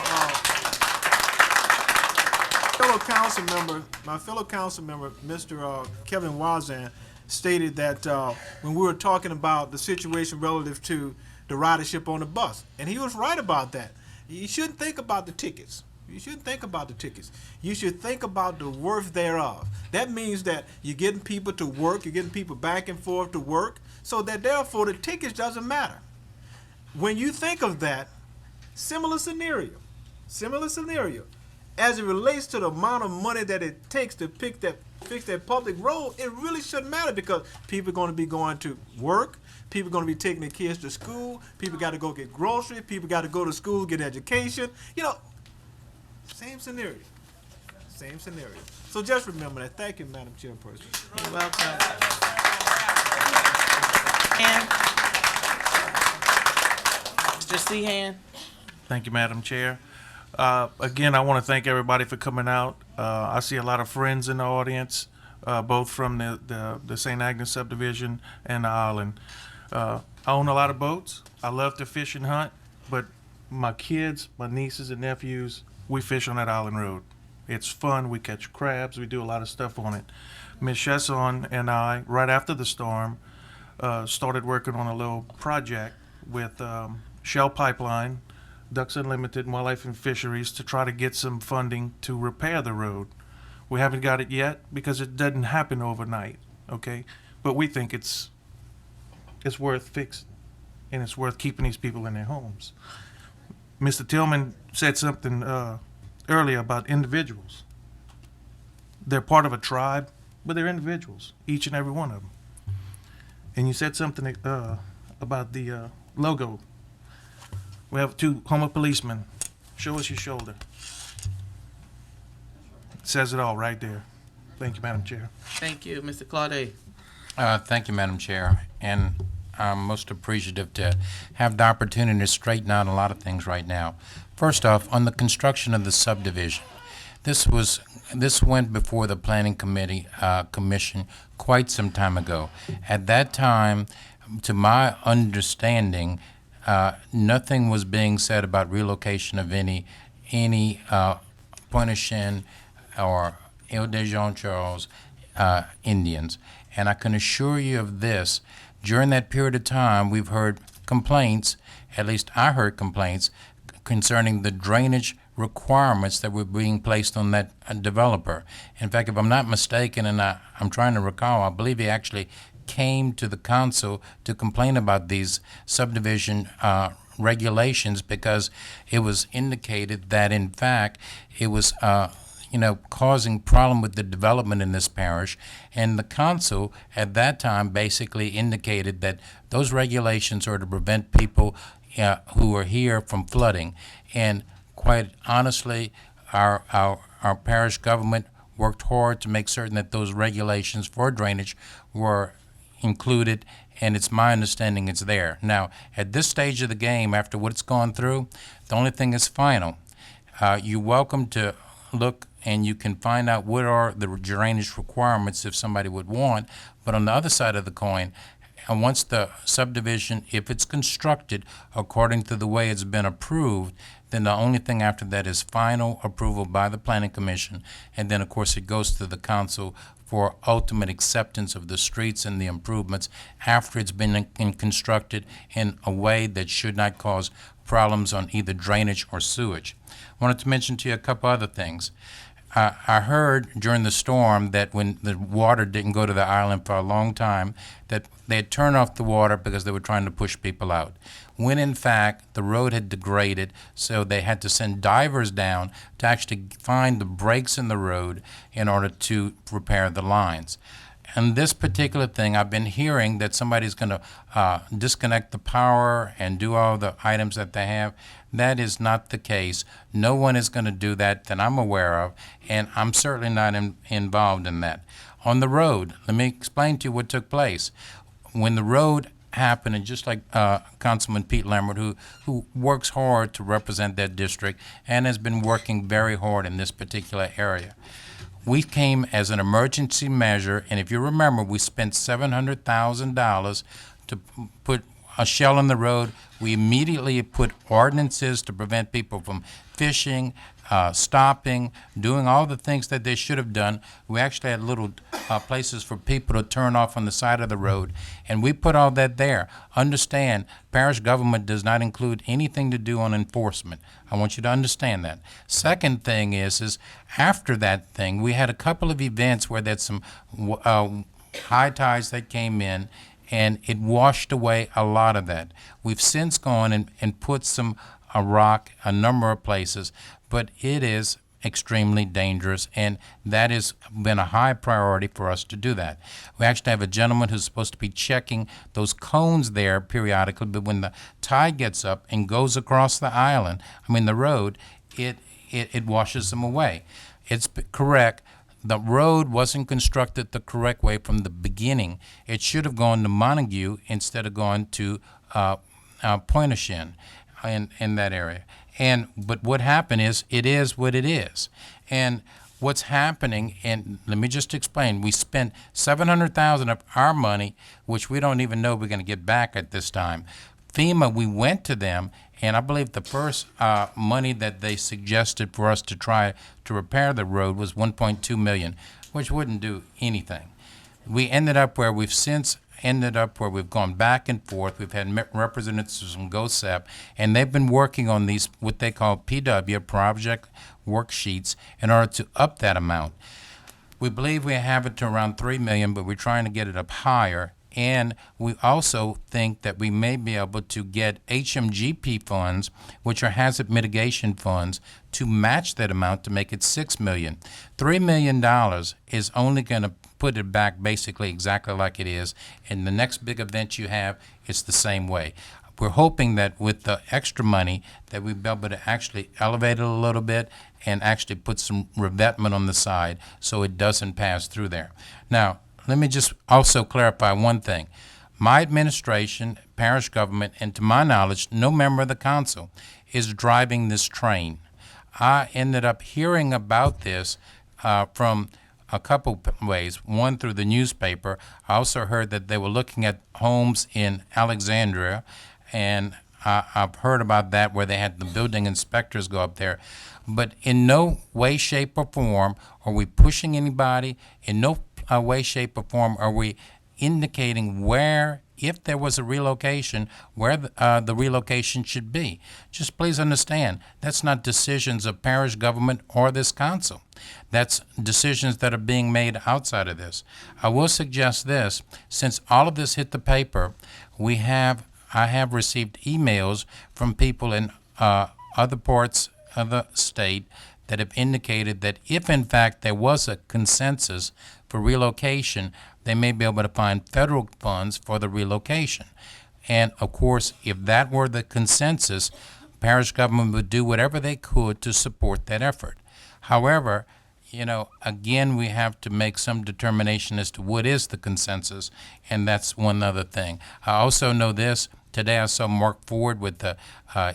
my fellow council member, Mr. Kevin Wazan, stated that when we were talking about the situation relative to the ridership on the bus, and he was right about that. You shouldn't think about the tickets. You shouldn't think about the tickets. You should think about the worth thereof. That means that you're getting people to work, you're getting people back and forth to work, so that therefore the tickets doesn't matter. When you think of that, similar scenario, as it relates to the amount of money that it takes to fix that public road, it really shouldn't matter, because people are going to be going to work, people are going to be taking their kids to school, people got to go get groceries, people got to go to school, get education. Same scenario. So just remember that. Thank you, Madam Chairperson. You're welcome. Mr. Seahan. Thank you, Madam Chair. Again, I want to thank everybody for coming out. I see a lot of friends in the audience, both from the St. Agnes subdivision and the island. I own a lot of boats. I love to fish and hunt, but my kids, my nieces and nephews, we fish on that island road. It's fun. We catch crabs. We do a lot of stuff on it. Ms. Chesson and I, right after the storm, started working on a little project with Shell Pipeline, Ducks Unlimited, and Wildlife and Fisheries to try to get some funding to repair the road. We haven't got it yet because it doesn't happen overnight, okay? But we think it's worth fixing, and it's worth keeping these people in their homes. Mr. Tillman said something earlier about individuals. They're part of a tribe, but they're individuals, each and every one of them. And you said something about the logo. We have 2 Homer policemen. Show us your shoulder. It says it all right there. Thank you, Madam Chair. Thank you, Mr. Claude. Thank you, Madam Chair. And I'm most appreciative to have the opportunity to straighten out a lot of things right now. First off, on the construction of the subdivision, this went before the Planning Commission quite some time ago. At that time, to my understanding, nothing was being said about relocation of any Pointe-au-Chien or Ile de Jean-Charles Indians. And I can assure you of this, during that period of time, we've heard complaints, at least I heard complaints, concerning the drainage requirements that were being placed on that developer. In fact, if I'm not mistaken, and I'm trying to recall, I believe he actually came to the council to complain about these subdivision regulations because it was indicated that, in fact, it was causing problem with the development in this parish. And the council at that time basically indicated that those regulations are to prevent people who are here from flooding. And quite honestly, our parish government worked hard to make certain that those regulations for drainage were included, and it's my understanding it's there. Now, at this stage of the game, after what it's gone through, the only thing is final. You're welcome to look and you can find out what are the drainage requirements if somebody would want, but on the other side of the coin, and once the subdivision, if it's constructed according to the way it's been approved, then the only thing after that is final approval by the Planning Commission, and then of course it goes to the council for ultimate acceptance of the streets and the improvements after it's been constructed in a way that should not cause problems on either drainage or sewage. I wanted to mention to you a couple other things. I heard during the storm that when the water didn't go to the island for a long time, that they had turned off the water because they were trying to push people out. When in fact the road had degraded, so they had to send divers down to actually find the breaks in the road in order to repair the lines. And this particular thing, I've been hearing that somebody's going to disconnect the power and do all the items that they have. That is not the case. No one is going to do that that I'm aware of, and I'm certainly not involved in that. On the road, let me explain to you what took place. When the road happened, and just like Councilman Pete Lambert, who works hard to represent that district and has been working very hard in this particular area, we came as an emergency measure, and if you remember, we spent $700,000 to put a shell in the road. We immediately put ordinances to prevent people from fishing, stopping, doing all the things that they should have done. We actually had little places for people to turn off on the side of the road, and we put all that there. Understand, parish government does not include anything to do on enforcement. I want you to understand that. Second thing is after that thing, we had a couple of events where there's some high tides that came in, and it washed away a lot of that. We've since gone and put some rock a number of places, but it is extremely dangerous, and that has been a high priority for us to do that. We actually have a gentleman who's supposed to be checking those cones there periodically, but when the tide gets up and goes across the island, the road, it washes them away. It's correct. the road wasn't constructed the correct way from the beginning. It should have gone to Montague instead of going to Pointe-aux-Chenes in that area. But what happened is what it is. And what's happening, and let me just explain, we spent $700,000 of our money, which we don't even know we're going to get back at this time. FEMA, we went to them, and I believe the first money that they suggested for us to try to repair the road was $1.2 million, which wouldn't do anything. We ended up where we've since ended up where we've gone back and forth. We've had representatives from GOSEP, and they've been working on these, what they call PW, project worksheets, in order to up that amount. We believe we have it to around $3 million, but we're trying to get it up higher. And we also think that we may be able to get HMGP funds, which are hazard mitigation funds, to match that amount to make it $6 million. $3 million is only going to put it back basically exactly like it is. And the next big event you have, it's the same way. We're hoping that with the extra money that we'll be able to actually elevate it a little bit and actually put some revetment on the side so it doesn't pass through there. Now, let me just also clarify one thing. My administration, parish government, and to my knowledge, no member of the council is driving this train. I ended up hearing about this from a couple ways. One, through the newspaper. I also heard that they were looking at homes in Alexandria, and I've heard about that where they had the building inspectors go up there. But in no way, shape, or form are we pushing anybody. In no way, shape, or form are we indicating where, if there was a relocation, where the relocation should be. Just please understand, that's not decisions of parish government or this council. That's decisions that are being made outside of this. I will suggest this, since all of this hit the paper, I have received emails from people in other parts of the state that have indicated that if in fact there was a consensus for relocation, they may be able to find federal funds for the relocation. And of course, if that were the consensus, parish government would do whatever they could to support that effort. However, again, we have to make some determination as to what is the consensus, and that's one other thing. I also know this. Today I saw Mark Ford with the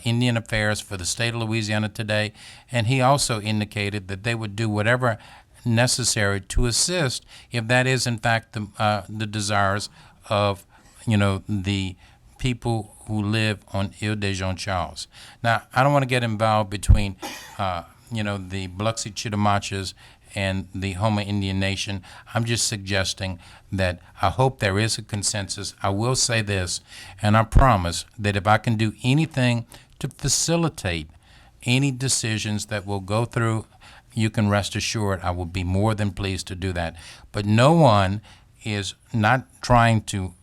Indian Affairs for the state of Louisiana today, and he also indicated that they would do whatever necessary to assist if that is in fact the desires of the people who live on Ile de Jean Charles. Now, I don't want to get involved between the Biloxi Chitimaches and the Houma Indian Nation. I'm just suggesting that I hope there is a consensus. I will say this, and I promise that if I can do anything to facilitate any decisions that will go through, you can rest assured I will be more than pleased to do that. But no one is not trying to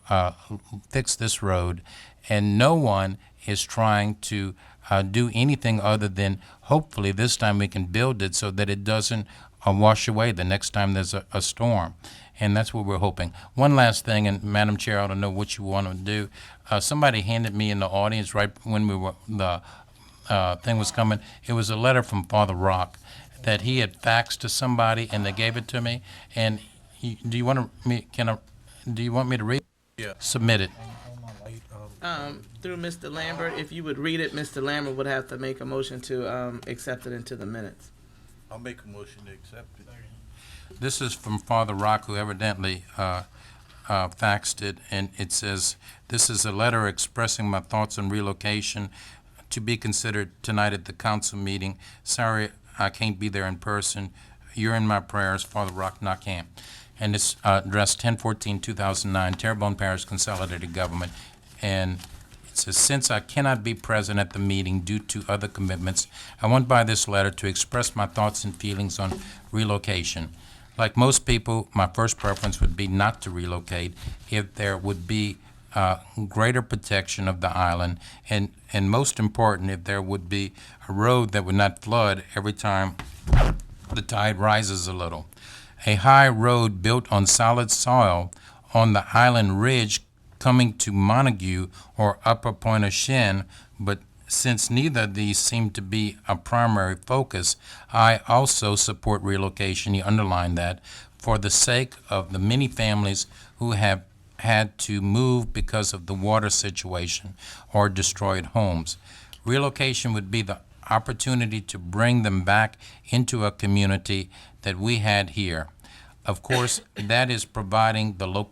fix this road, and no one is trying to do anything other than hopefully this time we can build it so that it doesn't wash away the next time there's a storm. And that's what we're hoping. One last thing, and Madam Chair, I don't know what you want to do. Somebody handed me in the audience right when the thing was coming. It was a letter from Father Rock that he had faxed to somebody, and they gave it to me. And do you want me to read? Yeah. Submit it. Through Mr. Lambert, if you would read it, Mr. Lambert would have to make a motion to accept it into the minutes. I'll make a motion to accept it. This is from Father Rock, who evidently faxed it, and it says, "This is a letter expressing my thoughts on relocation to be considered tonight at the council meeting. Sorry I can't be there in person. You're in my prayers, Father Rock Nakam." And it's addressed 10/14/2009, Terrebonne Parish Consolidated Government. And it says, "Since I cannot be present at the meeting due to other commitments, I want by this letter to express my thoughts and feelings on relocation. Like most people, my first preference would be not to relocate if there would be greater protection of the island, and most important, if there would be a road that would not flood every time the tide rises a little. A high road built on solid soil on the island ridge coming to Montague or Upper Pointe-aux-Chenes, but since neither of these seem to be a primary focus, I also support relocation, you underline that, for the sake of the many families who have had to move because of the water situation or destroyed homes. Relocation would be the opportunity to bring them back into a community that we had here. Of course, that is providing the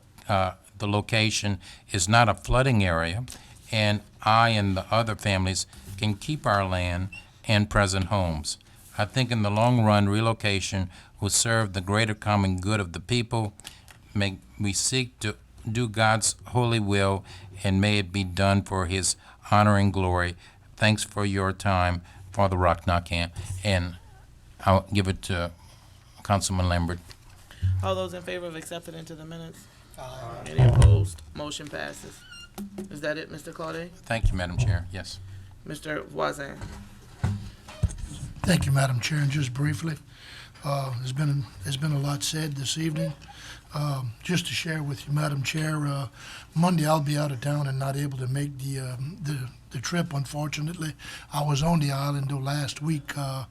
location is not a flooding area, and I and the other families can keep our land and present homes. I think in the long run, relocation will serve the greater common good of the people. May we seek to do God's holy will, and may it be done for His honor and glory. Thanks for your time, Father Rocknockamp, and I'll give it to Councilman Lambert. All those in favor of accepting into the minutes? Any opposed? Motion passes. Is that it, Mr. Claude? Thank you, Madam Chair. Yes. Mr. Voisin? Thank you, Madam Chair. And just briefly, there's been a lot said this evening. Just to share with you, Madam Chair, Monday I'll be out of town and not able to make the trip, unfortunately. I was on the island though last week. I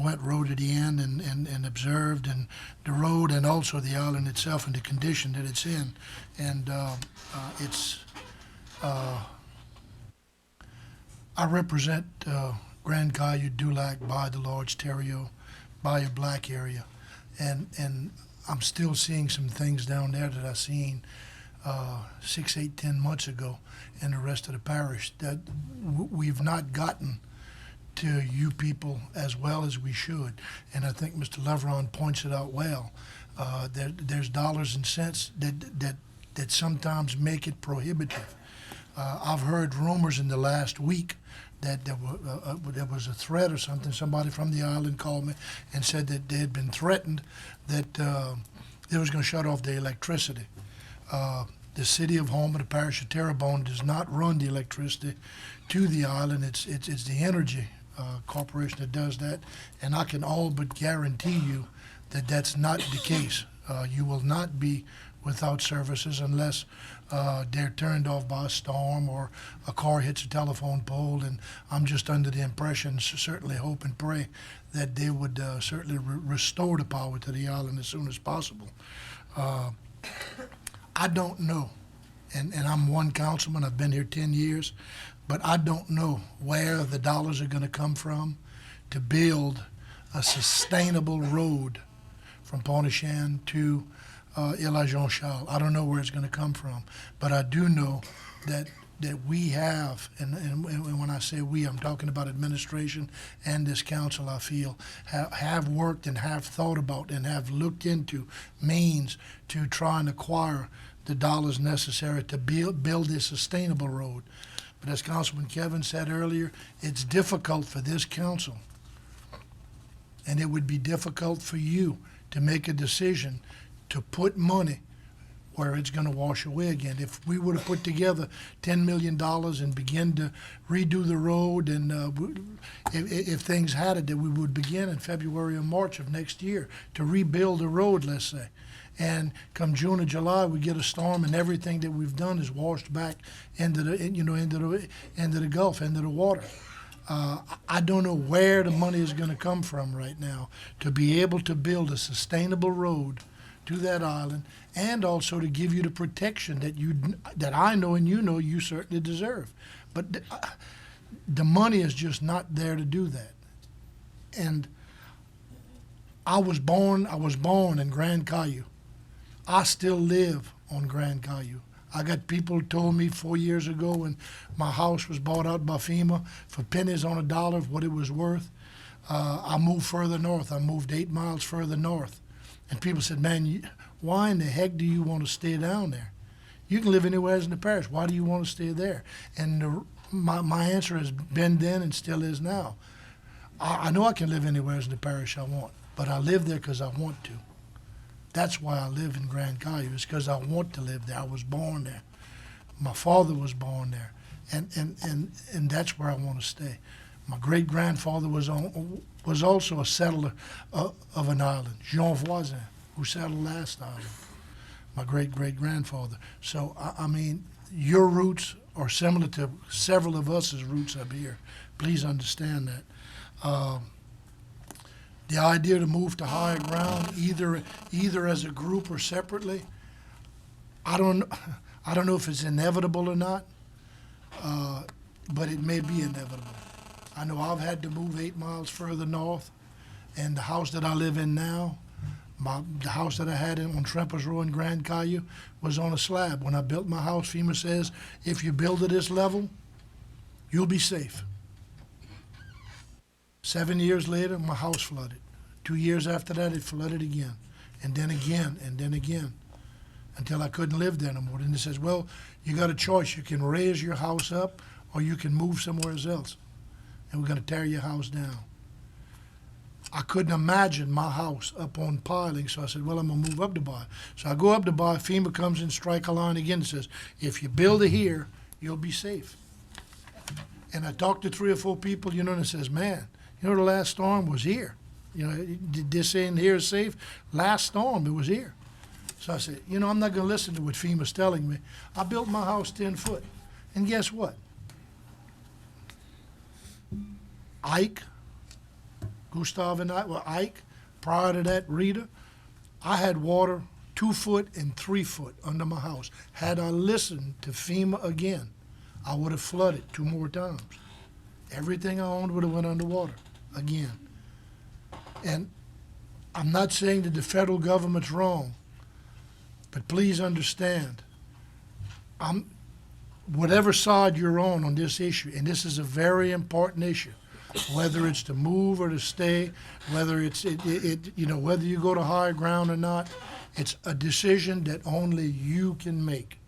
went road to the end and observed and the road and also the island itself and the condition that it's in. And it's I represent Grand Caillou, Dulac, by the Large Terrio, by a black area, and I'm still seeing some things down there that I seen 6, 8, 10 months ago in the rest of the parish that we've not gotten to you people as well as we should. And I think Mr. Leveron points it out well. There's dollars and cents that sometimes make it prohibitive. I've heard rumors in the last week that there was a threat or something. Somebody from the island called me and said that they had been threatened that they was going to shut off the electricity. The city of Houma, the parish of Terrebonne, does not run the electricity to the island. It's the energy corporation that does that, and I can all but guarantee you that that's not the case. You will not be without services unless they're turned off by a storm or a car hits a telephone pole. And I'm just under the impression, certainly hope and pray, that they would certainly restore the power to the island as soon as possible. I don't know, and I'm one councilman, I've been here 10 years, but I don't know where the dollars are going to come from to build a sustainable road from Pointe-aux-Chenes to Île-à-Jean-Charles. I don't know where it's going to come from, but I do know that we have, and when I say we, I'm talking about administration and this council, I feel, have worked and have thought about and have looked into means to try and acquire the dollars necessary to build a sustainable road. But as Councilman Kevin said earlier, it's difficult for this council, and it would be difficult for you to make a decision to put money where it's going to wash away again. If we would have put together $10 million and begin to redo the road, and if things had it, that we would begin in February or March of next year to rebuild the road, let's say. And come June or July, we get a storm, and everything that we've done is washed back into the Gulf, into the water. I don't know where the money is going to come from right now to be able to build a sustainable road to that island, and also to give you the protection that I know and you know you certainly deserve. But the money is just not there to do that. And I was born in Grand Caillou. I still live on Grand Caillou. I got people who told me 4 years ago when my house was bought out by FEMA for pennies on a dollar of what it was worth. I moved further north. I moved 8 miles further north. And people said, man, why in the heck do you want to stay down there? You can live anywhere in the parish. Why do you want to stay there? And my answer has been then and still is now. I know I can live anywhere in the parish I want, but I live there because I want to. That's why I live in Grand Caillou. It's because I want to live there. I was born there. My father was born there. And that's where I want to stay. My great-grandfather was also a settler of an island, Jean Voisin, who settled last island, my great-great-grandfather. So, I mean, your roots are similar to several of us's roots up here. Please understand that. The idea to move to higher ground, either as a group or separately, I don't know if it's inevitable or not, but it may be inevitable. I know I've had to move 8 miles further north, and the house that I live in now, the house that I had on Tremper's Row in Grand Caillou was on a slab. When I built my house, FEMA says, if you build at this level, you'll be safe. 7 years later, my house flooded. 2 years after that, it flooded again, and then again, and then again, until I couldn't live there no more. Then it says, well, you got a choice. You can raise your house up, or you can move somewhere else, and we're going to tear your house down. I couldn't imagine my house up on piling, so I said, well, I'm going to move up the bar. So I go up the bar, FEMA comes in, strike a line again, and says, if you build it here, you'll be safe. And I talked to 3 or 4 people, and it says, man, the last storm was here. This in here is safe. Last storm, it was here. So I said, I'm not going to listen to what FEMA's telling me. I built my house 10 foot. And guess what? Ike, Gustav and Ike, prior to that, Rita, I had water 2 foot and 3 foot under my house. Had I listened to FEMA again, I would have flooded 2 more times. Everything I owned would have went underwater again. And I'm not saying that the federal government's wrong, but please understand, whatever side you're on this issue, and this is a very important issue, whether it's to move or to stay, whether whether you go to higher ground or not, it's a decision that only you can make.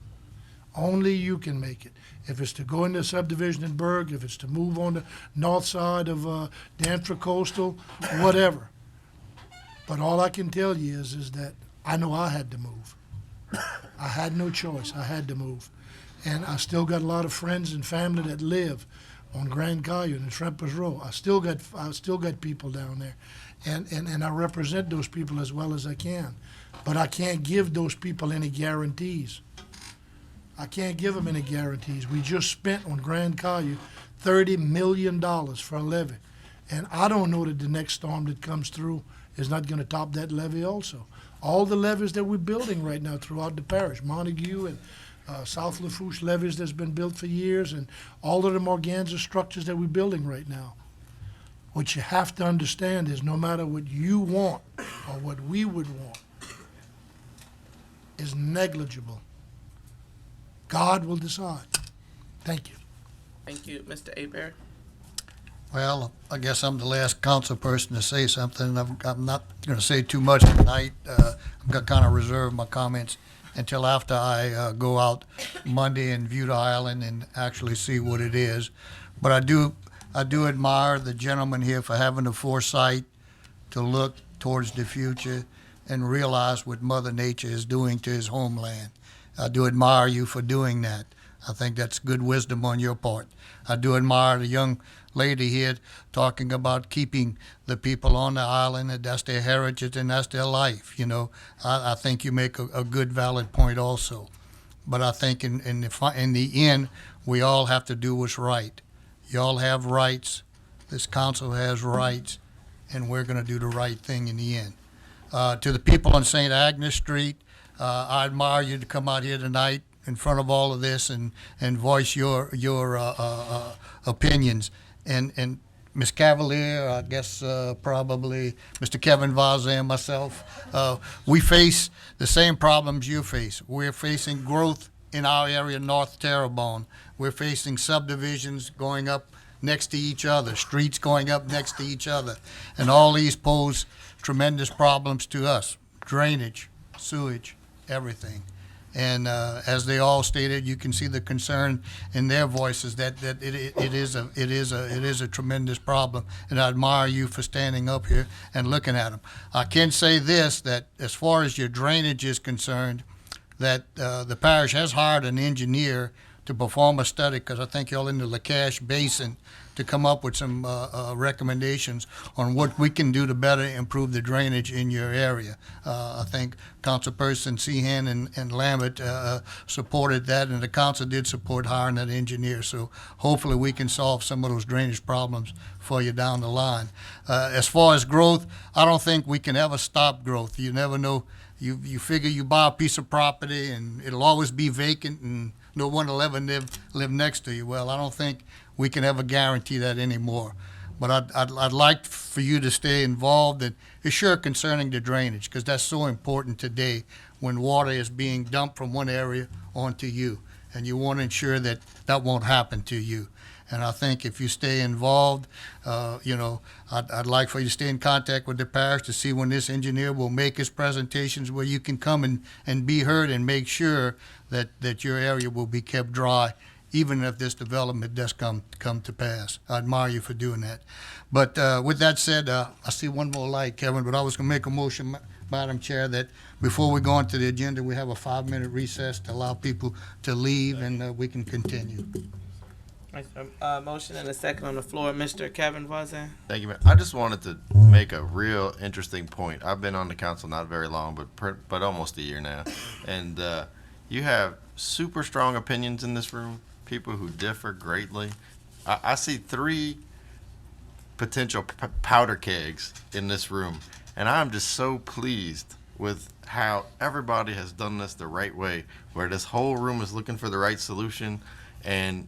Only you can make it. If it's to go into a subdivision in Berg, if it's to move on the north side of the Intracoastal, whatever. But all I can tell you is that I know I had to move. I had no choice. I had to move. And I still got a lot of friends and family that live on Grand Caillou and Tremper's Row. I still got people down there. And I represent those people as well as I can. But I can't give those people any guarantees. I can't give them any guarantees. We just spent on Grand Caillou $30 million for a levee. And I don't know that the next storm that comes through is not going to top that levee also. All the levees that we're building right now throughout the parish, Montague and South Lafourche levees that's been built for years, and all of the organza structures that we're building right now. What you have to understand is no matter what you want or what we would want is negligible. God will decide. Thank you. Thank you, Mr. Aber. Well, I guess I'm the last council person to say something. I'm not going to say too much tonight. I'm going to kind of reserve my comments until after I go out Monday and view the island and actually see what it is. But I do admire the gentleman here for having the foresight to look towards the future and realize what Mother Nature is doing to his homeland. I do admire you for doing that. I think that's good wisdom on your part. I do admire the young lady here talking about keeping the people on the island, that that's their heritage and that's their life. I think you make a good, valid point also. But I think in the end, we all have to do what's right. You all have rights. This council has rights, and we're going to do the right thing in the end. To the people on St. Agnes Street, I admire you to come out here tonight in front of all of this and voice your opinions. And Ms. Cavalier, I guess probably Mr. Kevin Vaza and myself, we face the same problems you face. We're facing growth in our area, North Terrebonne. We're facing subdivisions going up next to each other, streets going up next to each other. And all these pose tremendous problems to us: drainage, sewage, everything. And as they all stated, you can see the concern in their voices that it is a tremendous problem. And I admire you for standing up here and looking at them. I can say this, that as far as your drainage is concerned, that the parish has hired an engineer to perform a study, because I think y'all in the Lacache Basin, to come up with some recommendations on what we can do to better improve the drainage in your area. I think Councilperson Seahan and Lambert supported that, and the council did support hiring that engineer. So hopefully we can solve some of those drainage problems for you down the line. As far as growth, I don't think we can ever stop growth. You never know. You figure you buy a piece of property and it'll always be vacant and no one will ever live next to you. Well, I don't think we can ever guarantee that anymore. But I'd like for you to stay involved, and it's sure concerning the drainage, because that's so important today when water is being dumped from one area onto you, and you want to ensure that that won't happen to you. And I think if you stay involved, I'd like for you to stay in contact with the parish to see when this engineer will make his presentations, where you can come and be heard and make sure that your area will be kept dry, even if this development does come to pass. I admire you for doing that. But with that said, I see one more light, Kevin, but I was going to make a motion, Madam Chair, that before we go on to the agenda, we have a 5-minute recess to allow people to leave, and we can continue. Motion and a second on the floor. Mr. Kevin Voisin. Thank you, man. I just wanted to make a real interesting point. I've been on the council not very long, but almost a year now. And you have super strong opinions in this room, people who differ greatly. I see 3 potential powder kegs in this room, and I'm just so pleased with how everybody has done this the right way, where this whole room is looking for the right solution, and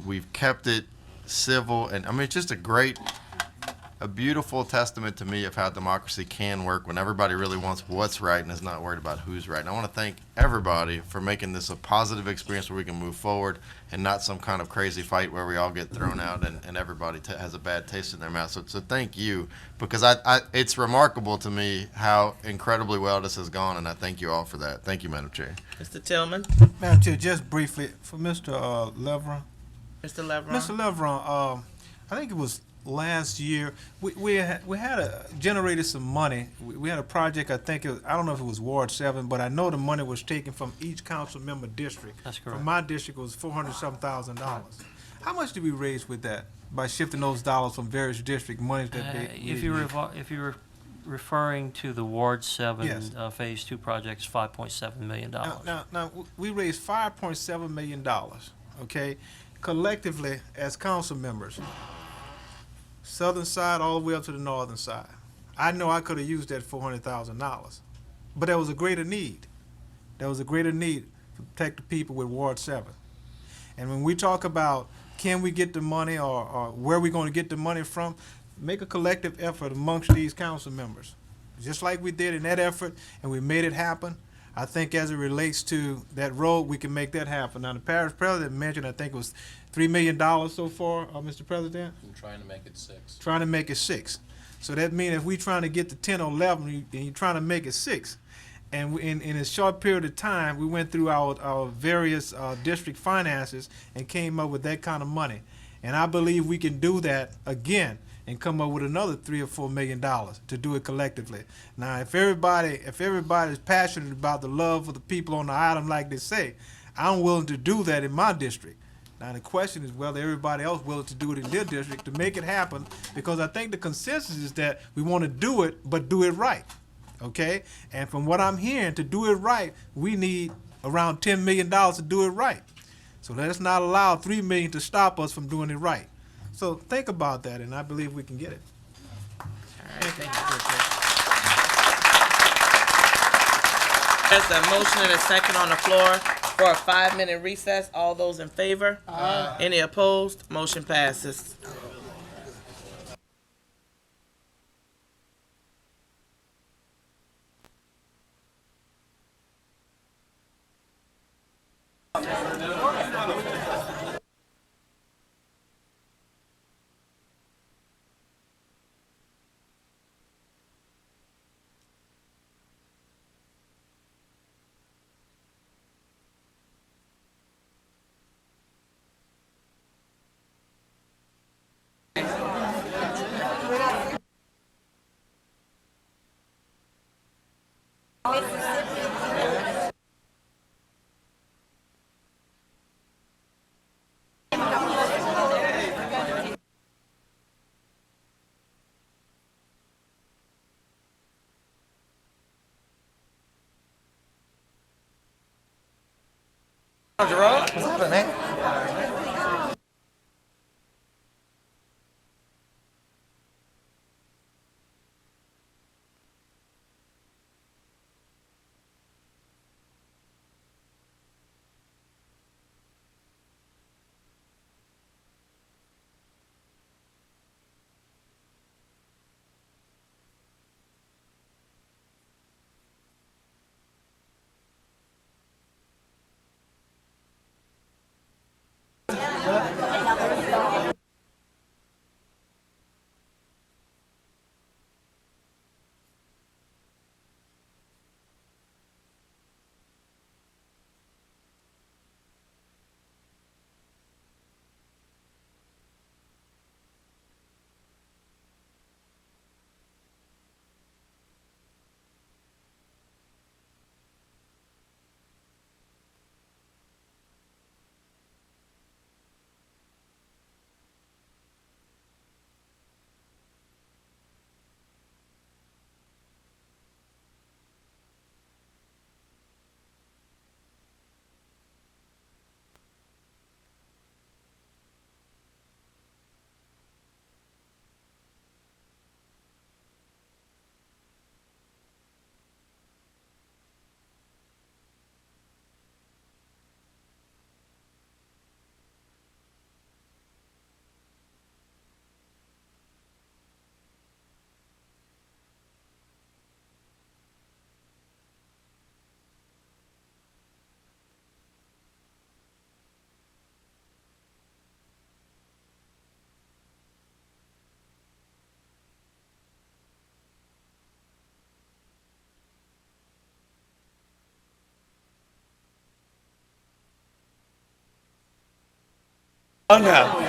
we've kept it civil. And I mean, it's just a beautiful testament to me of how democracy can work when everybody really wants what's right and is not worried about who's right. And I want to thank everybody for making this a positive experience where we can move forward and not some kind of crazy fight where we all get thrown out and everybody has a bad taste in their mouth. So thank you, because it's remarkable to me how incredibly well this has gone, and I thank you all for that. Thank you, Madam Chair. Mr. Tillman. Madam Chair, just briefly, for Mr. Leveron. Mr. Leveron. Mr. Leveron, I think it was last year, we had generated some money. We had a project, I don't know if it was Ward 7, but I know the money was taken from each council member district. That's correct. From my district, it was $400,000. How much did we raise with that by shifting those dollars from various district monies that they? If you're referring to the Ward 7 Yes. Phase 2 projects, $5.7 million. Now, we raised $5.7 million, okay, collectively as council members. Southern side all the way up to the northern side. I know I could have used that $400,000, but there was a greater need. There was a greater need to protect the people with Ward 7. And when we talk about can we get the money or where we going to get the money from, make a collective effort amongst these council members. Just like we did in that effort and we made it happen, I think as it relates to that road, we can make that happen. Now, the parish president mentioned, I think it was $3 million so far, Mr. President? I'm trying to make it 6. Trying to make it 6. So that means if we trying to get to 10 or 11, and you're trying to make it 6. And in a short period of time, we went through our various district finances and came up with that kind of money. And I believe we can do that again and come up with another $3 or $4 million to do it collectively. Now, if everybody's passionate about the love for the people on the island, like they say, I'm willing to do that in my district. Now, the question is whether everybody else willing to do it in their district to make it happen, because I think the consensus is that we want to do it, but do it right, okay? And from what I'm hearing, to do it right, we need around $10 million to do it right. So let's not allow $3 million to stop us from doing it right. So think about that, and I believe we can get it. All right, thank you. There's a motion and a second on the floor for a 5-minute recess. All those in favor? Aye. Any opposed? Motion passes. Gerard, what's happening, man? Oh no.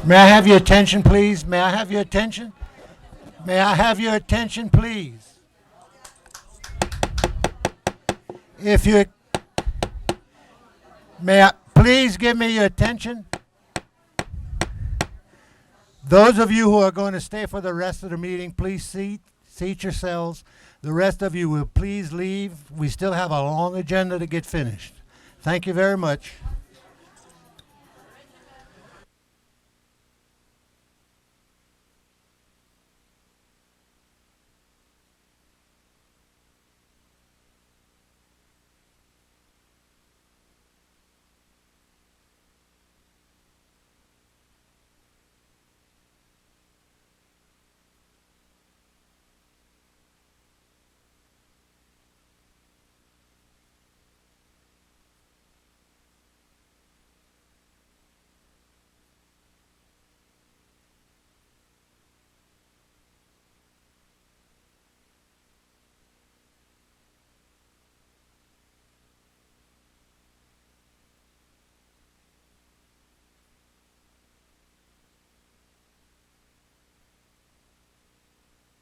May I have your attention, please? May I have your attention? May I have your attention, please? If you may I please give me your attention? Those of you who are going to stay for the rest of the meeting, please seat yourselves. The rest of you will please leave. We still have a long agenda to get finished. Thank you very much.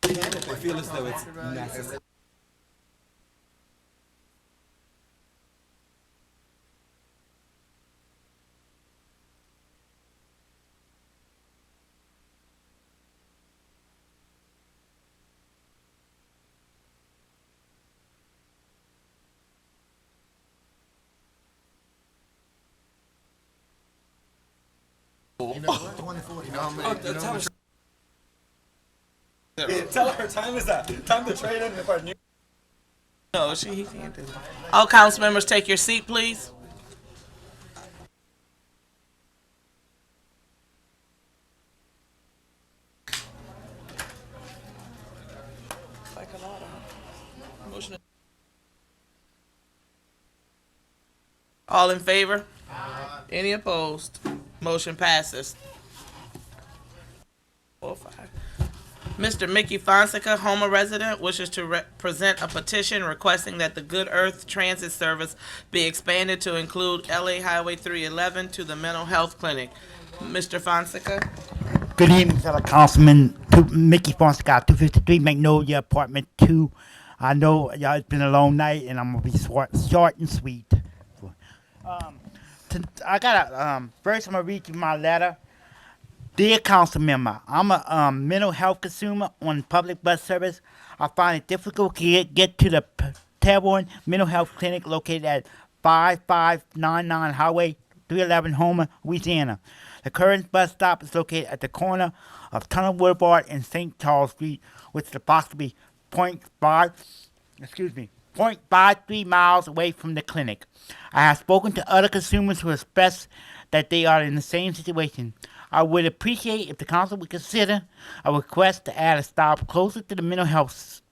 They feel as though it's necessary. Tell her time is up. Time to trade in for a new. No, he can't do that. All council members, take your seat, please. All in favor? Any opposed? Motion passes. 4-5. Mr. Mickey Fonseca, Houma resident, wishes to present a petition requesting that the Good Earth Transit Service be expanded to include LA Highway 311 to the mental health clinic. Mr. Fonseca? Good evening, fellow councilman. Mickey Fonseca, 253 Magnolia, apartment 2. I know y'all, it's been a long night, and I'm gonna be short and sweet. First I'm gonna read you my letter. Dear council member, I'm a mental health consumer on public bus service. I find it difficult to get to the Terrebonne Mental Health Clinic located at 5599 Highway 311, Houma, Louisiana. The current bus stop is located at the corner of Tunnel Boulevard and St. Charles Street, which is approximately 0.53 miles away from the clinic. I have spoken to other consumers who express that they are in the same situation. I would appreciate if the council would consider a request to add a stop closer to the mental health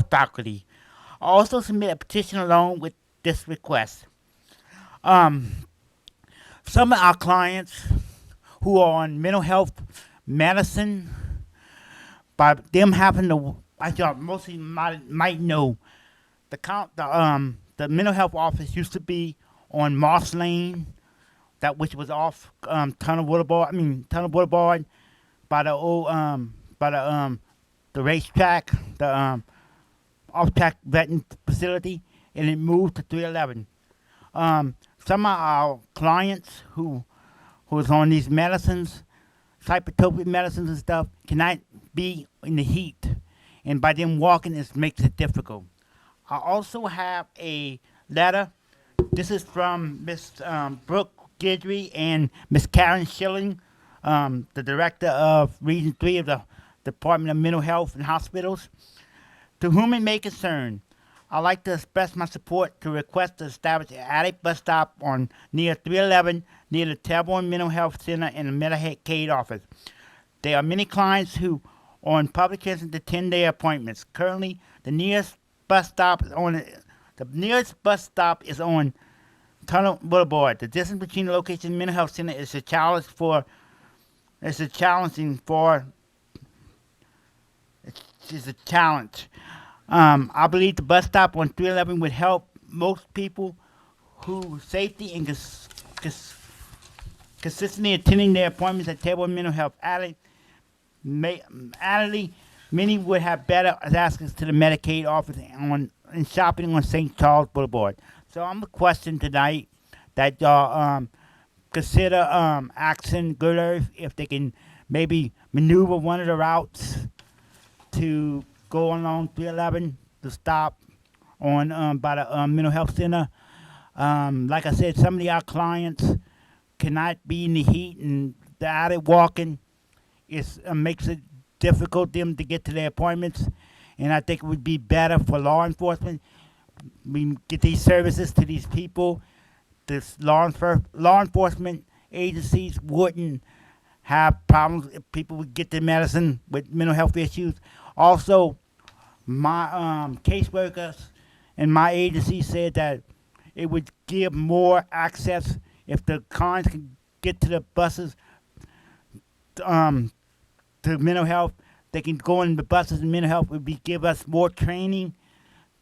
faculty. I also submit a petition along with this request. Some of our clients who are on mental health medicine, by them having to, I thought most of you might know, the mental health office used to be on Moss Lane, that which was off Tunnel Boulevard by the old the racetrack, the off-track vetting facility, and it moved to 311. Some of our clients who is on these medicines, psychotropic medicines and stuff, cannot be in the heat, and by them walking, it makes it difficult. I also have a letter. This is from Miss Brooke Guidry and Miss Karen Schilling, the director of Region 3 of the Department of Mental Health and Hospitals. To whom it may concern, I'd like to express my support to request to establish an attic bus stop on near 311 near the Terrebonne Mental Health Center and the Medicaid office. There are many clients who are on public transit to attend their appointments. Currently, the nearest bus stop is on Tunnel Boulevard. The distance between the location and mental health center is a challenge. I believe the bus stop on 311 would help most people whose safety and consistently attending their appointments at Terrebonne Mental Health Alley, many would have better access to the Medicaid office and shopping on St. Charles Boulevard. So I'm requesting tonight that y'all consider asking Good Earth if they can maybe maneuver one of the routes to go along 311 to stop on by the mental health center. Like I said, some of our clients cannot be in the heat and the out of walking. It makes it difficult for them to get to their appointments, and I think it would be better for law enforcement. We get these services to these people. This law enforcement agencies wouldn't have problems if people would get their medicine with mental health issues. Also, my caseworkers and my agency said that it would give more access if the clients can get to the buses to mental health. They can go in the buses and mental health would give us more training,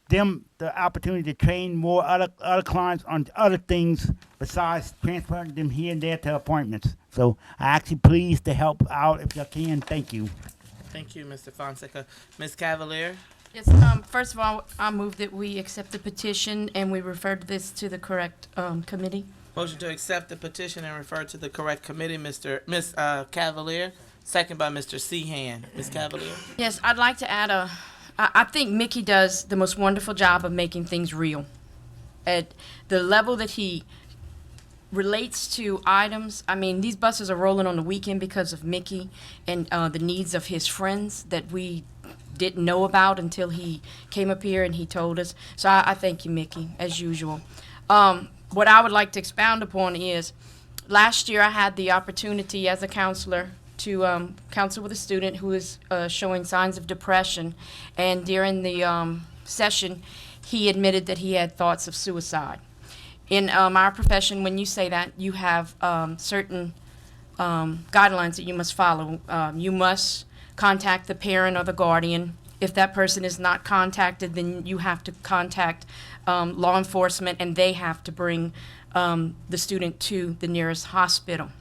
them the opportunity to train more other clients on other things besides transferring them here and there to appointments. So I actually pleased to help out if you can. Thank you. Thank you, Mr. Fonseca. Ms. Cavalier? Yes, first of all, I move that we accept the petition and we refer this to the correct committee. Motion to accept the petition and refer to the correct committee, Ms. Cavalier. Second by Mr. Seahan. Ms. Cavalier? Yes, I'd like to add I think Mickey does the most wonderful job of making things real. At the level that he relates to items, I mean, these buses are rolling on the weekend because of Mickey and the needs of his friends that we didn't know about until he came up here and he told us. So I thank you, Mickey, as usual. What I would like to expound upon is, last year I had the opportunity as a counselor to counsel with a student who is showing signs of depression, and during the session, he admitted that he had thoughts of suicide. In our profession, when you say that, you have certain guidelines that you must follow. You must contact the parent or the guardian. If that person is not contacted, then you have to contact law enforcement, and they have to bring the student to the nearest hospital.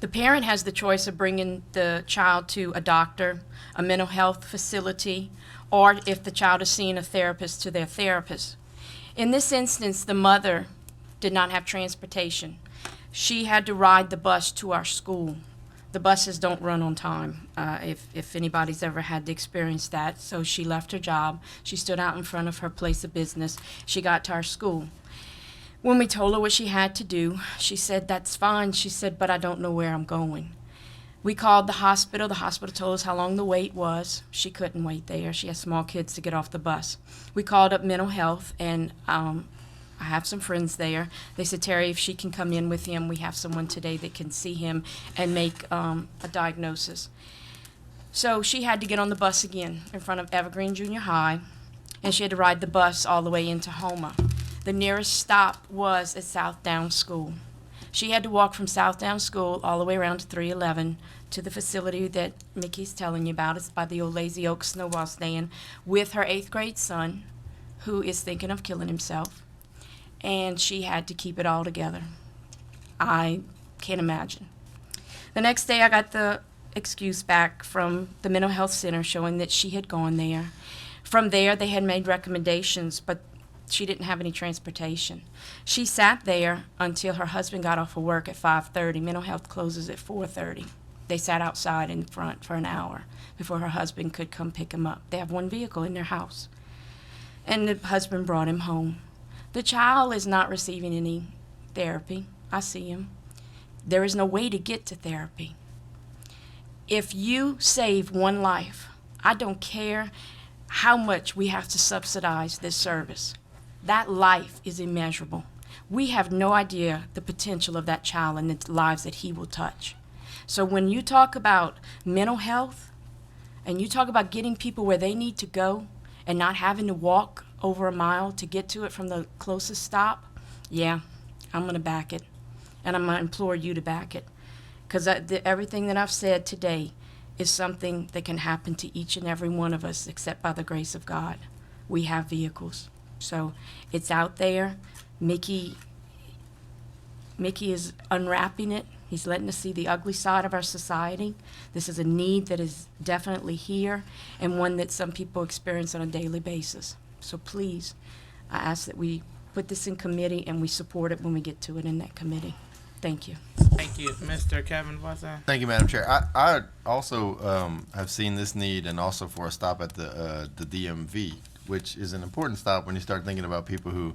The parent has the choice of bringing the child to a doctor, a mental health facility, or if the child is seeing a therapist, to their therapist. In this instance, the mother did not have transportation. She had to ride the bus to our school. The buses don't run on time, if anybody's ever had to experience that. So she left her job. She stood out in front of her place of business. She got to our school. When we told her what she had to do, she said, "That's fine." She said, "But I don't know where I'm going." We called the hospital. The hospital told us how long the wait was. She couldn't wait there. She has small kids to get off the bus. We called up mental health, and I have some friends there. They said, "Terry, if she can come in with him, we have someone today that can see him and make a diagnosis." So she had to get on the bus again in front of Evergreen Junior High, and she had to ride the bus all the way into Houma. The nearest stop was at South Downs School. She had to walk from South Downs School all the way around to 311 to the facility that Mickey's telling you about. It's by the old Lazy Oak snowball stand, with her 8th grade son, who is thinking of killing himself. And she had to keep it all together. I can't imagine. The next day I got the excuse back from the mental health center showing that she had gone there. From there they had made recommendations, but she didn't have any transportation. She sat there until her husband got off of work at 5:30. Mental health closes at 4:30. They sat outside in front for an hour before her husband could come pick him up. They have one vehicle in their house. And the husband brought him home. The child is not receiving any therapy. I see him. There is no way to get to therapy. If you save one life, I don't care how much we have to subsidize this service. That life is immeasurable. We have no idea the potential of that child and the lives that he will touch. So when you talk about mental health and you talk about getting people where they need to go and not having to walk over a mile to get to it from the closest stop, yeah, I'm going to back it. And I'm going to implore you to back it. Because everything that I've said today is something that can happen to each and every one of us except by the grace of God. We have vehicles. So it's out there. Mickey Mickey is unwrapping it. He's letting us see the ugly side of our society. This is a need that is definitely here and one that some people experience on a daily basis. So please, I ask that we put this in committee and we support it when we get to it in that committee. Thank you. Thank you, Mr. Kevin Voisin. Thank you, Madam Chair. I also have seen this need, and also for a stop at the DMV, which is an important stop when you start thinking about people who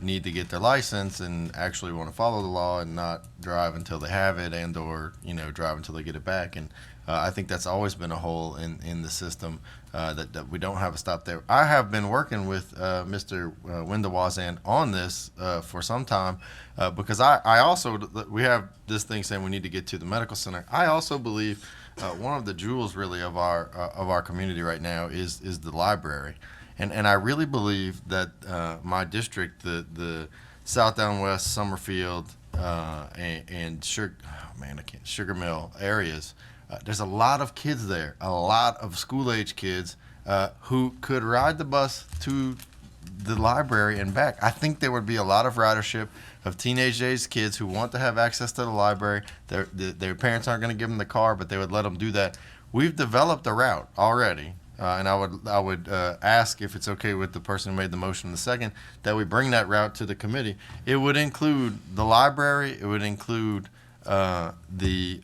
need to get their license and actually want to follow the law and not drive until they have it, and or drive until they get it back. And I think that's always been a hole in the system, that we don't have a stop there. I have been working with Mr. Wendell Wazan on this for some time, because I also, we have this thing saying we need to get to the medical center. I also believe one of the jewels really of our community right now is the library. And I really believe that my district, the South Down West, Summerfield, and Sugar Mill areas, there's a lot of kids there, a lot of school-age kids who could ride the bus to the library and back. I think there would be a lot of ridership of teenage-age kids who want to have access to the library. Their parents aren't going to give them the car, but they would let them do that. We've developed a route already. And I would ask if it's okay with the person who made the motion in the second, that we bring that route to the committee. It would include the library. It would include the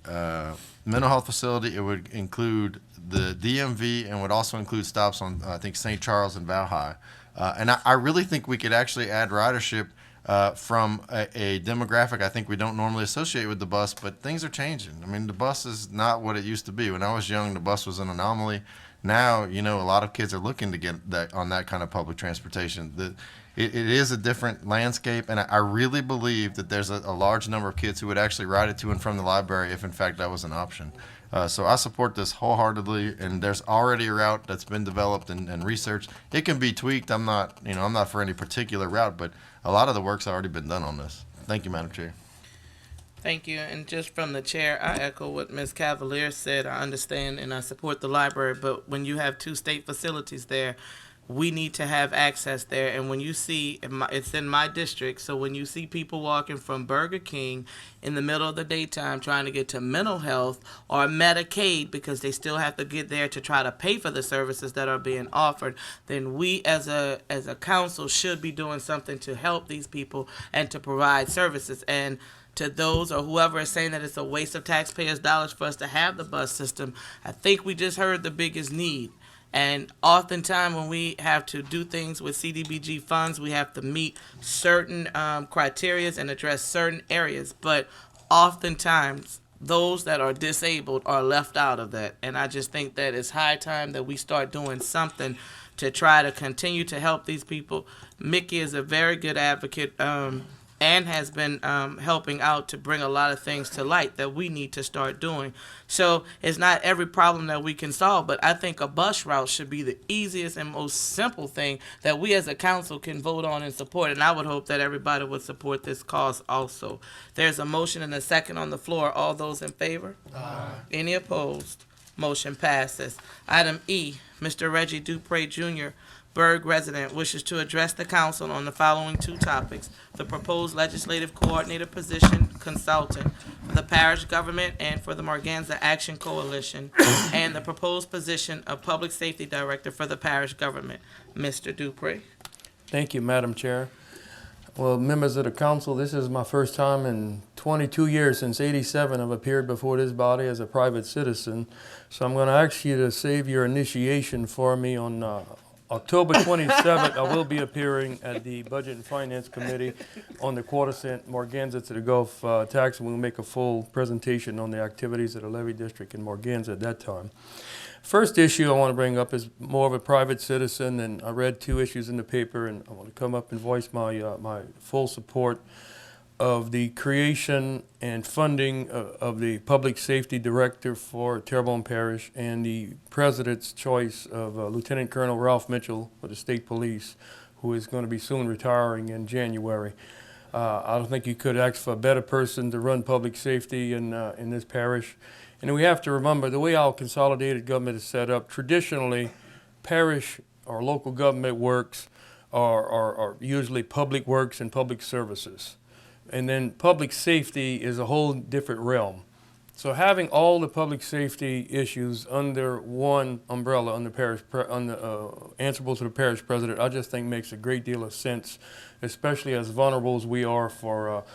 mental health facility. It would include the DMV, and would also include stops on, I think, St. Charles and Valhalla. And I really think we could actually add ridership from a demographic I think we don't normally associate with the bus, but things are changing. I mean, the bus is not what it used to be. When I was young, the bus was an anomaly. Now, a lot of kids are looking to get that on that kind of public transportation. It is a different landscape, and I really believe that there's a large number of kids who would actually ride it to and from the library if, in fact, that was an option. So I support this wholeheartedly, and there's already a route that's been developed and researched. It can be tweaked. I'm not for any particular route, but a lot of the work's already been done on this. Thank you, Madam Chair. Thank you. And just from the chair, I echo what Ms. Cavalier said. I understand and I support the library, but when you have two state facilities there, we need to have access there. And when you see, it's in my district, so when you see people walking from Burger King in the middle of the daytime trying to get to mental health or Medicaid because they still have to get there to try to pay for the services that are being offered, then we as a council should be doing something to help these people and to provide services. And to those or whoever is saying that it's a waste of taxpayers' dollars for us to have the bus system, I think we just heard the biggest need. And oftentimes when we have to do things with CDBG funds, we have to meet certain criteria and address certain areas. But oftentimes those that are disabled are left out of that. And I just think that it's high time that we start doing something to try to continue to help these people. Mickey is a very good advocate and has been helping out to bring a lot of things to light that we need to start doing. So it's not every problem that we can solve, but I think a bus route should be the easiest and most simple thing that we as a council can vote on and support. And I would hope that everybody would support this cause also. There's a motion and a second on the floor. All those in favor? Aye. Any opposed? Motion passes. Item E, Mr. Reggie Dupre Jr., Berg resident, wishes to address the council on the following two topics: the proposed legislative coordinator position consultant for the parish government and for the Morganza Action Coalition, and the proposed position of public safety director for the parish government. Mr. Dupre. Thank you, Madam Chair. Well, members of the council, this is my first time in 22 years, since '87, I've appeared before this body as a private citizen. So I'm going to ask you to save your initiation for me on October 27th. I will be appearing at the Budget and Finance Committee on the quarter-cent Morganza to the Gulf tax, and we'll make a full presentation on the activities of the levy district in Morganza at that time. First issue I want to bring up is more of a private citizen, and I read two issues in the paper, and I want to come up and voice my full support of the creation and funding of the public safety director for Terrebonne Parish and the president's choice of Lieutenant Colonel Ralph Mitchell for the state police, who is going to be soon retiring in January. I don't think you could ask for a better person to run public safety in this parish. And we have to remember the way our consolidated government is set up. Traditionally, parish or local government works are usually public works and public services. And then public safety is a whole different realm. So having all the public safety issues under one umbrella, answerable to the parish president, I just think makes a great deal of sense, especially as vulnerable as we are for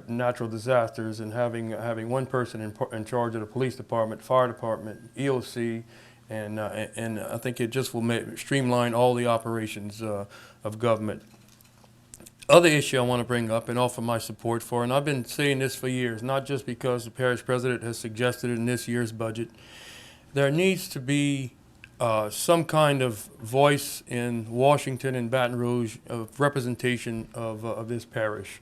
natural disasters, and having one person in charge of the police department, fire department, EOC, and I think it just will streamline all the operations of government. Other issue I want to bring up and offer my support for, and I've been saying this for years, not just because the parish president has suggested it in this year's budget, there needs to be some kind of voice in Washington and Baton Rouge of representation of this parish.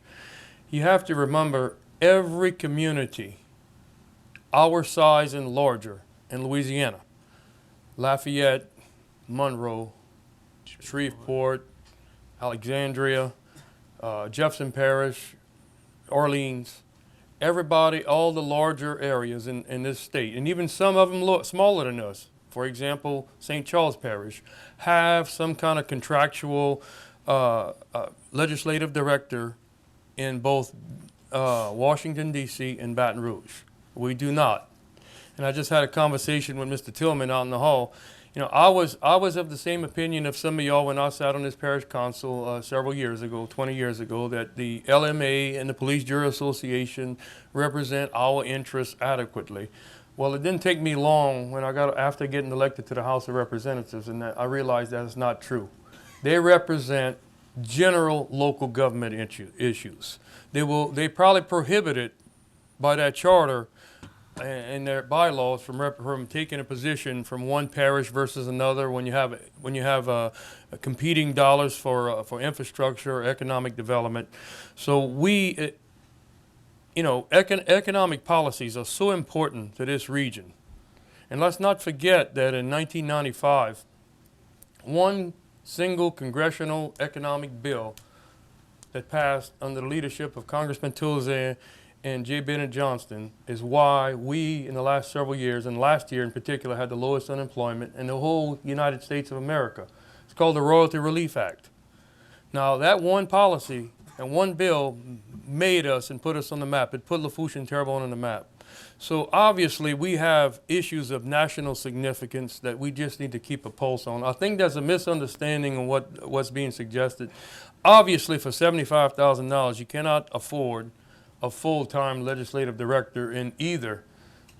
You have to remember, every community our size and larger in Louisiana, Lafayette, Monroe, Shreveport, Alexandria, Jefferson Parish, Orleans, everybody, all the larger areas in this state, and even some of them smaller than us, for example, St. Charles Parish, have some kind of contractual legislative director in both Washington, D.C. and Baton Rouge. We do not. And I just had a conversation with Mr. Tillman out in the hall. You know, I was of the same opinion of some of y'all when I sat on this parish council several years ago, 20 years ago, that the LMA and the Police Jury Association represent our interests adequately. Well, it didn't take me long after getting elected to the House of Representatives, and I realized that is not true. They represent general local government issues. They probably prohibited by that charter and their bylaws from taking a position from one parish versus another when you have competing dollars for infrastructure or economic development. So economic policies are so important to this region. And let's not forget that in 1995, one single congressional economic bill that passed under the leadership of Congressman Touzin and J. Bennett Johnston is why we, in the last several years, and last year in particular, had the lowest unemployment in the whole United States of America. It's called the Royalty Relief Act. Now, that one policy and one bill made us and put us on the map. It put Lafourche and Terrebonne on the map. So obviously, we have issues of national significance that we just need to keep a pulse on. I think there's a misunderstanding of what's being suggested. Obviously, for $75,000, you cannot afford a full-time legislative director in either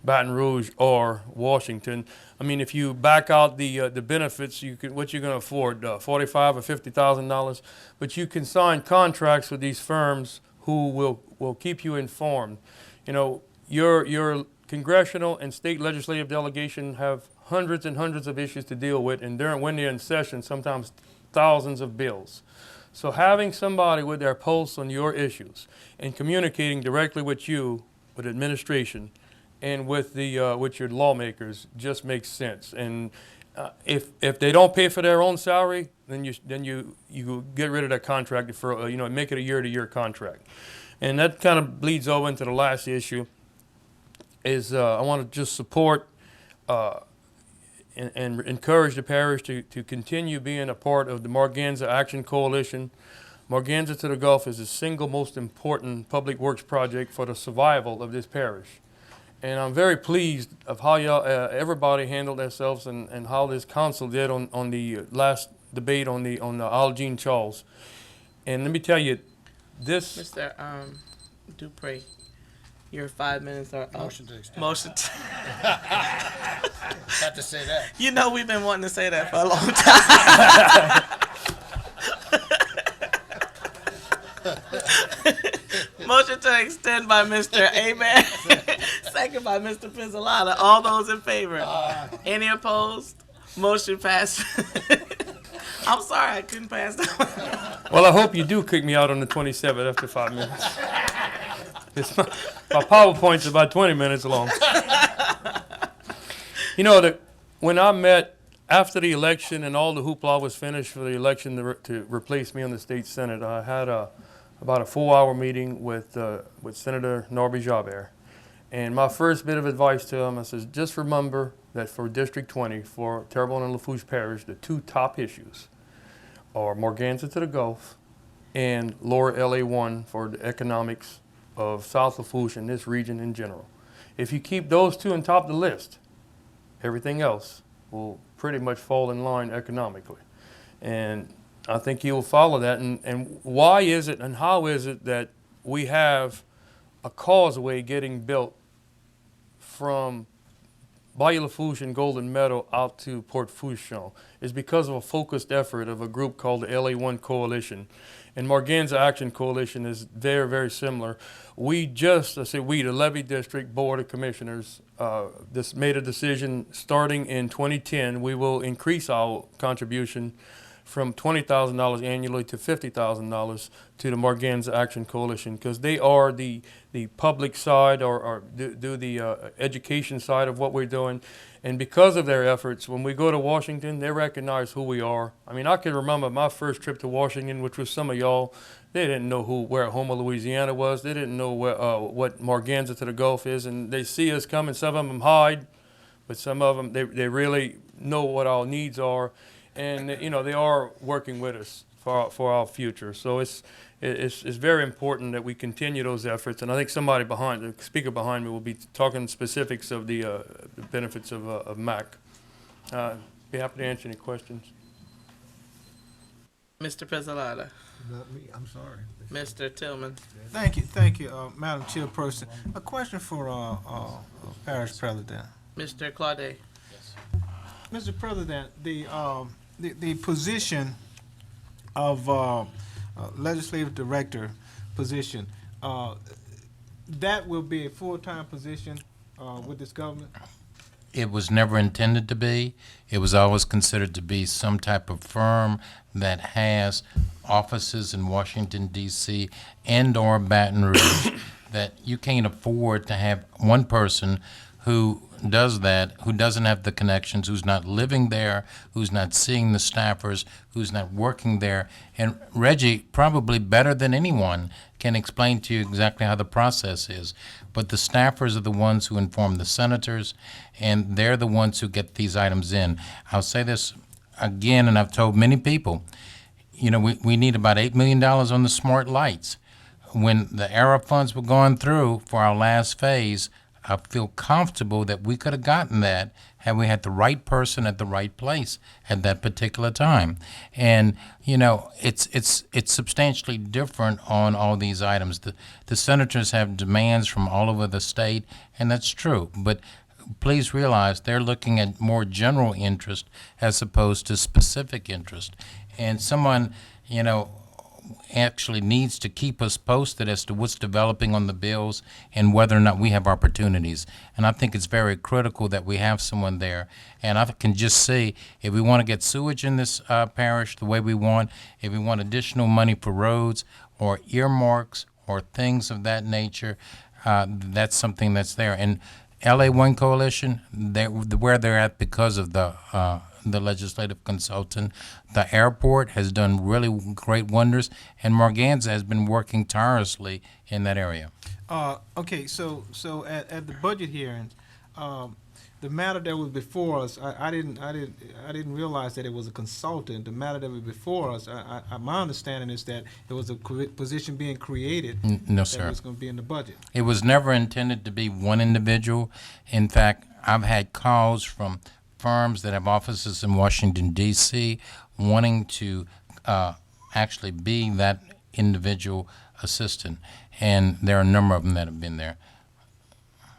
Baton Rouge or Washington. I mean, if you back out the benefits, what you're going to afford, $45,000 or $50,000, but you can sign contracts with these firms who will keep you informed. You know, your congressional and state legislative delegation have hundreds and hundreds of issues to deal with, and when they're in session, sometimes thousands of bills. So having somebody with their pulse on your issues and communicating directly with you, with administration, and with your lawmakers just makes sense. And if they don't pay for their own salary, then you get rid of that contract for make it a year-to-year contract. And that kind of bleeds over into the last issue. Is I want to just support and encourage the parish to continue being a part of the Morganza Action Coalition. Morganza to the Gulf is the single most important public works project for the survival of this parish. And I'm very pleased of how everybody handled themselves and how this council did on the last debate on the Isle Jean Charles. And let me tell you, this... Mr. Dupree, your 5 minutes are up. Motion to extend. Motion to... Got to say that. You know we've been wanting to say that for a long time. Motion to extend by Mr. Amen. Second by Mr. Pizzolata. All those in favor? Any opposed? Motion passed. I'm sorry I couldn't pass that. Well, I hope you do kick me out on the 27th after 5 minutes. My PowerPoint's about 20 minutes long. You know, when I met after the election and all the hoopla was finished for the election to replace me on the state senate, I had about a 4-hour meeting with Senator Norby Jobert. And my first bit of advice to him, I says, just remember that for District 20, for Terrebonne and Lafourche Parish, the two top issues are Morganza to the Gulf and lower LA1 for the economics of South Lafourche and this region in general. If you keep those two on top of the list, everything else will pretty much fall in line economically. And I think you will follow that. And why is it and how is it that we have a causeway getting built from Bayou Lafourche and Golden Meadow out to Port Fourchon? Is because of a focused effort of a group called the LA1 Coalition. And Morganza Action Coalition is very, very similar. We just, the Levy District Board of Commissioners, this made a decision starting in 2010, we will increase our contribution from $20,000 annually to $50,000 to the Morganza Action Coalition, because they are the public side or do the education side of what we're doing. And because of their efforts, when we go to Washington, they recognize who we are. I mean, I can remember my first trip to Washington, which was some of y'all. They didn't know where Houma, Louisiana was. They didn't know what Morganza to the Gulf is. And they see us coming. Some of them hide, but some of them, they really know what our needs are. And, you know, they are working with us for our future. So it's very important that we continue those efforts. And I think somebody behind, the speaker behind me, will be talking specifics of the benefits of MAC. Be happy to answer any questions. Mr. Pezzolata. Not me, I'm sorry. Mr. Tillman. Thank you, Madam Chairperson. A question for Parish President. Mr. Claude. Mr. President, the position of legislative director position, that will be a full-time position with this government? It was never intended to be. It was always considered to be some type of firm that has offices in Washington, D.C. and or Baton Rouge, that you can't afford to have one person who does that, who doesn't have the connections, who's not living there, who's not seeing the staffers, who's not working there. And Reggie, probably better than anyone, can explain to you exactly how the process is. But the staffers are the ones who inform the senators, and they're the ones who get these items in. I'll say this again, and I've told many people, you know, we need about $8 million on the smart lights. When the ARA funds were going through for our last phase, I feel comfortable that we could have gotten that had we had the right person at the right place at that particular time. And, you know, it's substantially different on all these items. The senators have demands from all over the state, and that's true. But please realize they're looking at more general interest as opposed to specific interest. And someone, you know, actually needs to keep us posted as to what's developing on the bills and whether or not we have opportunities. And I think it's very critical that we have someone there. And I can just see, if we want to get sewage in this parish the way we want, if we want additional money for roads or earmarks or things of that nature, that's something that's there. And LA1 Coalition, where they're at because of the legislative consultant. The airport has done really great wonders, and Morganza has been working tirelessly in that area. Okay, so at the budget hearings, the matter that was before us, I didn't realize that it was a consultant. The matter that was before us, my understanding is that it was a position being created. No, sir. That was going to be in the budget. It was never intended to be one individual. In fact, I've had calls from firms that have offices in Washington, D.C., wanting to actually be that individual assistant. And there are a number of them that have been there.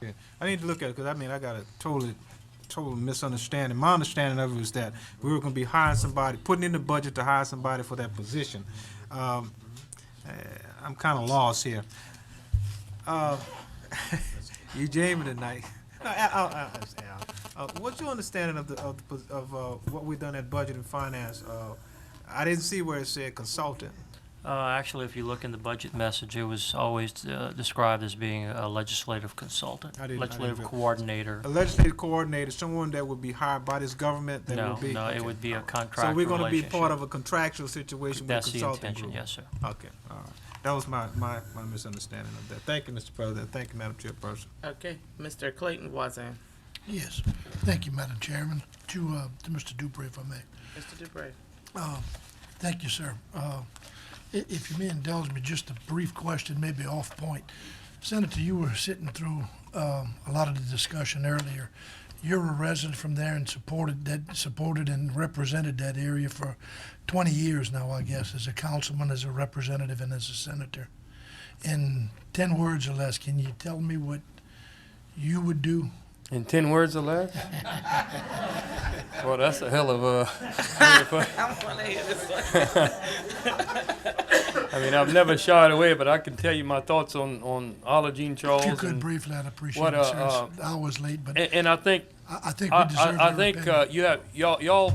Yeah. I need to look at it because, I mean, I got a total misunderstanding. My understanding of it was that we were going to be hiring somebody, putting in the budget to hire somebody for that position. I'm kind of lost here. You Jamie tonight. No, what's your understanding of what we've done at Budget and Finance? I didn't see where it said consultant. Actually, if you look in the budget message, it was always described as being a legislative consultant, legislative coordinator. A legislative coordinator, someone that would be hired by this government. That No, would be, no, okay. it would be a contract. So we're going to be part of a contractual situation That's with a the consulting intention, group. yes, sir. Okay, all right. That was my misunderstanding of that. Thank you, Mr. President. Thank you, Madam Chairperson. Okay, Mr. Clayton Voisin. Yes, thank you, Madam Chairman. To Mr. Dupree, if I may. Mr. Dupre. Thank you, sir. If you may indulge me, just a brief question, maybe off point. Senator, you were sitting through a lot of the discussion earlier. You're a resident from there and supported and represented that area for 20 years now, I guess, as a councilman, as a representative, and as a senator. In 10 words or less, can you tell me what you would do? In 10 words or less? Well, that's a hell of a. I mean, I've never shied away, but I can tell you my thoughts on Olive Jean Charles. If you could and briefly, I'd appreciate what, it, sir. The hour's late, but and I think I think we deserve I your think opinion. y'all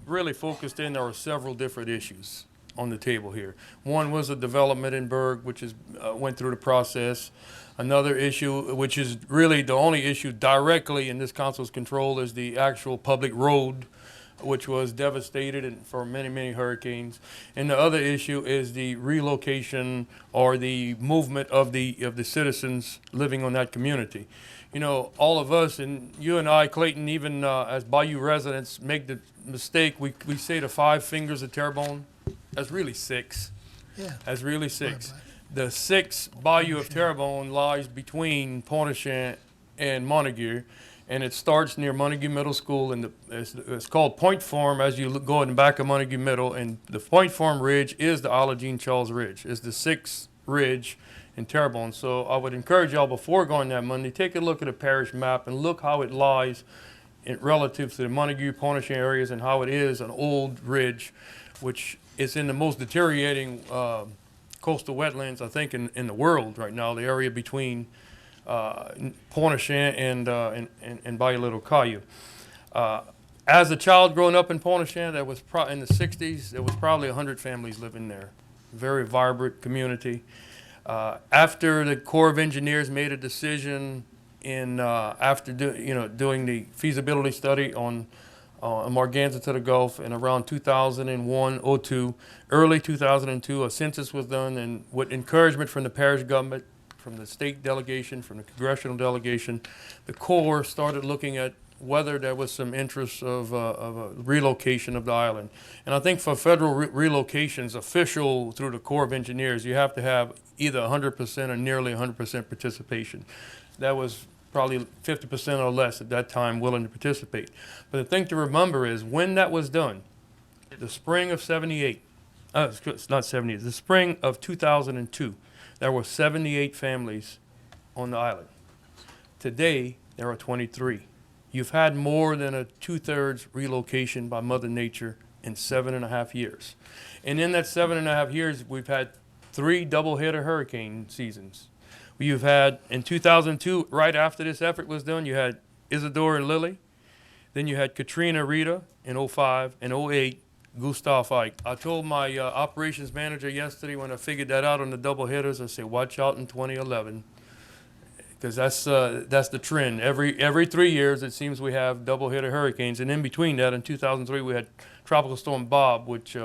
really focused in. There are several different issues on the table here. One was the development in Berg, which is went through the process. Another issue, which is really the only issue directly in this council's control, is the actual public road, which was devastated for many, many hurricanes. And the other issue is the relocation or the movement of the citizens living on that community. You know, all of us, and you and I, Clayton, even as Bayou residents, make the mistake. We say the 5 fingers of Terrebonne. That's really 6. Yeah. That's really 6. The 6th Bayou of Terrebonne lies between Pointe-aux-Chenes and Montague, and it starts near Montague Middle School, and it's called Point Farm as you go in the back of Montague Middle, and the Point Farm Ridge is the Olive Jean Charles Ridge. It's the 6th ridge in Terrebonne. So I would encourage y'all, before going that Monday, take a look at a parish map and look how it lies relative to the Montague, Pointe-aux-Chenes areas, and how it is an old ridge, which is in the most deteriorating coastal wetlands, I think, in the world right now, the area between Pointe-aux-Chenes and Bayou Little Caillou. As a child growing up in Pointe-aux-Chenes, that was in the 60s, there was probably 100 families living there. Very vibrant community. After the Corps of Engineers made a decision after doing the feasibility study on Morganza to the Gulf in around 2001-02, early 2002, a census was done, and with encouragement from the parish government, from the state delegation, from the congressional delegation, the Corps started looking at whether there was some interest of a relocation of the island. And I think for federal relocations, official through the Corps of Engineers, you have to have either 100% or nearly 100% participation. That was probably 50% or less at that time willing to participate. But the thing to remember is when that was done, the spring of 78, it's not 78, the spring of 2002, there were 78 families on the island. Today, there are 23. You've had more than a 2/3 relocation by Mother Nature in 7.5 years. And in that 7.5 years, we've had 3 double-header hurricane seasons. You've had, in 2002, right after this effort was done, you had Isidore and Lily. Then you had Katrina, Rita in 05 and 08, Gustav Ike. I told my operations manager yesterday when I figured that out on the double hitters, I said, watch out in 2011. Because that's the trend. Every 3 years, it seems we have double-hitter hurricanes. And in between that, in 2003, we had Tropical Storm Bob, which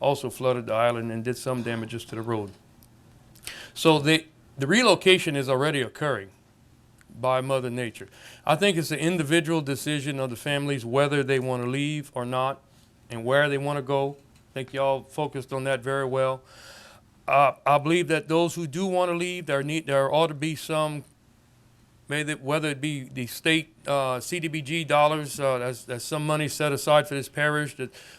also flooded the island and did some damages to the road. So the relocation is already occurring by Mother Nature. I think it's an individual decision of the families whether they want to leave or not and where they want to go. I think y'all focused on that very well. I believe that those who do want to leave, there ought to be some, whether it be the state CDBG dollars, there's some money set aside for this parish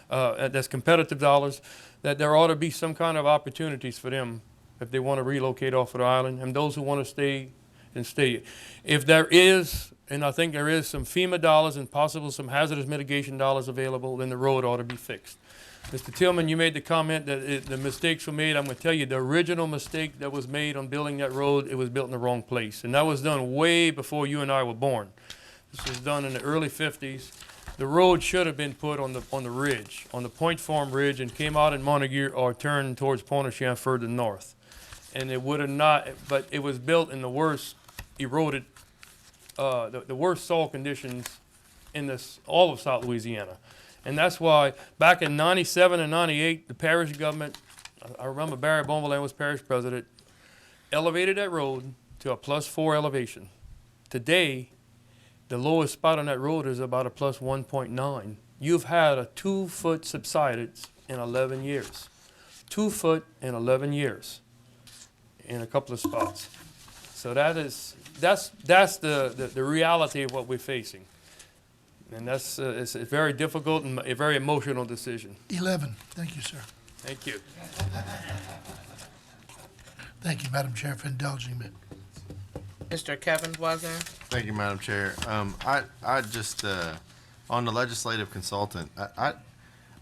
that's competitive dollars, that there ought to be some kind of opportunities for them if they want to relocate off of the island, and those who want to stay, and stay. If there is, and I think there is, some FEMA dollars and possible some hazardous mitigation dollars available, then the road ought to be fixed. Mr. Tillman, you made the comment that the mistakes were made. I'm going to tell you, the original mistake that was made on building that road, it was built in the wrong place. And that was done way before you and I were born. This was done in the early 50s. The road should have been put on the ridge, on the Point Farm Ridge, and came out in Montague or turned towards Pointe-aux-Chenes further north. And it would have not, but it was built in the worst eroded, the worst soil conditions in all of South Louisiana. And that's why back in 97 and 98, the parish government, I remember Barry Bonvillain was parish president, elevated that road to a +4 elevation. Today, the lowest spot on that road is about a +1.9. You've had a 2-foot subsidence in 11 years. 2 foot in 11 years in a couple of spots. So that's the reality of what we're facing. And it's a very difficult and a very emotional decision. 11. Thank you, sir. Thank you. Thank you, Madam Chair, for indulging me. Mr. Kevin Voisin. Thank you, Madam Chair. I just, on the legislative consultant,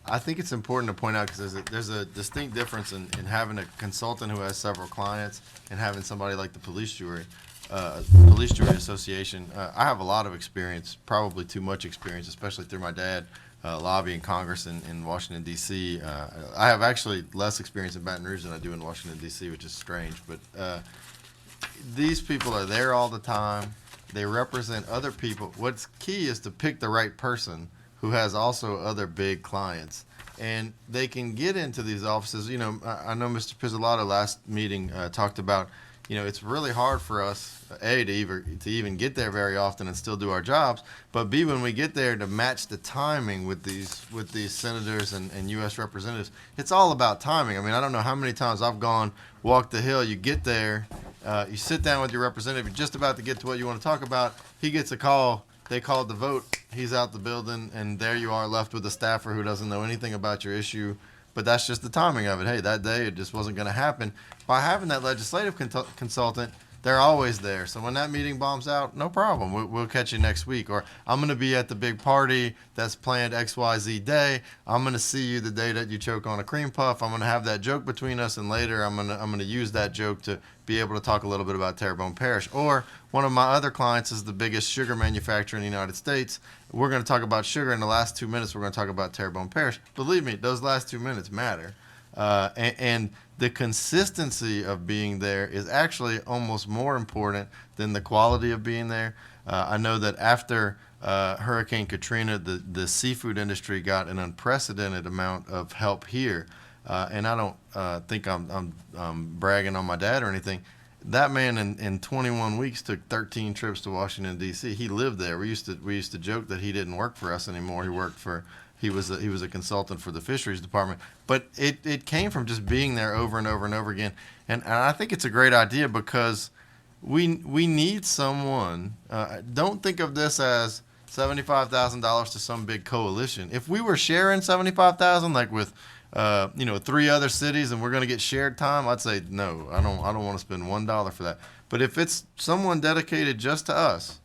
I think it's important to point out, because there's a distinct difference in having a consultant who has several clients and having somebody like the Police Jury Association. I have a lot of experience, probably too much experience, especially through my dad, lobbying Congress in Washington, D.C. I have actually less experience in Baton Rouge than I do in Washington, D.C., which is strange. But these people are there all the time. They represent other people. What's key is to pick the right person who has also other big clients. And they can get into these offices. You know, I know Mr. Pizzolatto last meeting talked about, you know, it's really hard for us, A, to even get there very often and still do our jobs, but B, when we get there, to match the timing with these senators and U.S. representatives. It's all about timing. I mean, I don't know how many times I've walked the Hill, you get there, you sit down with your representative, you're just about to get to what you want to talk about, he gets a call, they called the vote, he's out the building, and there you are left with a staffer who doesn't know anything about your issue. But that's just the timing of it. Hey, that day it just wasn't going to happen. By having that legislative consultant, they're always there. So when that meeting bombs out, no problem. We'll catch you next week. Or I'm going to be at the big party that's planned XYZ day. I'm going to see you the day that you choke on a cream puff. I'm going to have that joke between us, and later I'm going to use that joke to be able to talk a little bit about Terrebonne Parish. Or one of my other clients is the biggest sugar manufacturer in the United States. We're going to talk about sugar. In the last 2 minutes, we're going to talk about Terrebonne Parish. Believe me, those last 2 minutes matter. And the consistency of being there is actually almost more important than the quality of being there. I know that after Hurricane Katrina, the seafood industry got an unprecedented amount of help here. And I don't think I'm bragging on my dad or anything. That man in 21 weeks took 13 trips to Washington, D.C. He lived there. We used to joke that he didn't work for us anymore. He was a consultant for the fisheries department. But it came from just being there over and over and over again. And I think it's a great idea, because we need someone. Don't think of this as $75,000 to some big coalition. If we were sharing $75,000 like with 3 other cities, and we're going to get shared time, I'd say no. I don't want to spend $1 for that. But if it's someone dedicated just to us,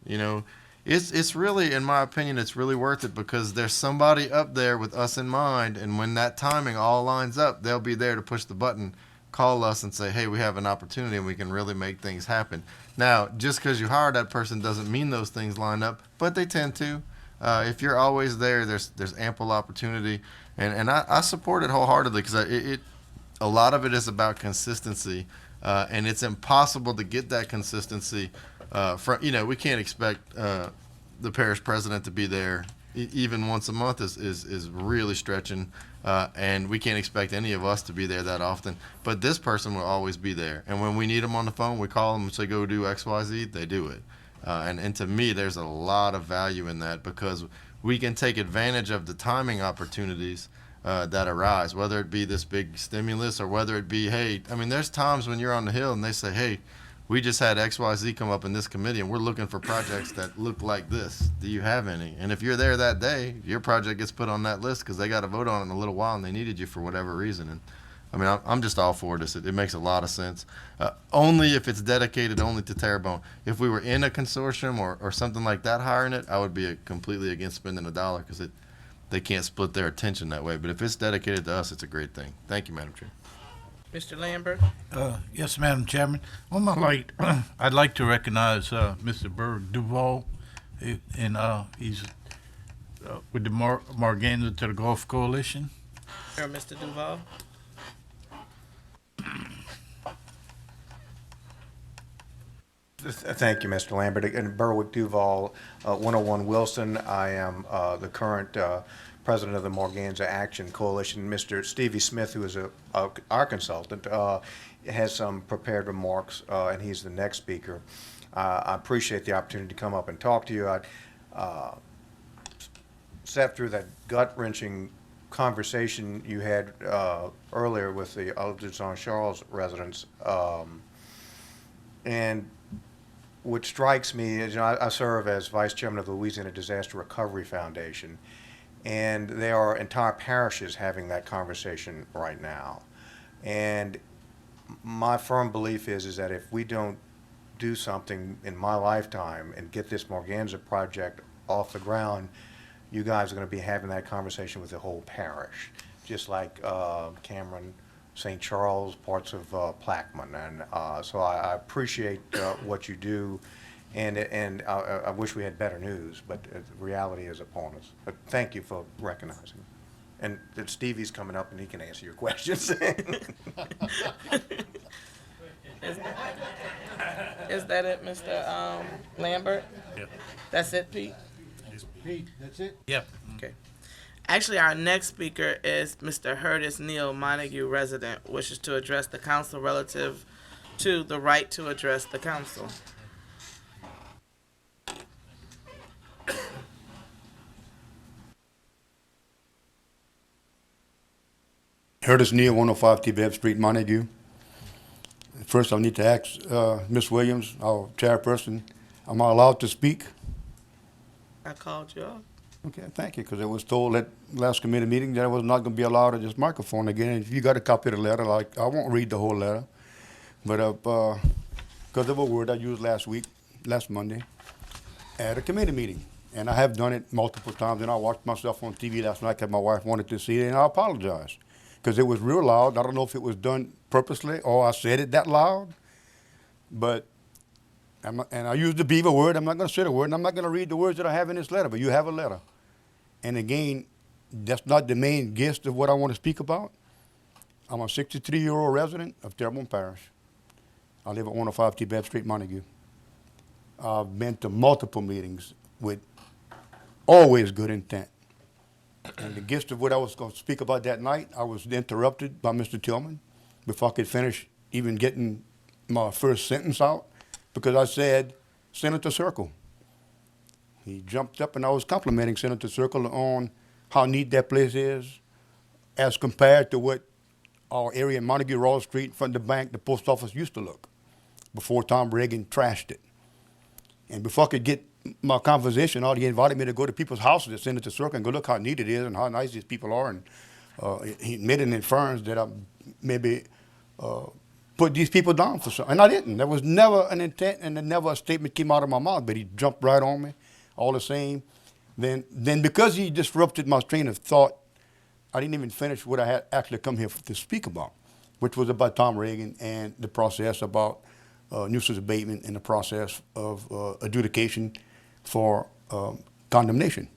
it's really, in my opinion, it's really worth it, because there's somebody up there with us in mind, and when that timing all lines up, they'll be there to push the button, call us and say, hey, we have an opportunity and we can really make things happen. Now, just because you hire that person doesn't mean those things line up, but they tend to. If you're always there, there's ample opportunity. And I support it wholeheartedly, because a lot of it is about consistency, and it's impossible to get that consistency. We can't expect the parish president to be there even once a month is really stretching, and we can't expect any of us to be there that often. But this person will always be there, and when we need them on the phone, we call them and say, go do XYZ, they do it. And to me, there's a lot of value in that, because we can take advantage of the timing opportunities that arise, whether it be this big stimulus or whether it be, there's times when you're on the Hill and they say, hey, we just had XYZ come up in this committee and we're looking for projects that look like this. Do you have any? And if you're there that day, your project gets put on that list because they got to vote on it in a little while and they needed you for whatever reason. And I'm just all for this. It makes a lot of sense. Only if it's dedicated only to Terrebonne. If we were in a consortium or something like that hiring it, I would be completely against spending $1 because they can't split their attention that way. But if it's dedicated to us, it's a great thing. Thank you, Madam Chair. Mr. Lambert? Yes, Madam Chairman. I'd like to recognize Mr. Berg Duval, and he's with the Morganza to the Gulf Coalition. Sure, Mr. Duval. Thank you, Mr. Lambert. And Berwick Duval, 101 Wilson. I am the current president of the Morganza Action Coalition. Mr. Stevie Smith, who is our consultant, has some prepared remarks, and he's the next speaker. I appreciate the opportunity to come up and talk to you. I sat through that gut-wrenching conversation you had earlier with the Eldridge St. Charles residents. And what strikes me is, I serve as vice chairman of the Louisiana Disaster Recovery Foundation, and there are entire parishes having that conversation right now. And my firm belief is that if we don't do something in my lifetime and get this Morganza project off the ground, you guys are going to be having that conversation with the whole parish, just like Cameron, St. Charles, parts of Plaquemine. And so I appreciate what you do, and I wish we had better news, but reality is upon us. But thank you for recognizing. And Stevie's coming up and he can answer your questions. Is that it, Mr. Lambert? Yep. That's it, Pete? Pete, that's it? Yep. Okay. Actually, our next speaker is Mr. Hurtis Neal, Montague resident, wishes to address the council relative to the right to address the council. Hurtis Neal, 105 T-Bev Street, Montague. First, I need to ask Ms. Williams, our chairperson, am I allowed to speak? I called you up. Okay, thank you, because I was told at last committee meeting that I was not going to be allowed at this microphone again. If you got a copy of the letter, I won't read the whole letter, but because of a word I used last Monday, at a committee meeting. And I have done it multiple times, and I watched myself on TV last night because my wife wanted to see it, and I apologize. Because it was real loud. I don't know if it was done purposely or I said it that loud, but, and I used the beaver word. I'm not going to say the word, and I'm not going to read the words that I have in this letter, but you have a letter. And again, that's not the main gist of what I want to speak about. I'm a 63-year-old resident of Terrebonne Parish. I live at 105 T-Bev Street, Montague. I've been to multiple meetings with always good intent. And the gist of what I was going to speak about that night, I was interrupted by Mr. Tillman before I could finish even getting my first sentence out, because I said, Senator Circle. He jumped up and I was complimenting Senator Circle on how neat that place is as compared to what our area in Montague, Rawls Street, in front of the bank, the post office used to look before Tom Reagan trashed it. And before I could get my conversation out, he invited me to go to people's houses at Senator Circle and go look how neat it is and how nice these people are. And he made an inference that I maybe put these people down for something. And I didn't. There was never an intent, and never a statement came out of my mouth, but he jumped right on me all the same. Then because he disrupted my train of thought, I didn't even finish what I had actually come here to speak about, which was about Tom Reagan and the process about nuisance abatement and the process of adjudication for condemnation.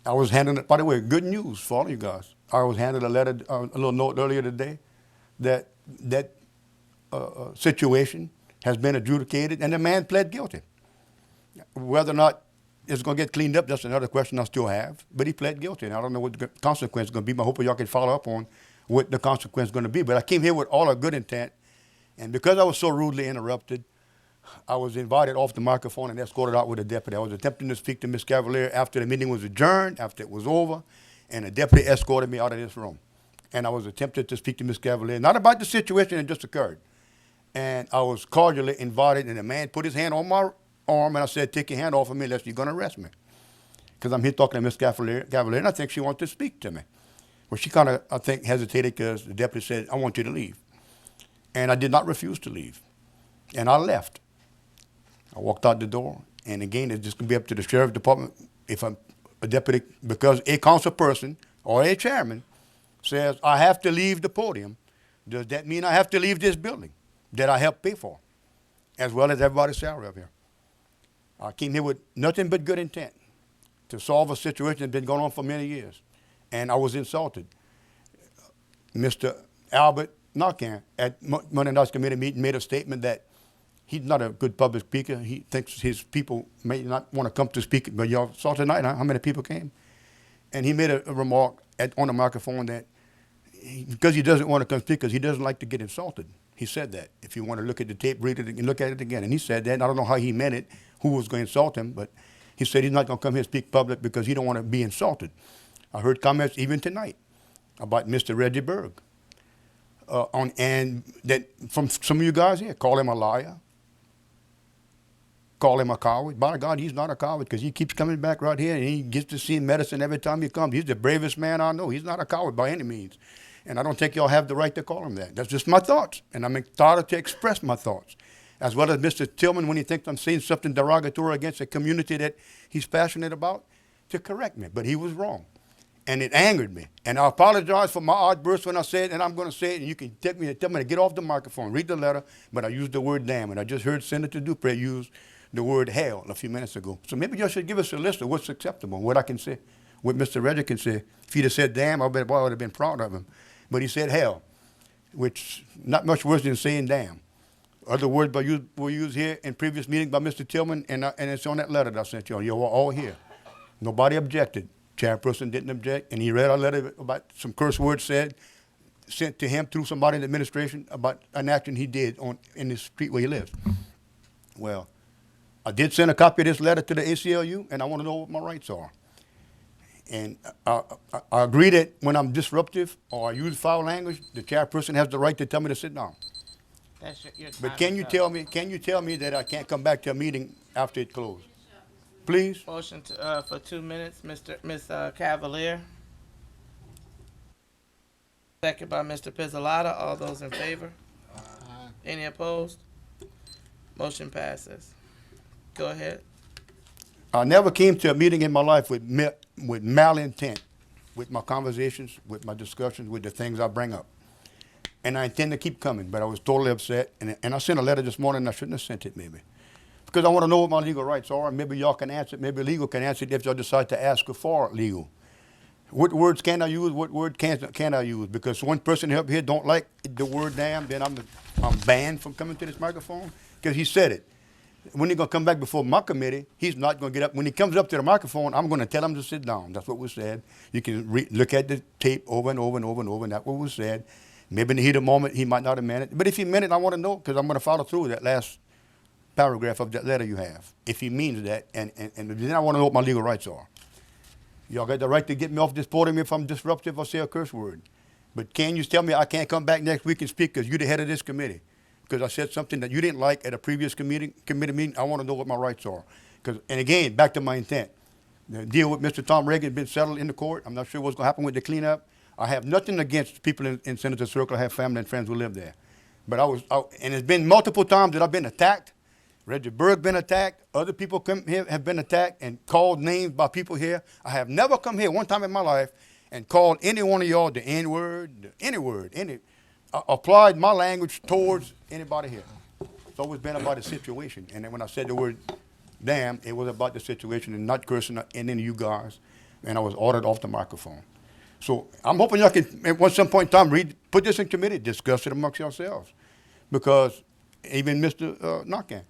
I was handing it, by the way, good news for all of you guys. I was handed a letter, a little note earlier today that situation has been adjudicated and the man pled guilty. Whether or not it's going to get cleaned up, that's another question I still have, but he pled guilty, and I don't know what the consequence is going to be, but I hope y'all can follow up on what the consequence is going to be. But I came here with all a good intent, and because I was so rudely interrupted, I was invited off the microphone and escorted out with a deputy. I was attempting to speak to Ms. Cavalier after the meeting was adjourned, after it was over, and the deputy escorted me out of this room. And I was attempted to speak to Ms. Cavalier, not about the situation that just occurred. And I was cordially invited, and the man put his hand on my arm, and I said, take your hand off of me unless you're going to arrest me. Because I'm here talking to Ms. Cavalier, and I think she wants to speak to me. Well, she kind of, I think, hesitated because the deputy said, I want you to leave. And I did not refuse to leave. And I left. I walked out the door, and again, it's just going to be up to the sheriff department. If I'm a deputy, because a council person or a chairman says I have to leave the podium, does that mean I have to leave this building that I helped pay for, as well as everybody's salary up here? I came here with nothing but good intent to solve a situation that's been going on for many years, and I was insulted. Mr. Albert Narcan at Monday night's committee meeting made a statement that he's not a good public speaker. He thinks his people may not want to come to speak, but y'all saw tonight how many people came? And he made a remark on the microphone that because he doesn't want to come speak, because he doesn't like to get insulted. He said that. If you want to look at the tape, read it and look at it again. And he said that, and I don't know how he meant it, who was going to insult him, but he said he's not going to come here and speak public because he don't want to be insulted. I heard comments even tonight about Mr. Reggie Berg. And that from some of you guys here, call him a liar, call him a coward. By God, he's not a coward because he keeps coming back right here and he gets to see medicine every time he comes. He's the bravest man I know. He's not a coward by any means. And I don't think y'all have the right to call him that. That's just my thoughts. And I'm entitled to express my thoughts. As well as Mr. Tillman, when he thinks I'm saying something derogatory against a community that he's passionate about, to correct me. But he was wrong. And it angered me. And I apologize for my outburst when I said it, and I'm going to say it, and you can tell me to get off the microphone, read the letter, but I used the word damn. And I just heard Senator Dupre use the word hell a few minutes ago. So maybe you should give us a list of what's acceptable, what I can say, what Mr. Reggie can say. If he'd have said damn, I bet boy, I would have been proud of him. But he said hell, which not much worse than saying damn. Other words were used here in previous meetings by Mr. Tillman, and it's on that letter that I sent you. You were all here. Nobody objected. Chairperson didn't object, and he read our letter about some curse words sent to him through somebody in the administration about an action he did in the street where he lives. Well, I did send a copy of this letter to the ACLU, and I want to know what my rights are. And I agree that when I'm disruptive or I use foul language, the chairperson has the right to tell me to sit down. That's your But can you tell me that I can't come back to a meeting after it closed? Please? Motion to, for 2 minutes, Ms. Cavalier. Second by Mr. Pizzolata. All those in favor? Any opposed? Motion passes. Go ahead. I never came to a meeting in my life with malintent, with my conversations, with my discussions, with the things I bring up. And I intend to keep coming, but I was totally upset. And I sent a letter this morning, and I shouldn't have sent it maybe. Because I want to know what my legal rights are, and maybe y'all can answer it, maybe legal can answer it if y'all decide to ask for legal. What words can I use, what word can I use? Because one person up here don't like the word damn, then I'm banned from coming to this microphone? Because he said it. When he's going to come back before my committee, he's not going to get up. When he comes up to the microphone, I'm going to tell him to sit down. That's what was said. You can look at the tape over and over and over and over, and that's what was said. Maybe in the heat of the moment, he might not have meant it. But if he meant it, I want to know, because I'm going to follow through with that last paragraph of that letter you have. If he means that, and then I want to know what my legal rights are. Y'all got the right to get me off this podium if I'm disruptive or say a curse word. But can you tell me I can't come back next week and speak because you're the head of this committee? Because I said something that you didn't like at a previous committee meeting. I want to know what my rights are. And again, back to my intent. The deal with Mr. Tom Reagan has been settled in the court. I'm not sure what's going to happen with the cleanup. I have nothing against people in Senator Circle. I have family and friends who live there. But and it's been multiple times that I've been attacked. Reggie Berg been attacked. Other people come here have been attacked and called names by people here. I have never come here one time in my life and called any one of y'all the N-word, any word, applied my language towards anybody here. It's always been about the situation. And then when I said the word damn, it was about the situation and not cursing any of you guys. And I was ordered off the microphone. So I'm hoping y'all can, at some point in time, put this in committee, discuss it amongst yourselves. Because even Mr. Narcan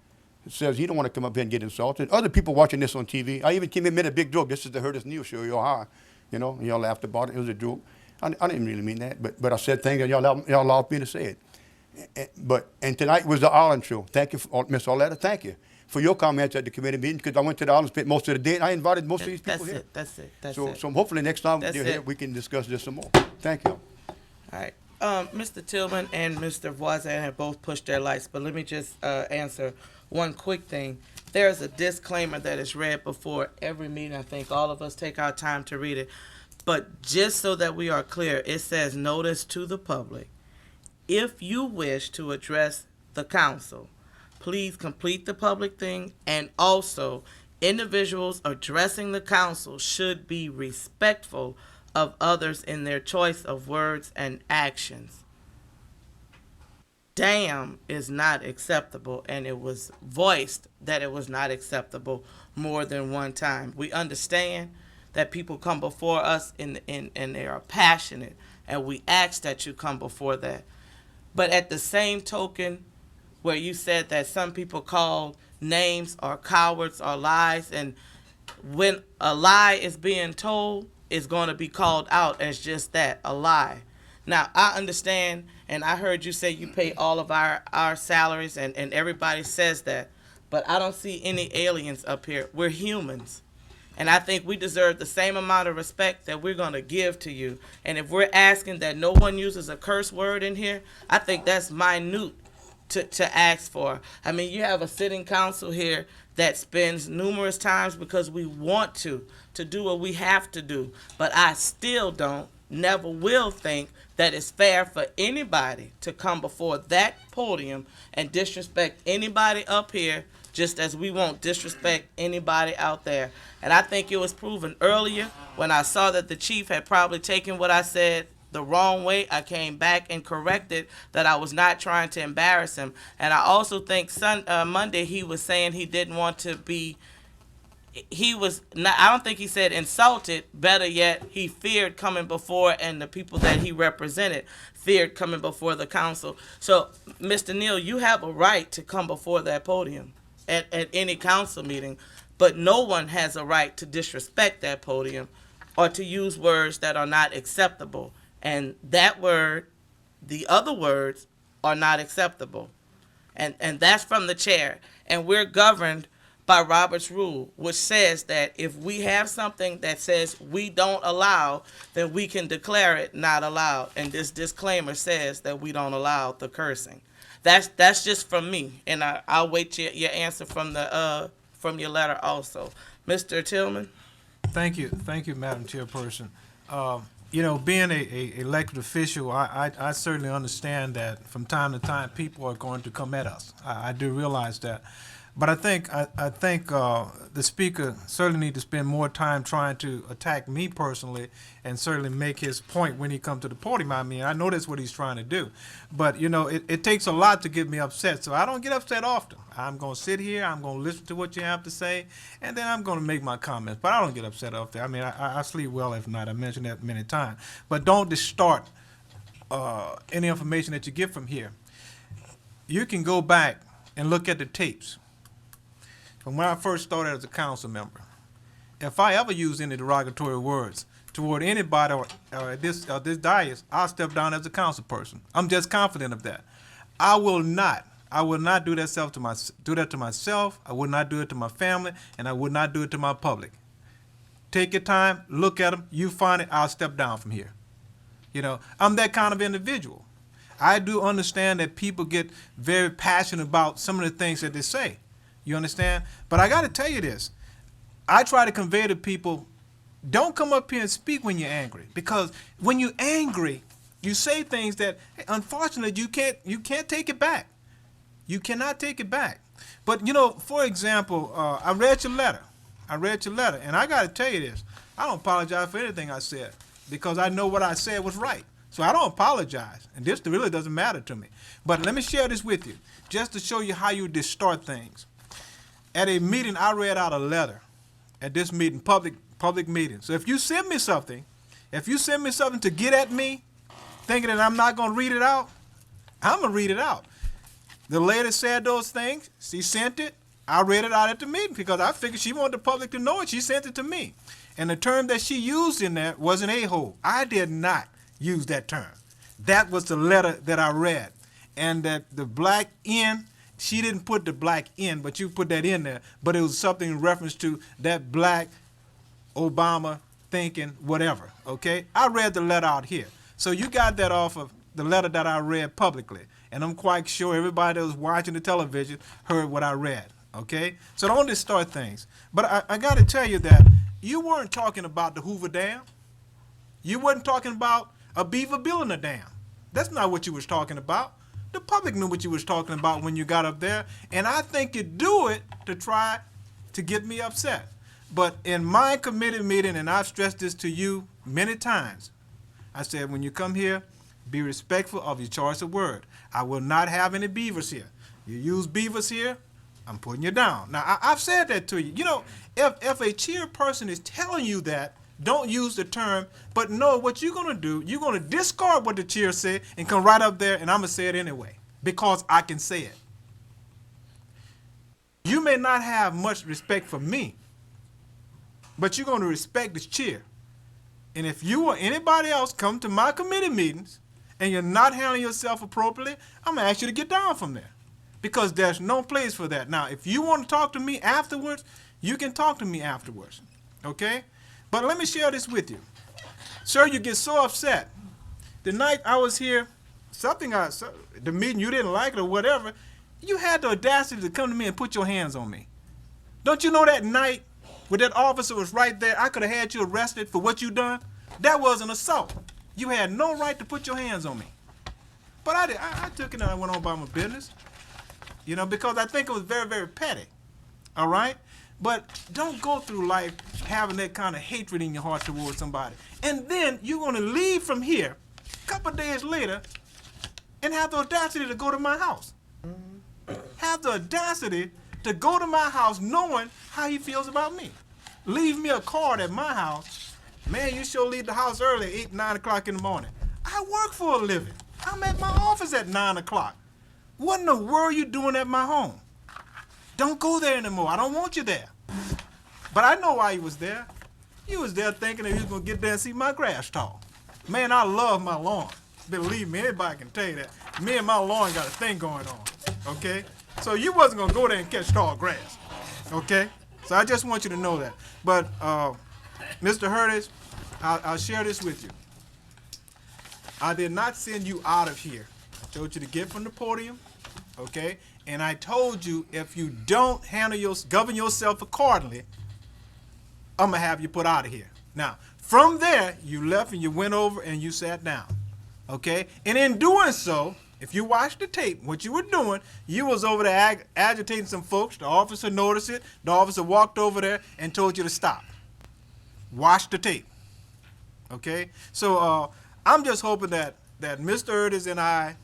says he don't want to come up here and get insulted. Other people watching this on TV, I even came in made a big joke. This is the Hurt Us News show, y'all high. You know, y'all laughed about it. It was a joke. I didn't really mean that, but I said things and y'all allowed me to say it. And tonight was the Island show. Thank you, Ms. Arletta, thank you for your comments at the committee meeting, because I went to the island, spent most of the day, and I invited most of these people here. That's it. So hopefully next time they're here, we can discuss this some more. Thank you. All right. Mr. Tillman and Mr. Voisin have both pushed their lights, but let me just answer one quick thing. There's a disclaimer that is read before every meeting. I think all of us take our time to read it. But just so that we are clear, it says notice to the public. If you wish to address the council, please complete the public thing, and also individuals addressing the council should be respectful of others in their choice of words and actions. Damn is not acceptable, and it was voiced that it was not acceptable more than one time. We understand that people come before us and they are passionate, and we ask that you come before that. But at the same token, where you said that some people call names or cowards or lies, and when a lie is being told, it's going to be called out as just that, a lie. Now, I understand, and I heard you say you pay all of our salaries, and everybody says that, but I don't see any aliens up here. We're humans. And I think we deserve the same amount of respect that we're going to give to you. And if we're asking that no one uses a curse word in here, I think that's minute to ask for. I mean, you have a sitting council here that spends numerous times because we want to do what we have to do. But I still never will think that it's fair for anybody to come before that podium and disrespect anybody up here, just as we won't disrespect anybody out there. And I think it was proven earlier when I saw that the chief had probably taken what I said the wrong way. I came back and corrected that I was not trying to embarrass him. And I also think Monday he was saying he didn't want to be, he was not, I don't think he said insulted. Better yet, he feared coming before, and the people that he represented feared coming before the council. So, Mr. Neal, you have a right to come before that podium at any council meeting, but no one has a right to disrespect that podium or to use words that are not acceptable. And that word, the other words, are not acceptable. And that's from the chair. And we're governed by Robert's rule, which says that if we have something that says we don't allow, then we can declare it not allowed. And this disclaimer says that we don't allow the cursing. That's just from me, and I'll wait your answer from your letter also, Mr. Tillman. Thank you, Madam Chairperson. Being a elected official, I certainly understand that from time to time people are going to come at us. I do realize that. But I think the speaker certainly needs to spend more time trying to attack me personally and certainly make his point when he comes to the podium. I mean, I know that's what he's trying to do. But, it takes a lot to get me upset, so I don't get upset often. I'm going to sit here, I'm going to listen to what you have to say, and then I'm going to make my comments. But I don't get upset often. I mean, I sleep well every night. I mentioned that many times. But don't distort any information that you get from here. You can go back and look at the tapes from when I first started as a council member. If I ever use any derogatory words toward anybody or this dais, I'll step down as a council person. I'm just confident of that. I will not do that to myself. I would not do it to my family, and I would not do it to my public. Take your time, look at them. You find it, I'll step down from here. I'm that kind of individual. I do understand that people get very passionate about some of the things that they say. You understand? But I got to tell you this. I try to convey to people, don't come up here and speak when you're angry. Because when you're angry, you say things that, unfortunately, you can't take it back. You cannot take it back. But, for example, I read your letter. And I got to tell you this. I don't apologize for anything I said because I know what I said was right. So I don't apologize. And this really doesn't matter to me. But let me share this with you just to show you how you distort things. At a meeting, I read out a letter at this meeting, public meeting. So if you send me something to get at me, thinking that I'm not going to read it out, I'm going to read it out. The lady said those things. She sent it. I read it out at the meeting because I figured she wanted the public to know it. She sent it to me. And the term that she used in there was an a-hole. I did not use that term. That was the letter that I read. And that the black N, she didn't put the black in, but you put that in there. But it was something in reference to that black Obama thinking whatever, okay? I read the letter out here. So you got that off of the letter that I read publicly. And I'm quite sure everybody that was watching the television heard what I read, okay? So don't distort things. But I got to tell you that you weren't talking about the Hoover Dam. You weren't talking about a beaver building a dam. That's not what you was talking about. The public knew what you was talking about when you got up there, and I think you do it to try to get me upset. But in my committee meeting, and I've stressed this to you many times, I said when you come here, be respectful of your choice of word. I will not have any beavers here. You use beavers here, I'm putting you down. Now, I've said that to you. If a chairperson is telling you that, don't use the term, but no, what you're going to do, you're going to discard what the chair said and come right up there, and I'm going to say it anyway because I can say it. You may not have much respect for me, but you're going to respect the chair. And if you or anybody else come to my committee meetings and you're not handling yourself appropriately, I'm going to ask you to get down from there because there's no place for that. Now, if you want to talk to me afterwards, you can talk to me afterwards. Okay? But let me share this with you. Sir, you get so upset. The night I was here, the meeting, you didn't like it or whatever, you had the audacity to come to me and put your hands on me. Don't you know that night when that officer was right there, I could have had you arrested for what you done? That was an assault. You had no right to put your hands on me. But I did. I took it and I went on about my business, because I think it was very, very petty. All right? But don't go through life having that kind of hatred in your heart towards somebody. And then you're going to leave from here a couple of days later and have the audacity to go to my house. Have the audacity to go to my house knowing how he feels about me. Leave me a card at my house. Man, you sure leave the house early, 8, 9 o'clock in the morning. I work for a living. I'm at my office at 9 o'clock. What in the world are you doing at my home? Don't go there anymore. I don't want you there. But I know why you was there. You was there thinking that you was going to get there and see my grass tall. Man, I love my lawn. Believe me, anybody can tell you that. Me and my lawn got a thing going on, okay? So you wasn't going to go there and catch tall grass, okay? So I just want you to know that. But, Mr. Hurtis, I'll share this with you. I did not send you out of here. I told you to get from the podium, okay? And I told you if you don't govern yourself accordingly, I'm going to have you put out of here. Now, from there, you left and you went over and you sat down, okay? And in doing so, if you watched the tape, what you were doing, you was over there agitating some folks. The officer noticed it. The officer walked over there and told you to stop. Watch the tape, okay? So I'm just hoping that Mr. Hurtis and I,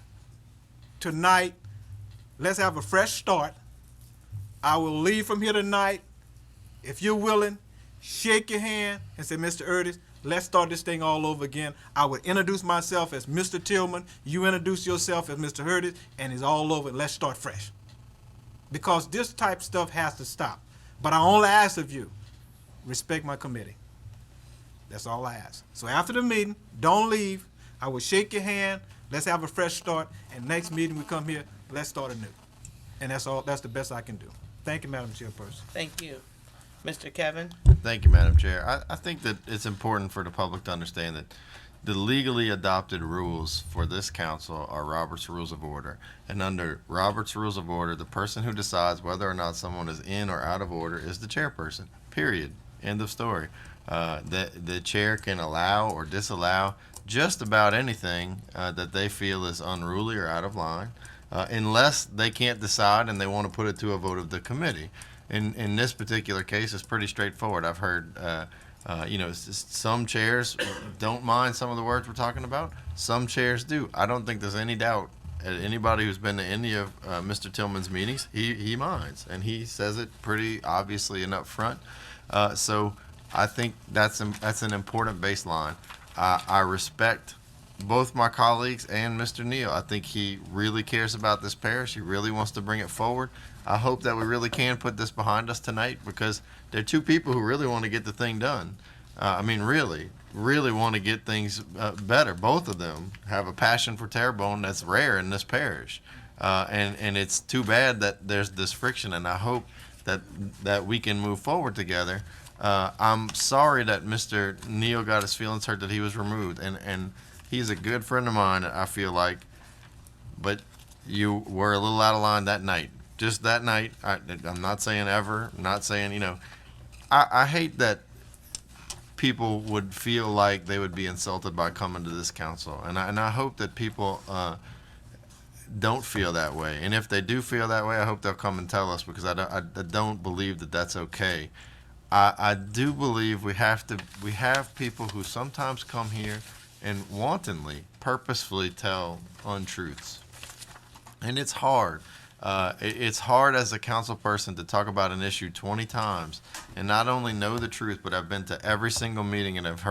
tonight, let's have a fresh start. I will leave from here tonight. If you're willing, shake your hand and say, Mr. Hurtis, let's start this thing all over again. I would introduce myself as Mr. Tillman. You introduce yourself as Mr. Hurtis, and it's all over. Let's start fresh. Because this type of stuff has to stop. But I only ask of you, respect my committee. That's all I ask. So after the meeting, don't leave. I will shake your hand. Let's have a fresh start. And next meeting we come here, let's start anew. And that's all. That's the best I can do. Thank you, Madam Chairperson. Thank you. Mr. Kevin? Thank you, Madam Chair. I think that it's important for the public to understand that the legally adopted rules for this council are Robert's Rules of Order. And under Robert's Rules of Order, the person who decides whether or not someone is in or out of order is the chairperson. Period. End of story. The chair can allow or disallow just about anything that they feel is unruly or out of line, unless they can't decide and they want to put it to a vote of the committee. In this particular case, it's pretty straightforward. I've heard, some chairs don't mind some of the words we're talking about. Some chairs do. I don't think there's any doubt. Anybody who's been to any of Mr. Tillman's meetings, he minds, and he says it pretty obviously and up front. So I think that's an important baseline. I respect both my colleagues and Mr. Neal. I think he really cares about this parish. He really wants to bring it forward. I hope that we really can put this behind us tonight, because there are two people who really want to get the thing done. Really want to get things better. Both of them have a passion for Terrebonne that's rare in this parish. And it's too bad that there's this friction, and I hope that we can move forward together. I'm sorry that Mr. Neal got his feelings hurt that he was removed, and he's a good friend of mine, I feel like, but you were a little out of line that night. Just that night. I'm not saying ever, I'm not saying, I hate that people would feel like they would be insulted by coming to this council, and I hope that people don't feel that way, and if they do feel that way, I hope they'll come and tell us, because I don't believe that that's okay. I do believe we have people who sometimes come here and wantonly, purposefully tell untruths. And it's hard. It's hard as a council person to talk about an issue 20 times and not only know the truth, but I've been to every single meeting and have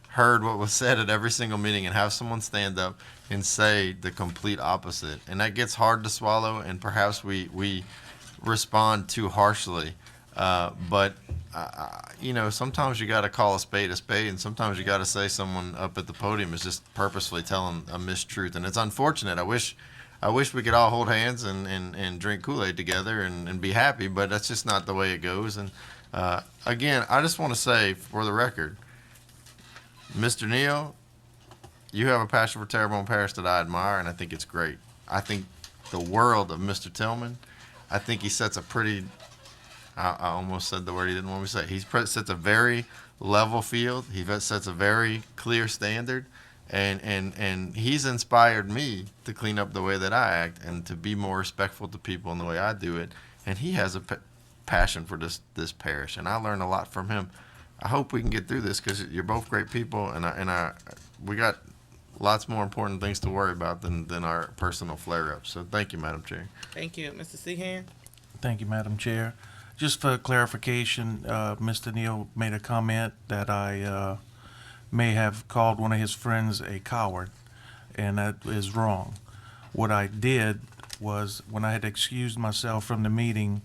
heard what was said at every single meeting, and have someone stand up and say the complete opposite. And that gets hard to swallow, and perhaps we respond too harshly. But sometimes you got to call a spade, and sometimes you got to say someone up at the podium is just purposefully telling a mistruth, and it's unfortunate. I wish we could all hold hands and drink Kool-Aid together and be happy, but that's just not the way it goes. And Again, I just want to say for the record, Mr. Neal, you have a passion for Terrebonne Parish that I admire, and I think it's great. I think the world of Mr. Tillman. I think he sets a pretty, I almost said the word he didn't want me to say. He sets a very level field. He sets a very clear standard. And he's inspired me to clean up the way that I act and to be more respectful to people in the way I do it. And he has a passion for this parish, and I learned a lot from him. I hope we can get through this because you're both great people, and we got lots more important things to worry about than our personal flare-ups. So thank you, Madam Chair. Thank you. Mr. Seahan? Thank you, Madam Chair. Just for clarification, Mr. Neal made a comment that I may have called one of his friends a coward, and that is wrong. What I did was, when I had excused myself from the meeting,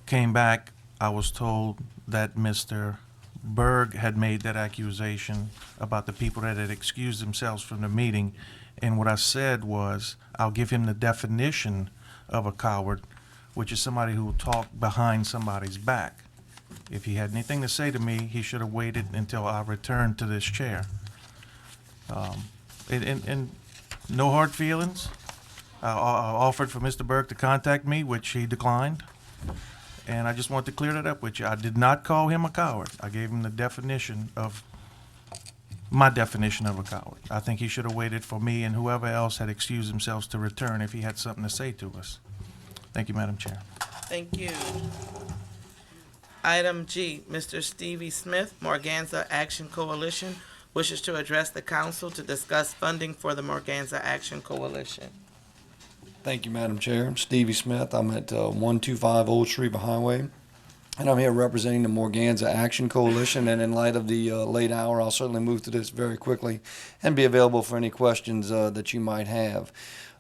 came back, I was told that Mr. Berg had made that accusation about the people that had excused themselves from the meeting, and what I said was, I'll give him the definition of a coward, which is somebody who will talk behind somebody's back. If he had anything to say to me, he should have waited until I returned to this chair. And no hard feelings. I offered for Mr. Berg to contact me, which he declined. And I just want to clear that up with you. I did not call him a coward. I gave him the definition of my definition of a coward. I think he should have waited for me and whoever else had excused themselves to return if he had something to say to us. Thank you, Madam Chair. Thank you. Item G, Mr. Stevie Smith, Morganza Action Coalition, wishes to address the council to discuss funding for the Morganza Action Coalition. Thank you, Madam Chair. Stevie Smith. I'm at 125 Old Shriver Highway, and I'm here representing the Morganza Action Coalition. And in light of the late hour, I'll certainly move through this very quickly and be available for any questions that you might have.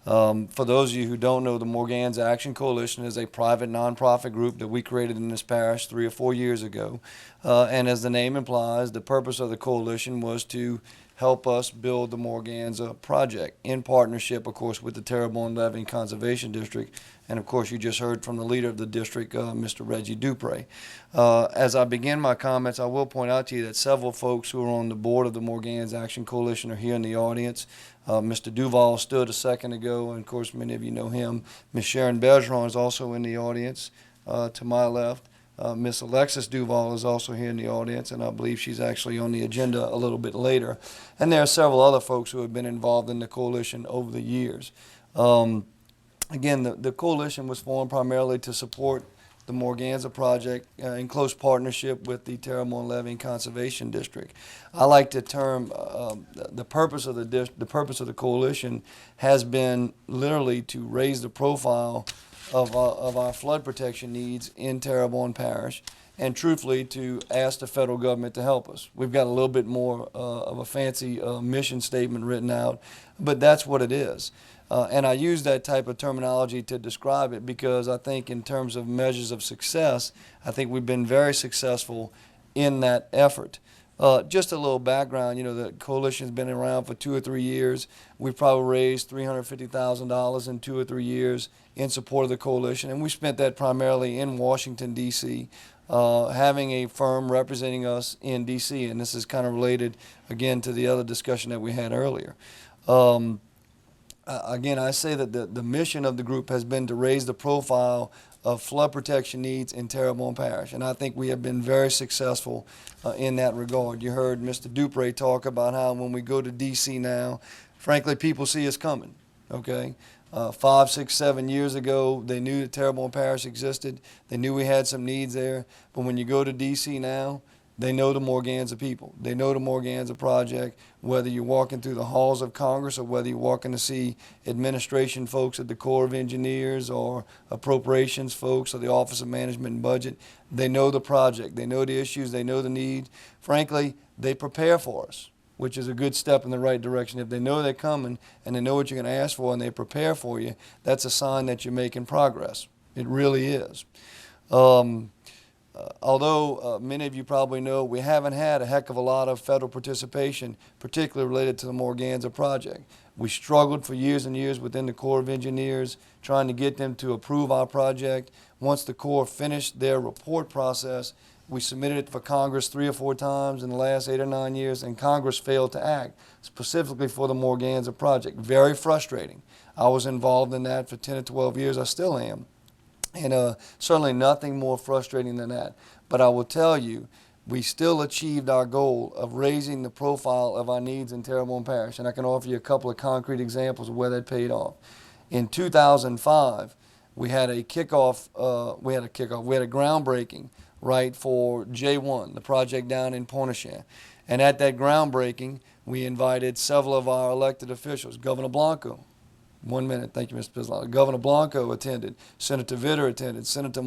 For those of you who don't know, the Morganza Action Coalition is a private nonprofit group that we created in this parish 3 or 4 years ago. And as the name implies, the purpose of the coalition was to help us build the Morganza project in partnership, of course, with the Terrebonne Levee Conservation District. And of course, you just heard from the leader of the district, Mr. Reggie Dupre. As I begin my comments, I will point out to you that several folks who are on the board of the Morganza Action Coalition are here in the audience. Mr. Duval stood a second ago, and of course, many of you know him. Ms. Sharon Bergeron is also in the audience to my left. Miss Alexis Duval is also here in the audience, and I believe she's actually on the agenda a little bit later. And there are several other folks who have been involved in the coalition over the years. Again, the coalition was formed primarily to support the Morganza project in close partnership with the Terrebonne Levee Conservation District. I like to term the purpose of the coalition has been literally to raise the profile of our flood protection needs in Terrebonne Parish, and truthfully to ask the federal government to help us. We've got a little bit more of a fancy mission statement written out, but that's what it is. And I use that type of terminology to describe it because I think in terms of measures of success, I think we've been very successful in that effort. Just a little background, you know, the coalition's been around for 2 or 3 years. We've probably raised $350,000 in 2 or 3 years in support of the coalition, and we spent that primarily in Washington, D.C., having a firm representing us in D.C., and this is kind of related, again, to the other discussion that we had earlier. Again, I say that the mission of the group has been to raise the profile of flood protection needs in Terrebonne Parish, and I think we have been very successful in that regard. You heard Mr. Dupre talk about how when we go to D.C. now, frankly, people see us coming, okay? 5, 6, 7 years ago, they knew that Terrebonne Parish existed. They knew we had some needs there, but when you go to D.C. now, they know the Morganza people. They know the Morganza project, whether you're walking through the halls of Congress or whether you're walking to see administration folks at the Corps of Engineers or appropriations folks or the Office of Management and Budget. They know the project. They know the issues. They know the need. Frankly, they prepare for us, which is a good step in the right direction. If they know they're coming and they know what you're going to ask for and they prepare for you, that's a sign that you're making progress. It really is. Although many of you probably know, we haven't had a heck of a lot of federal participation, particularly related to the Morganza project. We struggled for years and years within the Corps of Engineers trying to get them to approve our project. once the Corps finished their report process, we submitted it for Congress 3 or 4 times in the last 8 or 9 years, and Congress failed to act, specifically for the Morganza project. Very frustrating. I was involved in that for 10 or 12 years. I still am. And certainly nothing more frustrating than that. But I will tell you, we still achieved our goal of raising the profile of our needs in Terrebonne Parish. And I can offer you a couple of concrete examples of where that paid off. In 2005, we had a groundbreaking, right, for J1, the project down in Pointe-aux-Trembles. And at that groundbreaking, we invited several of our elected officials. Governor Blanco, 1 minute, thank you, Mr. Pislata. Governor Blanco attended, Senator Vitter attended, Senator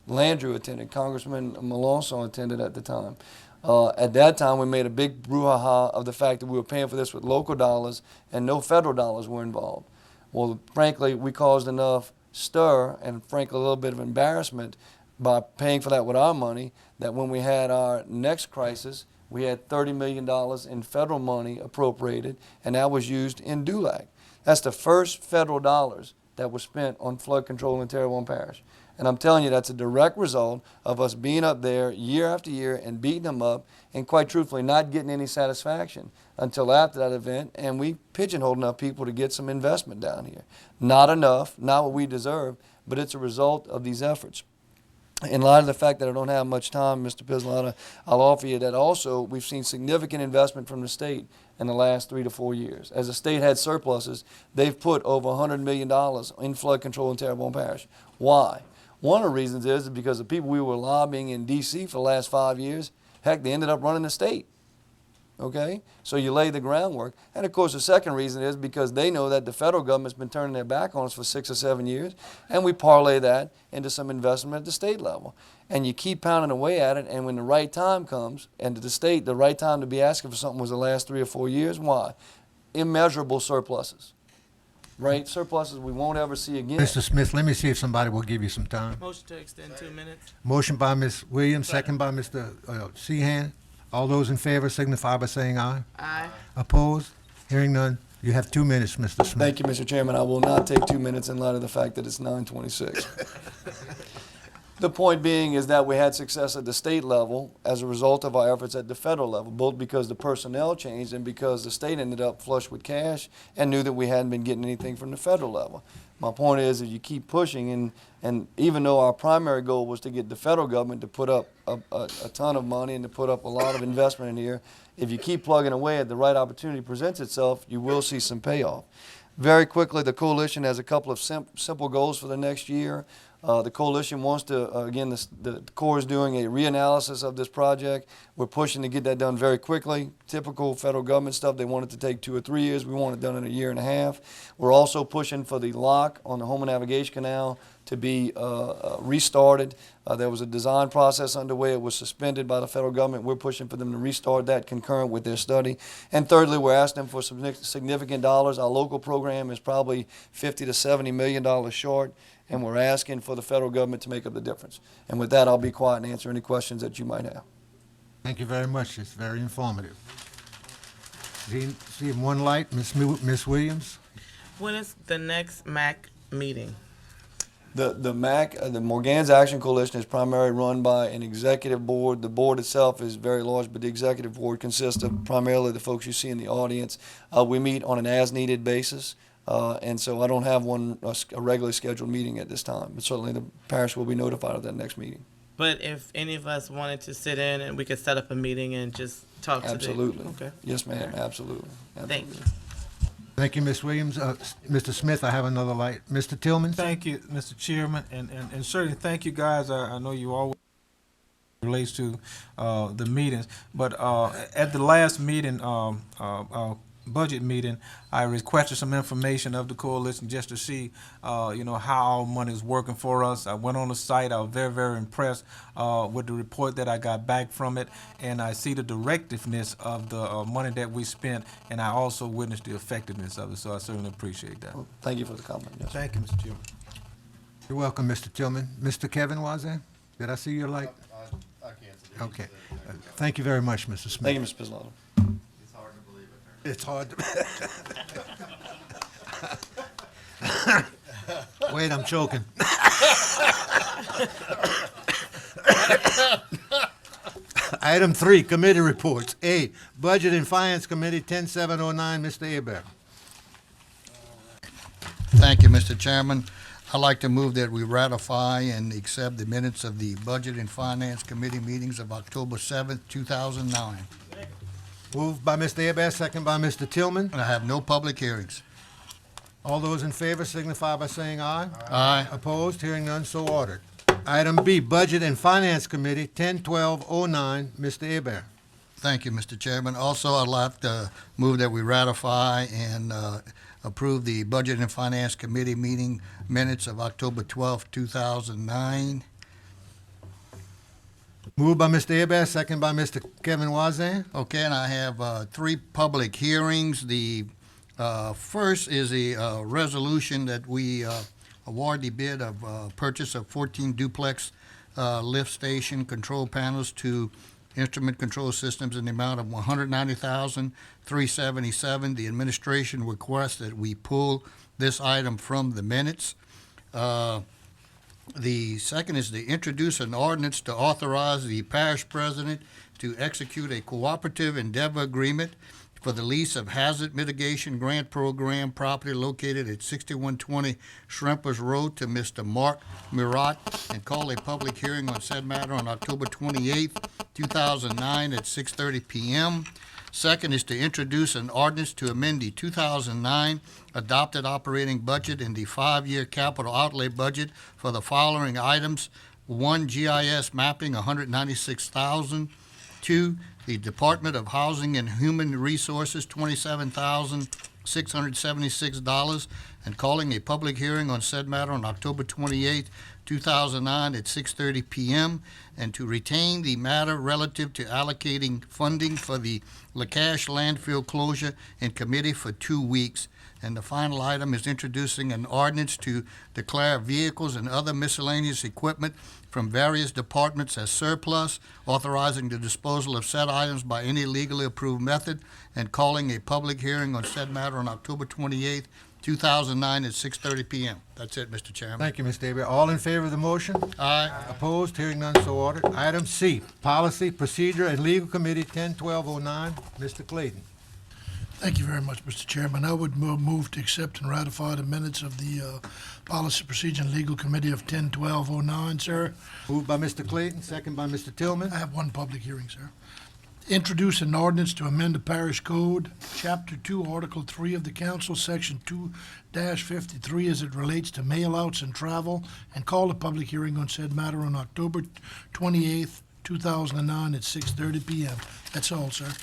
Landrieu attended, Congressman Melanson attended at the time. At that time, we made a big brouhaha of the fact that we were paying for this with local dollars and no federal dollars were involved. Well, frankly, we caused enough stir and, frankly, a little bit of embarrassment by paying for that with our money that when we had our next crisis, we had $30 million in federal money appropriated, and that was used in DULAC. That's the first federal dollars that were spent on flood control in Terrebonne Parish. And I'm telling you, that's a direct result of us being up there year after year and beating them up and, quite truthfully, not getting any satisfaction until after that event. And we pigeonholed enough people to get some investment down here. Not enough, not what we deserve, but it's a result of these efforts. In light of the fact that I don't have much time, Mr. Pislata, I'll offer you that also we've seen significant investment from the state in the last 3 to 4 years. As the state had surpluses, they've put over $100 million in flood control in Terrebonne Parish. Why? One of the reasons is because the people we were lobbying in D.C. for the last 5 years, heck, they ended up running the state. Okay? So you lay the groundwork. And of course, the second reason is because they know that the federal government's been turning their back on us for 6 or 7 years, and we parlay that into some investment at the state level. And you keep pounding away at it, and when the right time comes, and to the state, the right time to be asking for something was the last 3 or 4 years. Why? Immeasurable surpluses. Right? Surpluses we won't ever see again. Mr. Smith, let me see if somebody will give you some time. Motion to extend 2 minutes. Motion by Ms. Williams, second by Mr. Sheehan. All those in favor signify by saying aye. Aye. Opposed? Hearing none. You have 2 minutes, Mr. Smith. Thank you, Mr. Chairman. I will not take 2 minutes in light of the fact that it's 9:26. The point being is that we had success at the state level as a result of our efforts at the federal level, both because the personnel changed and because the state ended up flush with cash and knew that we hadn't been getting anything from the federal level. My point is that you keep pushing, and even though our primary goal was to get the federal government to put up a ton of money and to put up a lot of investment in here, if you keep plugging away at the right opportunity presents itself, you will see some payoff. Very quickly, the coalition has a couple of simple goals for the next year. The coalition wants to, again, the Corps is doing a reanalysis of this project. We're pushing to get that done very quickly. Typical federal government stuff, they want it to take 2 or 3 years. We want it done in a year and a half. We're also pushing for the lock on the Houma Navigation Canal to be restarted. There was a design process underway. It was suspended by the federal government. We're pushing for them to restart that concurrent with their study. And thirdly, we're asking them for some significant dollars. Our local program is probably $50 to $70 million short, and we're asking for the federal government to make up the difference. And with that, I'll be quiet and answer any questions that you might have. Thank you very much. It's very informative. See one light, Ms. Williams? When is the next MAC meeting? The MAC, the Morganza Action Coalition, is primarily run by an executive board. The board itself is very large, but the executive board consists of primarily the folks you see in the audience. We meet on an as-needed basis, and so I don't have a regularly scheduled meeting at this time. But certainly the parish will be notified of that next meeting. But if any of us wanted to sit in and we could set up a meeting and just talk to Absolutely. Okay. Yes, ma'am. Absolutely. Thank you. Thank you, Ms. Williams. Mr. Smith, I have another light. Mr. Tillman? Thank you, Mr. Chairman, and certainly thank you guys. I know you always relates to the meetings, but at the last meeting, budget meeting, I requested some information of the coalition just to see, how our money is working for us. I went on the site. I was very, very impressed with the report that I got back from it, and I see the directiveness of the money that we spent, and I also witnessed the effectiveness of it. So I certainly appreciate that. Well, thank you for the comment. Yes. Thank you, Mr. Chairman. You're welcome, Mr. Tillman. Mr. Kevin Wazan, did I see your light? I can't see. Okay. Thank you very much, Mr. Smith. Thank you, Mr. Pislata. It's hard to believe it. It's hard to. Wait, I'm choking. Item 3, committee reports. A, Budget and Finance Committee, 10709, Mr. Hebert. Thank you, Mr. Chairman. I'd like to move that we ratify and accept the minutes of the Budget and Finance Committee meetings of October 7th, 2009. Moved by Mr. Hebert, second by Mr. Tillman. And I have no public hearings. All those in favor signify by saying aye. Aye. Opposed? Hearing none, so ordered. Item B, Budget and Finance Committee, 101209, Mr. Hebert. Thank you, Mr. Chairman. Also, I'd like to move that we ratify and approve the Budget and Finance Committee meeting minutes of October 12th, 2009. Moved by Mr. Hebert, second by Mr. Kevin Wazan. Okay, and I have 3 public hearings. The first is a resolution that we award the bid of purchase of 14 duplex lift station control panels to Instrument Control Systems in the amount of $190,377. The administration requests that we pull this item from the minutes. The second is to introduce an ordinance to authorize the parish president to execute a cooperative endeavor agreement for the lease of hazard mitigation grant program property located at 6120 Shrimpers Road to Mr. Mark Murat, and call a public hearing on said matter on October 28th, 2009 at 6:30 p.m. Second is to introduce an ordinance to amend the 2009 adopted operating budget and the 5-year capital outlay budget for the following items. 1, GIS mapping, $196,000. 2, the Department of Housing and Human Resources, $27,676, and calling a public hearing on said matter on October 28, 2009 at 6:30 p.m., and to retain the matter relative to allocating funding for the Lacache landfill closure in committee for 2 weeks. And the final item is introducing an ordinance to declare vehicles and other miscellaneous equipment from various departments as surplus, authorizing the disposal of said items by any legally approved method, and calling a public hearing on said matter on October 28th, 2009 at 6:30 p.m. That's it, Mr. Chairman. Thank you, Mr. Hebert. All in favor of the motion? Aye. Opposed? Hearing none, so ordered. Item C, Policy, Procedure, and Legal Committee, 101209, Mr. Clayton. Thank you very much, Mr. Chairman. I would move to accept and ratify the minutes of the Policy, Procedure, and Legal Committee of 101209, sir. Moved by Mr. Clayton, second by Mr. Tillman. I have one public hearing, sir. Introduce an ordinance to amend the Parish Code, Chapter 2, Article 3 of the Council, Section 2-53, as it relates to mail-outs and travel, and call a public hearing on said matter on October 28th, 2009 at 6:30 p.m. That's all, sir.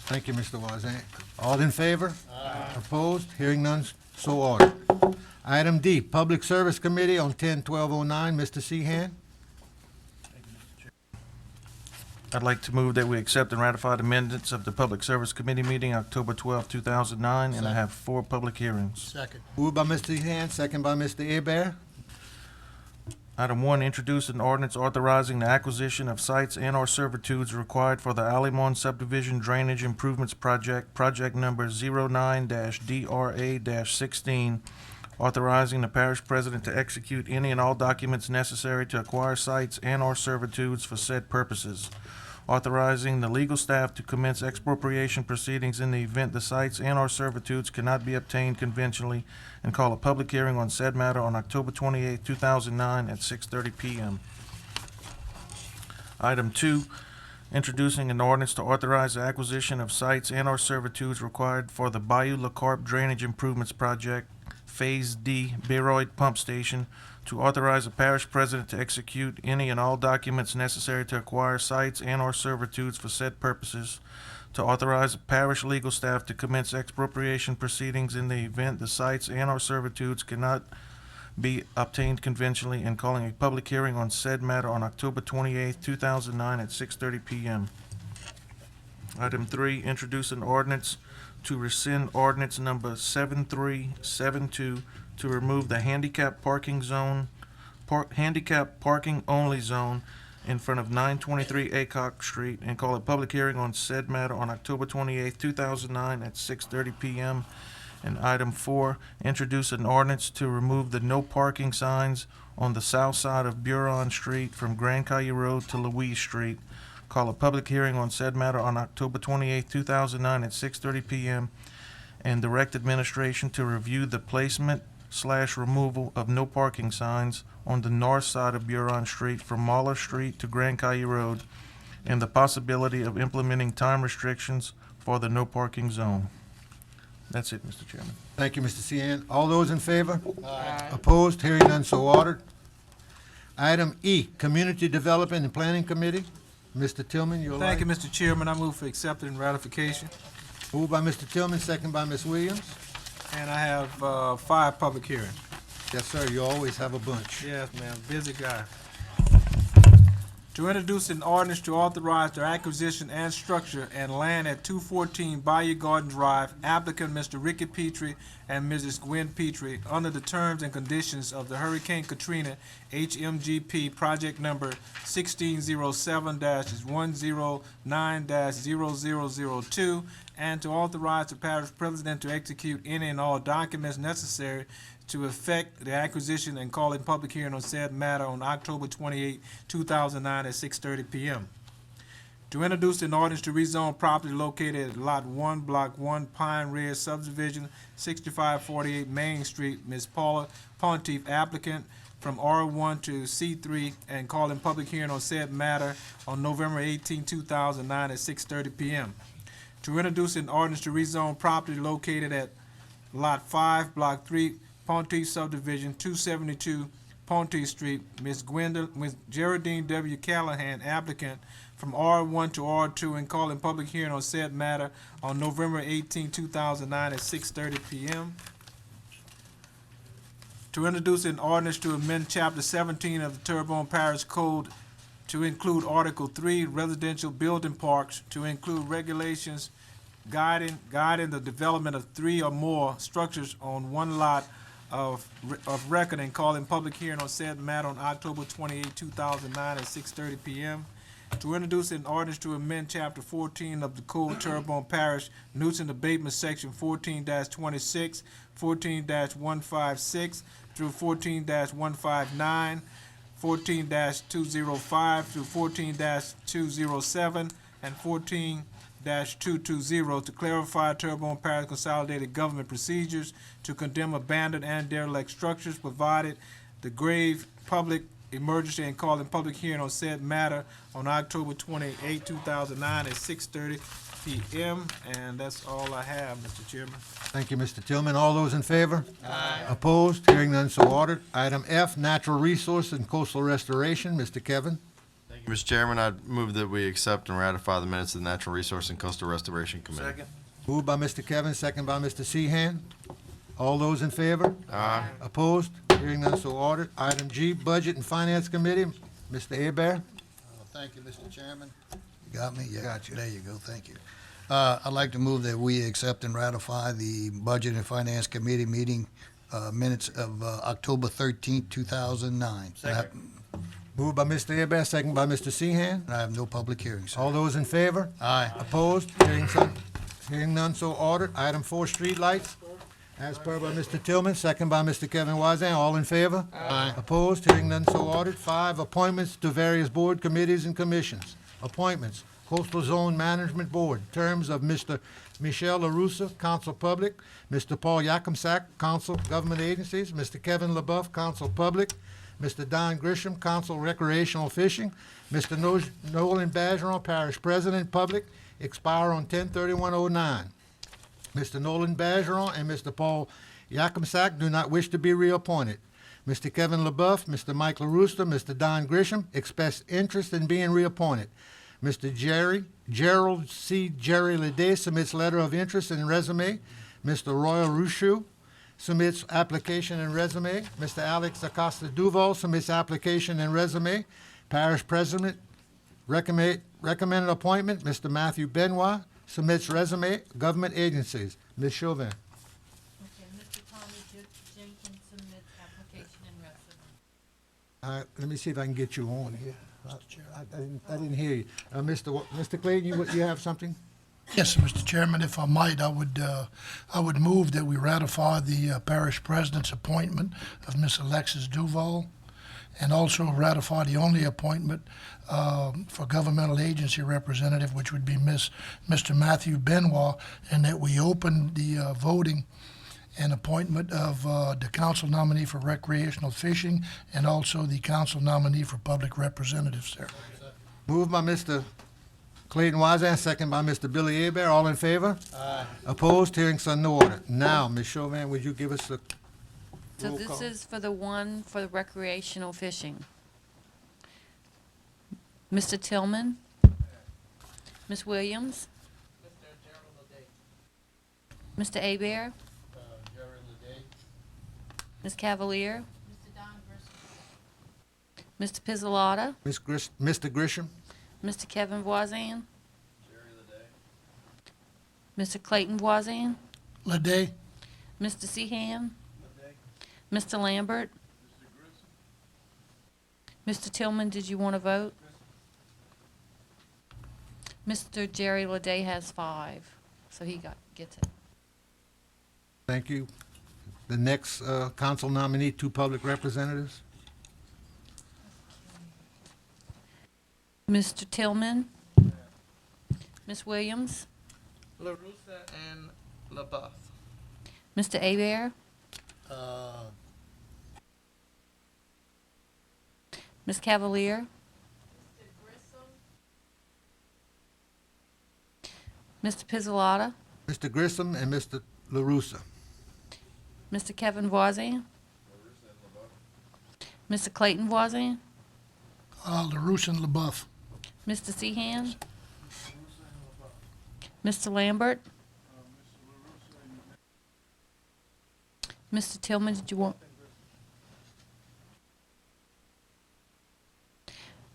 Thank you, Mr. Wazan. All in favor? Aye. Opposed? Hearing none, so ordered. Item D, Public Service Committee on 101209, Mr. Seahan. I'd like to move that we accept and ratify the minutes of the Public Service Committee meeting October 12, 2009, and I have 4 public hearings. Second. Moved by Mr. Seahan, second by Mr. Hebert. Item 1, introduce an ordinance authorizing the acquisition of sites and/or servitudes required for the Alimon Subdivision Drainage Improvements Project, project number 09-DRA-16, authorizing the parish president to execute any and all documents necessary to acquire sites and/or servitudes for said purposes, authorizing the legal staff to commence expropriation proceedings in the event the sites and/or servitudes cannot be obtained conventionally, and call a public hearing on said matter on October 28, 2009 at 6:30 p.m. Item 2, introducing an ordinance to authorize the acquisition of sites and/or servitudes required for the Bayou La Carpe Drainage Improvements Project, Phase D, Baroid Pump Station, to authorize the parish president to execute any and all documents necessary to acquire sites and/or servitudes for said purposes, to authorize the parish legal staff to commence expropriation proceedings in the event the sites and/or servitudes cannot be obtained conventionally, and calling a public hearing on said matter on October 28, 2009 at 6:30 p.m. Item 3, introduce an ordinance to rescind ordinance number 7372 to remove the handicap parking zone, handicap parking only zone in front of 923 Acock Street, and call a public hearing on said matter on October 28, 2009 at 6:30 p.m. And item 4, introduce an ordinance to remove the no parking signs on the south side of Buron Street from Grand Caillou Road to Louise Street. Call a public hearing on said matter on October 28, 2009 at 6:30 p.m. and direct administration to review the placement/removal of no parking signs on the north side of Buron Street from Mahler Street to Grand Caillou Road and the possibility of implementing time restrictions for the no parking zone. That's it, Mr. Chairman. Thank you, Mr. Cian. All those in favor? Aye. Opposed? Hearing none, so ordered. Item E, Community Development and Planning Committee. Mr. Tillman, your Thank you, light. Mr. Chairman. I move for acceptance and ratification. Moved by Mr. Tillman, second by Ms. Williams. And I have 5 public hearings. Yes, sir, you always have a bunch. Yes, man, busy guy. To introduce an ordinance to authorize the acquisition and structure and land at 214 Bayou Garden Drive, applicant Mr. Ricky Petrie and Mrs. Gwen Petrie, under the terms and conditions of the Hurricane Katrina HMGP project number 1607-109-0002, and to authorize the parish president to execute any and all documents necessary to effect the acquisition and call a public hearing on said matter on October 28, 2009 at 6:30 p.m. To introduce an ordinance to rezone property located at Lot 1, Block 1, Pine Ridge Subdivision, 6548 Main Street, Ms. Paula Pontiff, applicant, from R1 to C3, and call in public hearing on said matter on November 18, 2009 at 6:30 p.m. To introduce an ordinance to rezone property located at Lot 5, Block 3, Pontiff Subdivision, 272 Pontiff Street, Ms. Geraldine W. Callahan, applicant, from R1 to R2, and call in public hearing on said matter on November 18, 2009 at 6:30 p.m. To introduce an ordinance to amend Chapter 17 of the Terrebonne Parish Code to include Article 3, residential building parks, to include regulations guiding the development of 3 or more structures on one lot of record, and calling public hearing on said matter on October 28, 2009 at 6:30 p.m. To introduce an ordinance to amend Chapter 14 of the Code, Terrebonne Parish, nuisance abatement, Section 14-26, 14-156 through 14-159, 14-205 through 14-207, and 14-220 to clarify Terrebonne Parish consolidated government procedures to condemn abandoned and derelict structures, provided the grave public emergency, and calling public hearing on said matter on October 28, 2009 at 6:30 p.m. And that's all I have, Mr. Chairman. Thank you, Mr. Tillman. All those in favor? Aye. Opposed? Hearing none, so ordered. Item F, Natural Resource and Coastal Restoration. Mr. Kevin. Thank you, Mr. Chairman. I move that we accept and ratify the minutes of the Natural Resource and Coastal Restoration Committee. Second. Moved by Mr. Kevin, second by Mr. Seahan. All those in favor? Aye. Opposed? Hearing none, so ordered. Item G, Budget and Finance Committee. Mr. Hebert. Thank you, Mr. Chairman. You got me? Yeah. Got you. There you go. Thank you. I'd like to move that we accept and ratify the Budget and Finance Committee meeting minutes of October 13th, 2009. Second. Moved by Mr. Hebert, second by Mr. Seahan. And I have no public hearings. All those in favor? Aye. Opposed? Hearing none, so ordered. Item 4, Streetlights. As per by Mr. Tillman, second by Mr. Kevin Wazan. All in favor? Aye. Opposed? Hearing none, so ordered. 5, appointments to various board committees and commissions. Appointments. Coastal Zone Management Board. Terms of Mr. Michel LaRussa, Council Public. Mr. Paul Yakumsak, Council Government Agencies. Mr. Kevin LaBeouf, Council Public. Mr. Don Grisham, Council Recreational Fishing. Mr. Nolan Bergeron, Parish President, Public. Expire on 10/31/09. Mr. Nolan Bergeron and Mr. Paul Yakumsak do not wish to be reappointed. Mr. Kevin LaBeouf, Mr. Mike LaRussa, Mr. Don Grisham express interest in being reappointed. Mr. Gerald C. Jerry Lede submits letter of interest and resume. Mr. Royal Rushu submits application and resume. Mr. Alex Acosta Duval submits application and resume. Parish President recommended appointment, Mr. Matthew Benoit submits resume. Government agencies, Ms. Chauvin. Okay, Mr. Tommy Jenkins submits application and resume. Let me see if I can get you on here. I didn't hear you. Mr. Clayton, you have something? Yes, Mr. Chairman, if I might, I would move that we ratify the parish president's appointment of Miss Alexis Duval, and also ratify the only appointment for governmental agency representative, which would be Mr. Matthew Benoit, and that we open the voting and appointment of the council nominee for recreational fishing and also the council nominee for public representatives there. Moved by Mr. Clayton Wazan, second by Mr. Billy Abear. All in favor? Aye. Opposed? Hearing on no order. Now, Ms. Chauvin, would you give us the So roll this call? is for the one for the recreational fishing. Mr. Tillman? Ms. Williams? Mr. Abear? Ms. Cavalier? Mr. Pizzolotta? Mr. Grisham? Mr. Kevin Voisin? Mr. Clayton Voisin? Lede? Mr. Seahan? Mr. Lambert? Mr. Tillman, did you want to vote? Mr. Jerry Lede has 5, so he gets it. Thank you. The next council nominee, 2 public representatives. Mr. Tillman? Ms. Williams? LaRussa and LaBeouf. Mr. Abear? Ms. Cavalier? Mr. Pizzolotta? Mr. Grissom and Mr. LaRussa. Mr. Kevin Voisin? Mr. Clayton Voisin? LaRouche and LaBeouf. Mr. Seahan? Mr. Lambert? Mr. Tillman, did you want?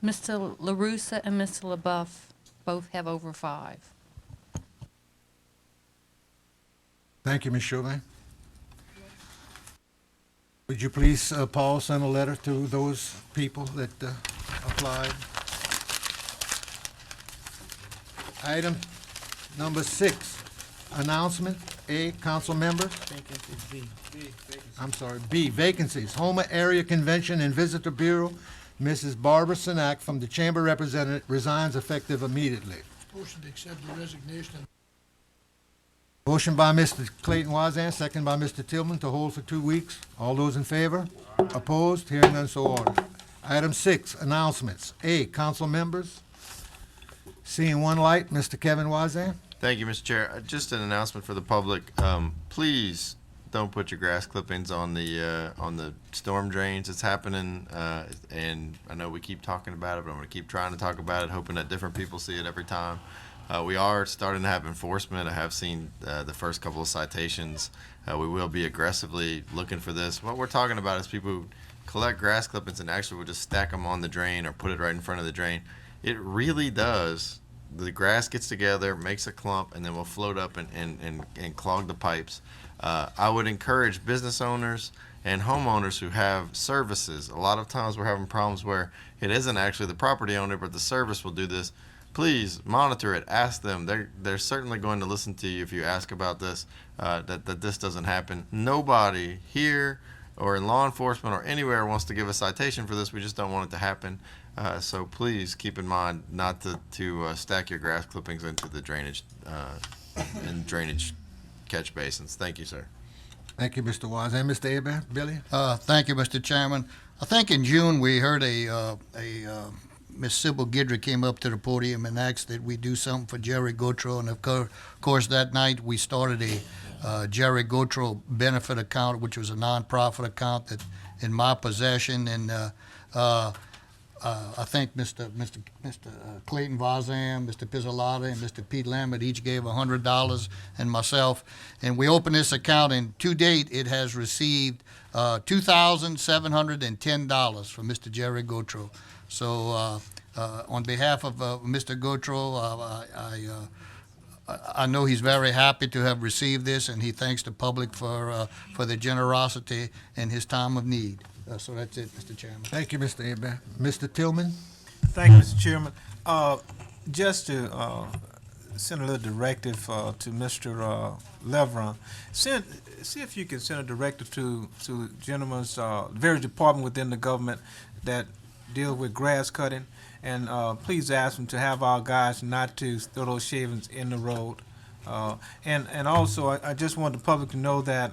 Mr. LaRussa and Mr. LaBeouf both have over 5. Thank you, Ms. Chauvin. Would you please, Paul, send a letter to those people that applied? Item number 6, announcement. A, council members. I'm sorry, B, vacancies. Houma Area Convention and Visitor Bureau, Mrs. Barbara Sinak from the Chamber Representative resigns effective immediately. Motion to accept the resignation. Motion by Mr. Clayton Wazan, second by Mr. Tillman to hold for 2 weeks. All those in favor? Opposed? Hearing none, so ordered. Item 6, announcements. A, council members. Seeing one light, Mr. Kevin Wazan. Thank you, Mr. Chair. Just an announcement for the public. Please don't put your grass clippings on the storm drains. It's happening, and I know we keep talking about it, but I'm going to keep trying to talk about it, hoping that different people see it every time. We are starting to have enforcement. I have seen the first couple of citations. We will be aggressively looking for this. What we're talking about is people who collect grass clippings and actually will just stack them on the drain or put it right in front of the drain. It really does. The grass gets together, makes a clump, and then will float up and clog the pipes. I would encourage business owners and homeowners who have services. A lot of times we're having problems where it isn't actually the property owner, but the service will do this. Please monitor it. Ask them. They're certainly going to listen to you if you ask about this, that this doesn't happen. Nobody here or in law enforcement or anywhere wants to give a citation for this. We just don't want it to happen. So please keep in mind not to stack your grass clippings into the drainage catch basins. Thank you, sir. Thank you, Mr. Wazan. Mr. Abear, Billy? Thank you, Mr. Chairman. I think in June we heard Miss Sybil Guidry came up to the podium and asked that we do something for Jerry Gautreaux, and of course that night we started a Jerry Gautreaux benefit account, which was a nonprofit account that in my possession, and I think Mr. Clayton Vazam, Mr. Pizzolotta, and Mr. Pete Lambert each gave $100, and myself, and we opened this account, and to date it has received $2,710 from Mr. Jerry Gautreaux. So on behalf of Mr. Gautreaux, I know he's very happy to have received this, and he thanks the public for the generosity in his time of need. So that's it, Mr. Chairman. Thank you, Mr. Abear. Mr. Tillman? Thank you, Mr. Chairman. Just to send a little directive to Mr. Leveron. See if you can send a directive to gentlemen's various department within the government that deal with grass cutting, and please ask them to have our guys not to throw those shavings in the road. And also, I just want the public to know that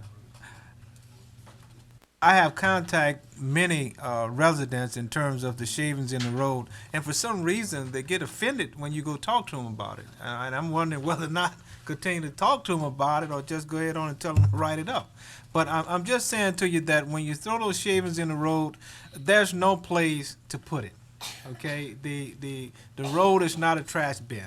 I have contacted many residents in terms of the shavings in the road, and for some reason they get offended when you go talk to them about it. And I'm wondering whether or not continue to talk to them about it or just go ahead on and tell them to write it up. But I'm just saying to you that when you throw those shavings in the road, there's no place to put it. Okay, the road is not a trash bin.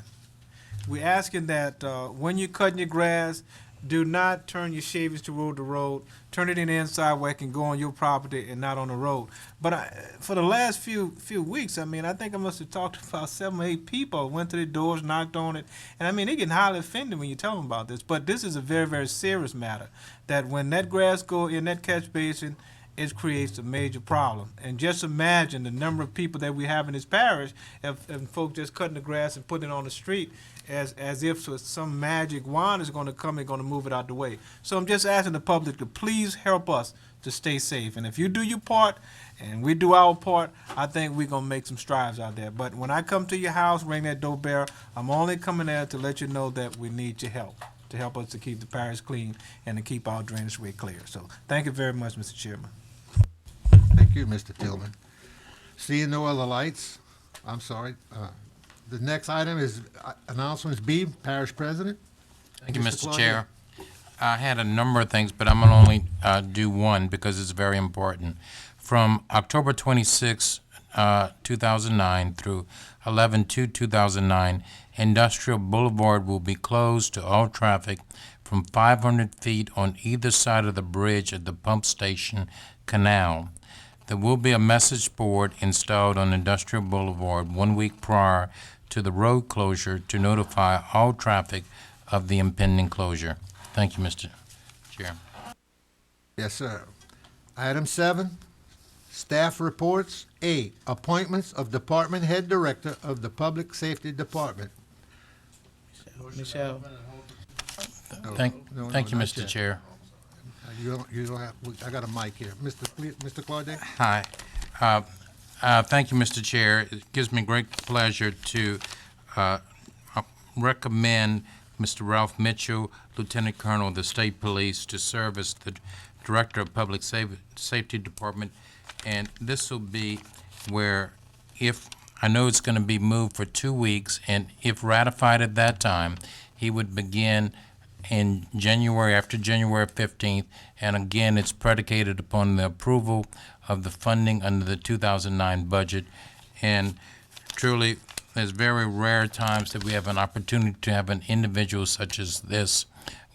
We're asking that when you're cutting your grass, do not turn your shavings toward the road. Turn it in the inside where it can go on your property and not on the road. But for the last few weeks, I mean, I think I must have talked to about 7 or 8 people. Went to the doors, knocked on it, and I mean, they get highly offended when you tell them about this. But this is a very, very serious matter. That when that grass go in that catch basin, it creates a major problem. And just imagine the number of people that we have in this parish, if folks just cutting the grass and putting it on the street, as if some magic wand is going to come and going to move it out the way. So I'm just asking the public to please help us to stay safe. And if you do your part and we do our part, I think we're going to make some strides out there. But when I come to your house, ring that doorbell, I'm only coming there to let you know that we need your help, to help us to keep the parish clean and to keep our drainage way clear. So thank you very much, Mr. Chairman. Thank you, Mr. Tillman. Seeing no other lights, I'm sorry. The next item is announcements B, Parish President. Thank you, Mr. Claudia. Chair. I had a number of things, but I'm going to only do one because it's very important. From October 26, 2009 through 11/2/2009, Industrial Boulevard will be closed to all traffic from 500 feet on either side of the bridge at the pump station canal. There will be a message board installed on Industrial Boulevard 1 week prior to the road closure to notify all traffic of the impending closure. Thank you, Mr. Chair. Yes, sir. Item 7, staff reports. A, appointments of Department Head Director of the Public Safety Department. Michelle. Thank you, not Mr. yet. Chair. You don't have, I got a mic here. Mr. Claudet? Hi. Thank you, Mr. Chair. It gives me great pleasure to recommend Mr. Ralph Mitchell, Lieutenant Colonel of the State Police, to serve as the Director of Public Safety Department. And this will be where, if I know it's going to be moved for 2 weeks, and if ratified at that time, he would begin in January, after January 15th, and again, it's predicated upon the approval of the funding under the 2009 budget. And truly, there's very rare times that we have an opportunity to have an individual such as this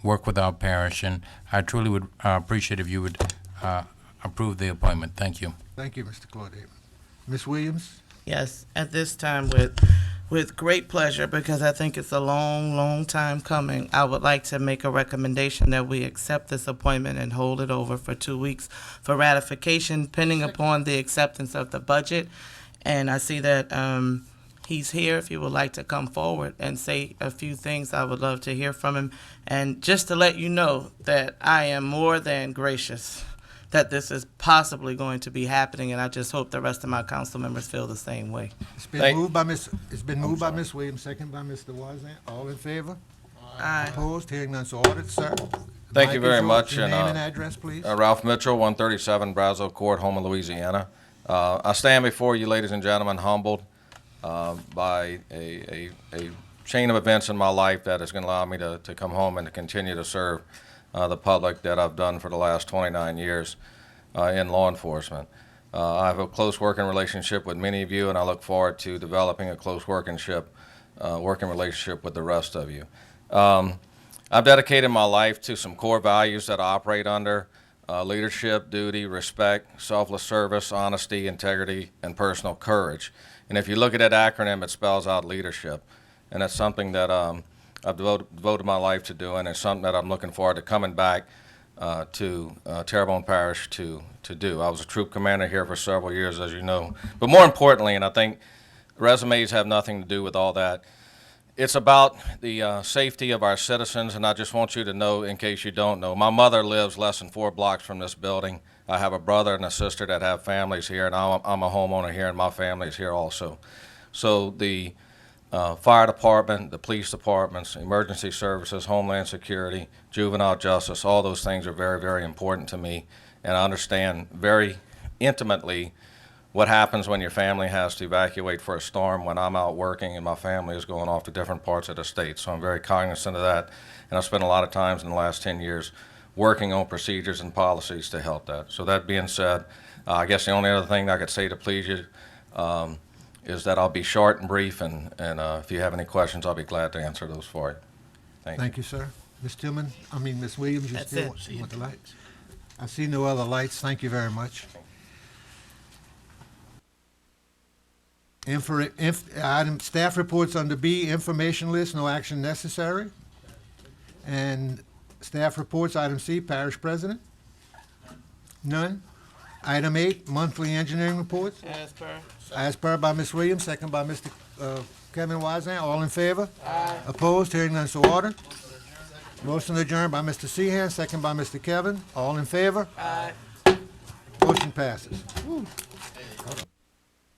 work with our parish, and I truly would appreciate if you would approve the appointment. Thank you. Thank you, Mr. Claudet. Ms. Williams? Yes, at this time with great pleasure, because I think it's a long, long time coming, I would like to make a recommendation that we accept this appointment and hold it over for 2 weeks for ratification, pending upon the acceptance of the budget. And I see that he's here. If he would like to come forward and say a few things, I would love to hear from him. And just to let you know that I am more than gracious that this is possibly going to be happening, and I just hope the rest of my council members feel the same way. It's been moved by Ms. Williams, second by Mr. Wozniak. All in favor? Aye. Opposed? Hearing none, so ordered, sir. Thank Mic you is very yours. much. Your and, name and address, please. Ralph Mitchell, 137 Brazo Court, Houma, Louisiana. I stand before you, ladies and gentlemen, humbled by a chain of events in my life that is going to allow me to come home and to continue to serve the public that I've done for the last 29 years in law enforcement. I have a close working relationship with many of you, and I look forward to developing a close working relationship with the rest of you. I've dedicated my life to some core values that I operate under: leadership, duty, respect, selfless service, honesty, integrity, and personal courage. And if you look at that acronym, it spells out leadership. And that's something that I've devoted my life to doing, and something that I'm looking forward to coming back to Terrebonne Parish to do. I was a troop commander here for several years, as you know. But more importantly, and I think resumes have nothing to do with all that, it's about the safety of our citizens, and I just want you to know, in case you don't know, my mother lives less than 4 blocks from this building. I have a brother and a sister that have families here, and I'm a homeowner here, and my family's here also. So the fire department, the police departments, emergency services, Homeland Security, juvenile justice, all those things are very, very important to me, and I understand very intimately what happens when your family has to evacuate for a storm when I'm out working and my family is going off to different parts of the state. So I'm very cognizant of that, and I've spent a lot of times in the last 10 years working on procedures and policies to help that. So that being said, I guess the only other thing I could say to please you is that I'll be short and brief, and if you have any questions, I'll be glad to answer those for you. Thank you, sir. Ms. Tillman, Ms. Williams, you That's still it. want the lights? I see no other lights. Thank you very much. Item staff reports under B, information list, no action necessary. And staff reports, item C, parish president. None. Item 8, monthly engineering reports. As per by Ms. Williams, second by Mr. Kevin Wiseman. All in favor? Aye. Opposed? Hearing none, so ordered. Motion adjourned by Mr. Seahan, second by Mr. Kevin. All in favor? Aye. Motion passes. Woo.